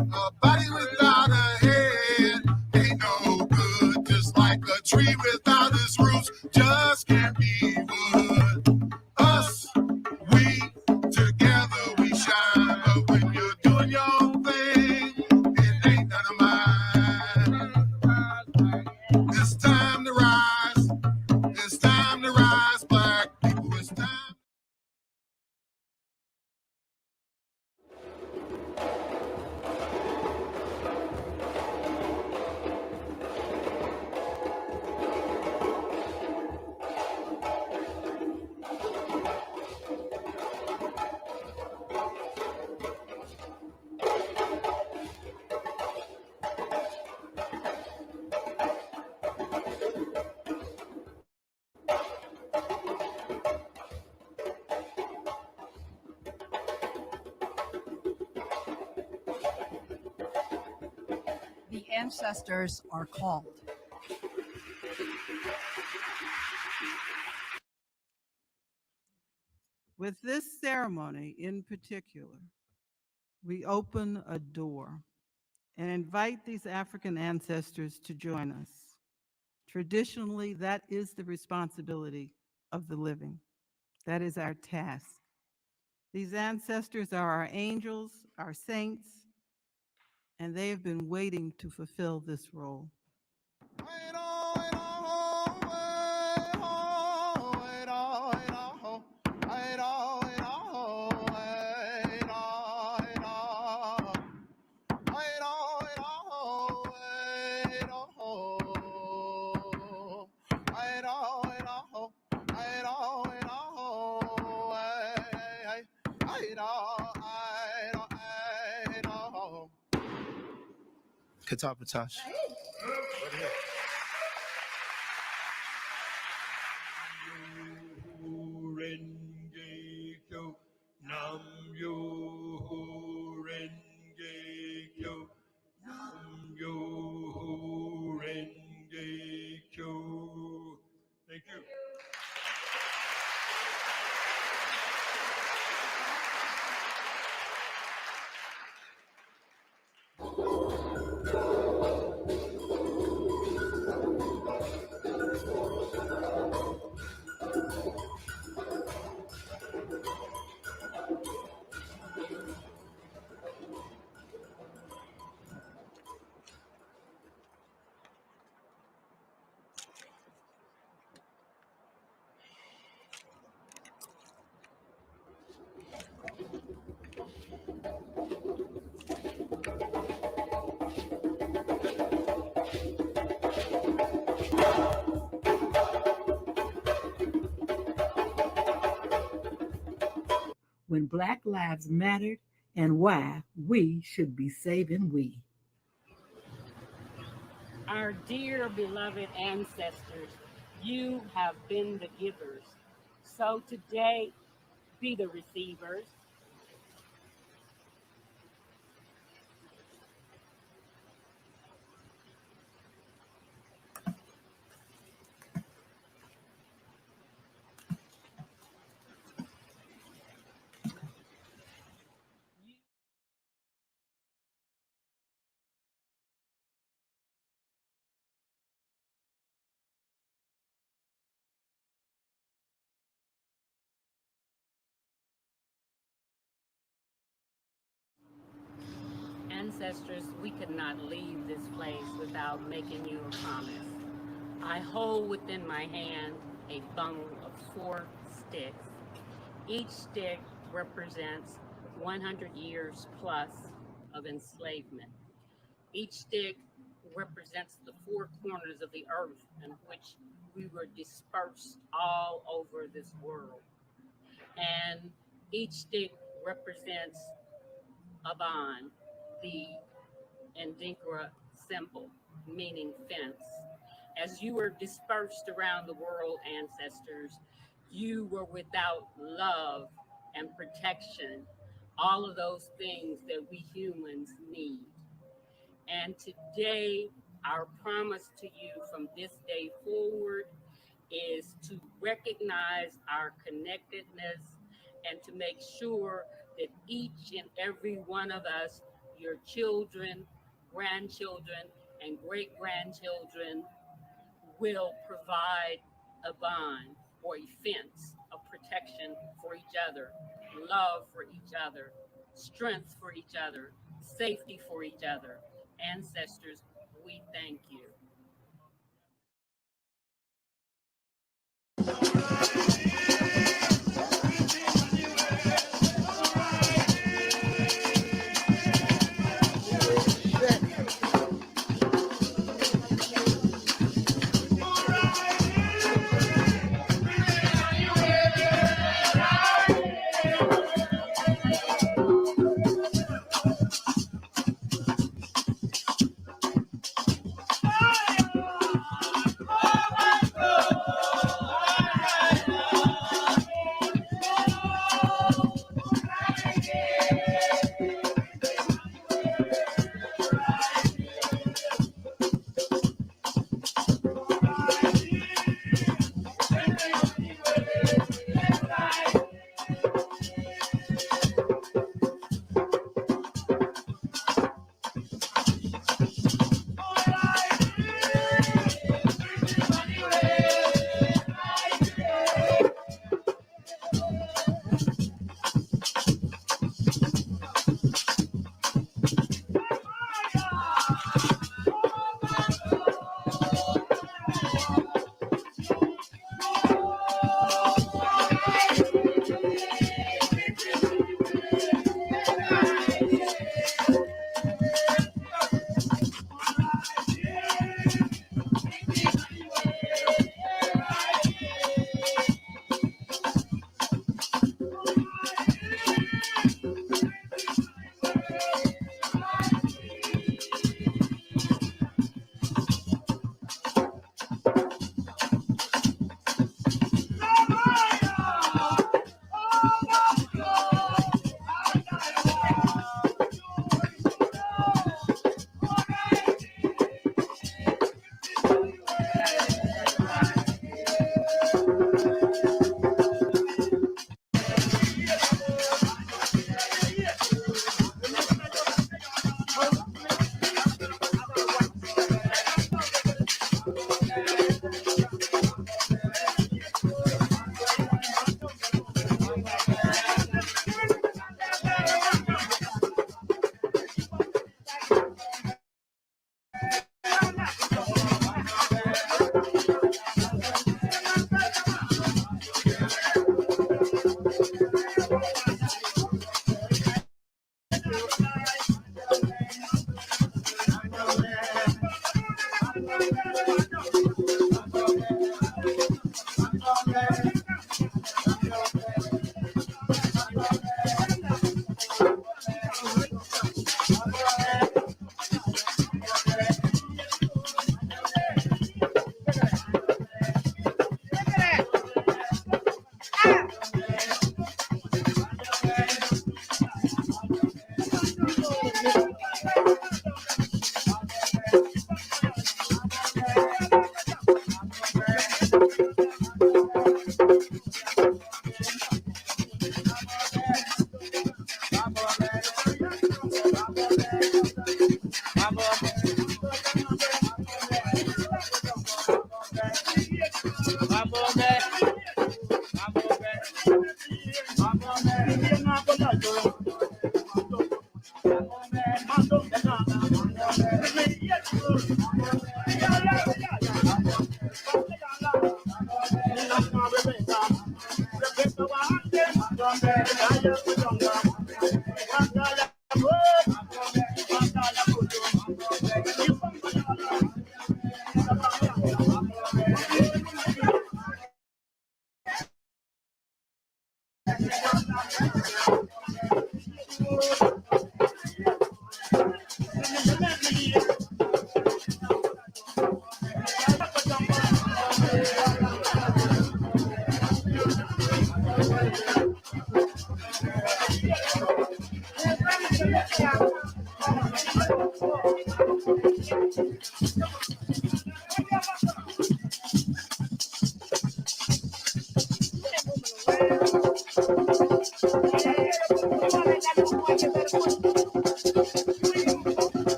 A body without a head ain't no good. Just like a tree without its roots, just can't be wood. Us, we, together we shine. But when you're doing your own thing, it ain't none of mine. It's time to rise. It's time to rise, black people. It's time. The ancestors are called. With this ceremony in particular, we open a door and invite these African ancestors to join us. Traditionally, that is the responsibility of the living. That is our task. These ancestors are our angels, our saints, and they have been waiting to fulfill this role. Katapatash. Nam yo renge kyo, nam yo renge kyo. Thank you. When Black Lives Mattered and why we should be saving we. Our dear beloved ancestors, you have been the givers. So today, be the receivers. Ancestors, we could not leave this place without making you a promise. I hold within my hand a bundle of 4 sticks. Each stick represents 100 years plus of enslavement. Each stick represents the 4 corners of the earth in which we were dispersed all over this world. And each stick represents Aban, the Ndinkra symbol, meaning fence. As you were dispersed around the world, ancestors, you were without love and protection, all of those things that we humans need. And today, our promise to you from this day forward is to recognize our connectedness and to make sure that each and every one of us, your children, grandchildren, and great-grandchildren, will provide a bond or a fence of protection for each other, love for each other, strength for each other, safety for each other. Ancestors, we thank you.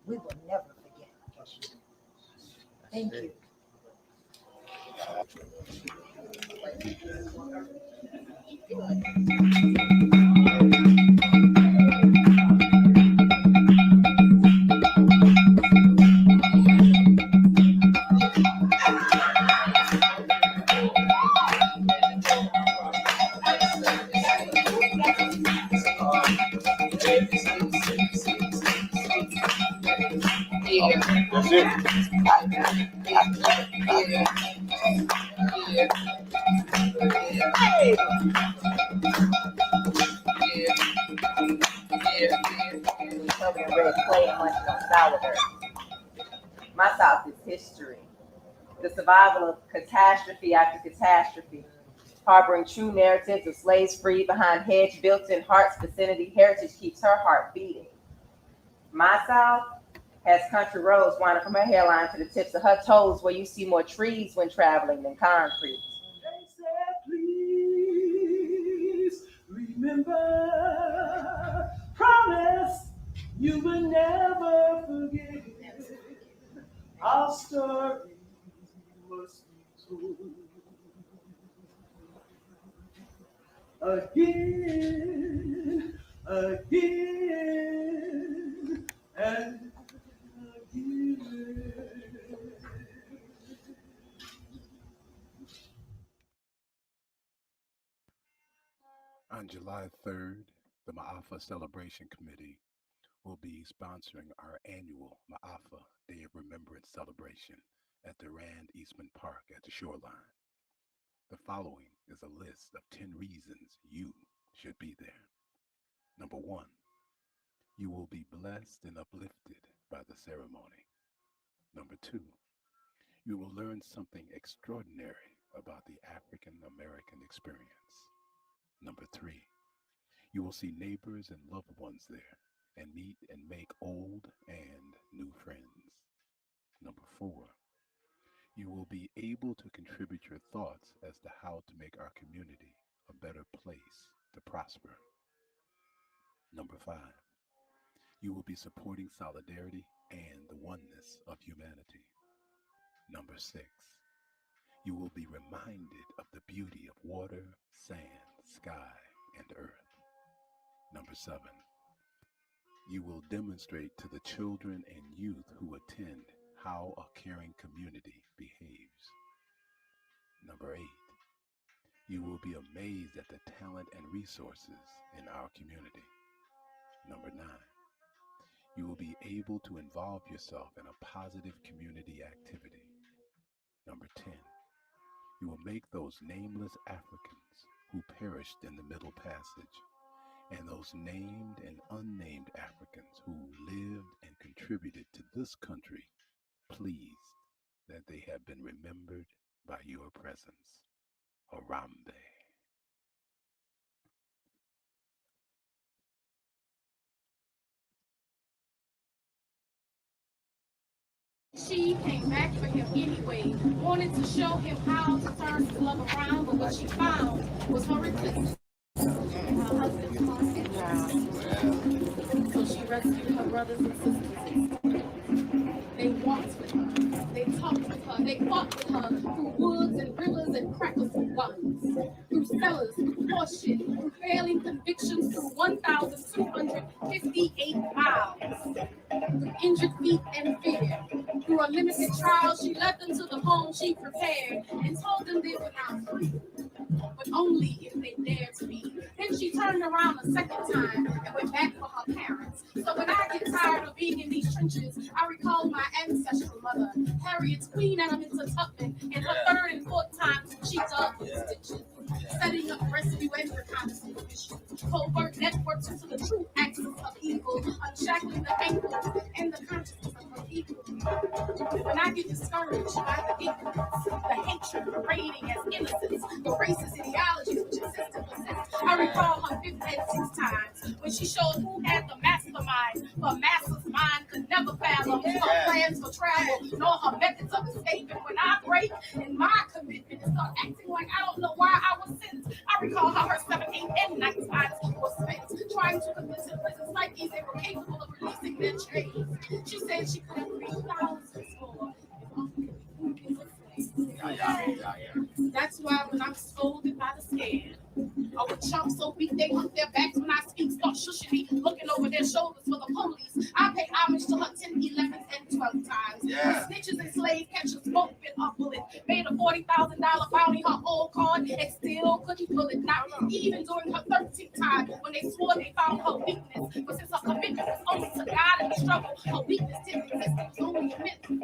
We will never forget. Thank you. That's it. My South is history. The survival of catastrophe after catastrophe, harboring true narratives of slaves freed behind hedge built-in heart's vicinity. Heritage keeps her heart beating. My South has country roads winding from her hairline to the tips of her toes, where you see more trees when traveling than concrete. They said, please remember, promise you will never forget. Our story must be told again, again, and again. On July 3rd, the Ma'afa Celebration Committee will be sponsoring our annual Ma'afa Day of Remembrance celebration at the Rand Eastman Park at the shoreline. The following is a list of 10 reasons you should be there. Number 1, you will be blessed and uplifted by the ceremony. Number 2, you will learn something extraordinary about the African American experience. Number 3, you will see neighbors and loved ones there and meet and make old and new friends. Number 4, you will be able to contribute your thoughts as to how to make our community a better place to prosper. Number 5, you will be supporting solidarity and the oneness of humanity. Number 6, you will be reminded of the beauty of water, sand, sky, and earth. Number 7, you will demonstrate to the children and youth who attend how a caring community behaves. Number 8, you will be amazed at the talent and resources in our community. Number 9, you will be able to involve yourself in a positive community activity. Number 10, you will make those nameless Africans who perished in the Middle Passage and those named and unnamed Africans who lived and contributed to this country pleased that they have been remembered by your presence. Harambe. She came back for him anyway, wanted to show him how to turn his love around, but what she found was her replacement. Her husband's constant child. So she rescued her brothers and sisters. They walked with her, they talked with her, they fought with her through woods and rivers and crackers and guns, through cellars, through horseshit, through failing convictions, through 1,258 miles, through injured feet and fear. Through a limited trial, she led them to the home she prepared and told them they were not free, but only if they dared to be. Then she turned around a second time and went back for her parents. So when I get tired of being in these trenches, I recall my ancestral mother, Harriet's Queen Anamita Tubman, in her third and fourth times she dug with stitches, setting up rescue and reconnaissance missions, covert networks into the true axis of evil, unshackling the ankles and the consciousness of her people. When I get discouraged by the ignorance, the hatred parading as innocence, the racist ideologies which exist and persist, I recall her fifth and sixth times when she showed who had the mastermind, for masses' mind could never fathom her plans for travel, nor her methods of escape. And when I break in my commitment and start acting like I don't know why I was sent, I recall how her 7, 8, and 9 times was spent trying to convince the prison psyches they were capable of releasing their chains. She said she could have freed thousands more. That's why when I'm scolded by the scared, or with chumps so weak they hump their backs when I speak, start shushing me, looking over their shoulders for the police, I pay homage to her 10, 11, and 12 times. When snitches and slave catchers both been up bullet, made a $40,000 bounty her old card and still couldn't pull it. Not even during her 13th time when they swore they found her weakness, but since her commitment was only to God and the struggle, her weakness didn't exist, it was only a myth. And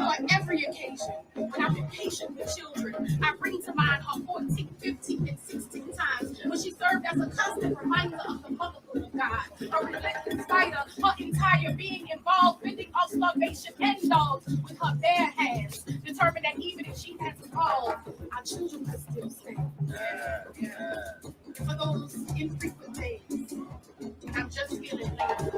on every occasion, when I'm impatient with children, I bring to mind her 14, 15, and 16 times when she served as a constant reminder of the motherhood of God, a relentless fighter, her entire being involved, fending off starvation and dogs with her bare hands, determined that even if she has to fall, our children will still stand. For those infrequent days, when I'm just feeling later,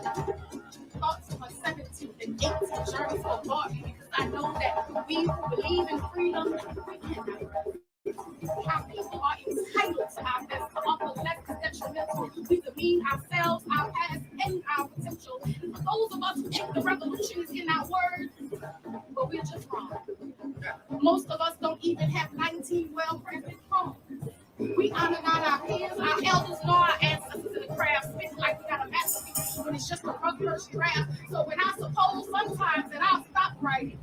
thoughts of her 17th and 18th journeys bombard me because I know that we who believe in freedom, we cannot rest. Our people are entitled to our best, to offer less detrimental. We demean ourselves, our past, and our potential. And for those of us who think the revolution is in our words, but we're just wrong. Most of us don't even have 19 well-crafted poems. We honor not our peers, our elders, nor our ancestors in the craft, spitting like we got a masterpiece when it's just a rough first draft. So when I suppose sometimes that I'll stop writing,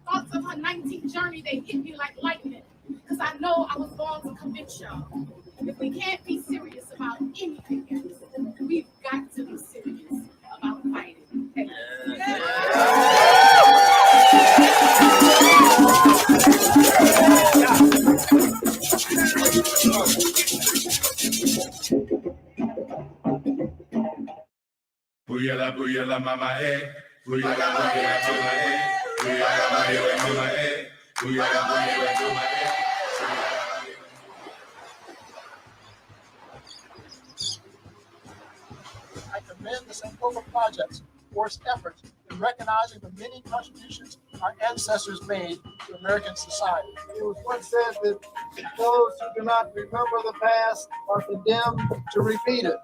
thoughts of her 19th journey, they hit me like lightning. Because I know I was born to convince y'all. If we can't be serious about anything else, we've got to be serious about fighting. Hey. Puyala mama puyala mama puyala mama puyala mama I commend the Sankofa Project's forced efforts in recognizing the many contributions our ancestors made to American society. It was once said that those who do not remember the past are condemned to repeat it.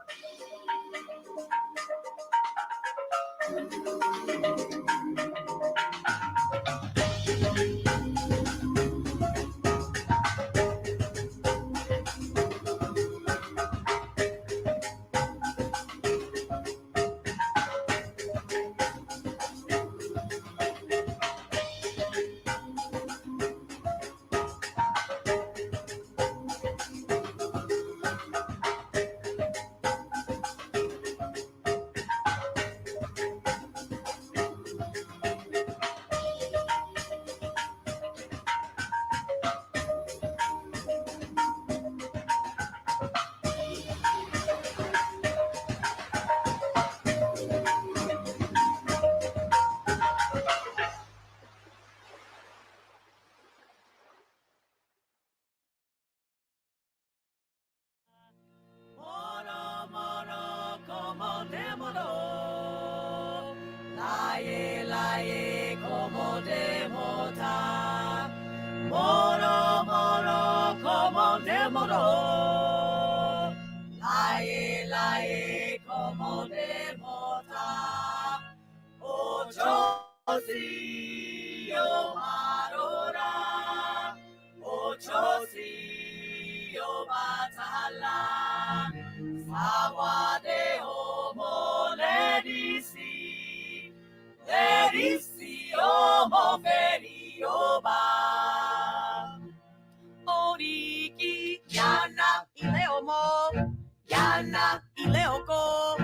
Oriki, Yana, Ileomo, Yana, Ileoko,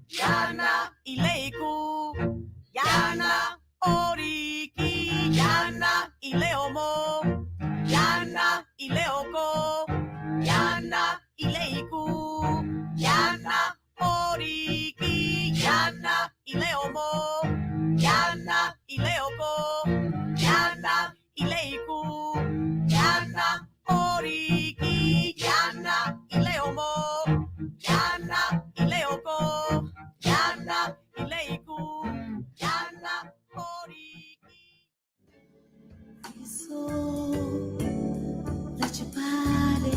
Yana, Ileiku, Yana, Oriki, Yana, Ileomo, Yana, Ileoko, Yana, Ileiku, Yana, Oriki, Yana, Ileomo, Yana, Ileoko, Yana, Ileiku, Yana, Oriki, Yana, Ileomo, Yana, Ileoko, Yana, Ileiku, Yana, Oriki. So let your body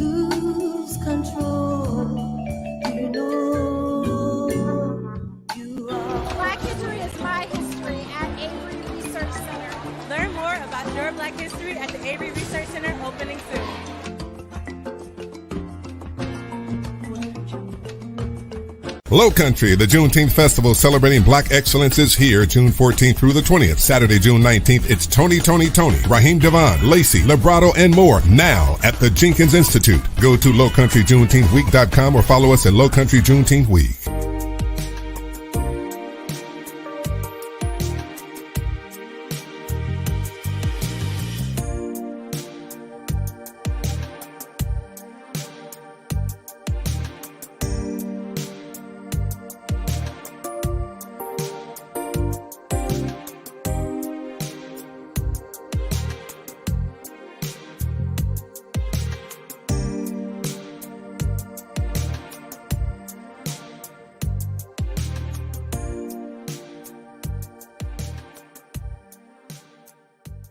lose control. You know you are. Black history is my history at Avery Research Center. Learn more about your Black history at the Avery Research Center, opening soon. Low Country, the Juneteenth Festival celebrating Black excellence is here June 14th through the 20th. Saturday, June 19th, it's Tony, Raheem Devon, Lacey, Lebrato, and more now at the Jenkins Institute. Go to lowcountryjuneteenthweek.com or follow us at Low Country Juneteenth Week.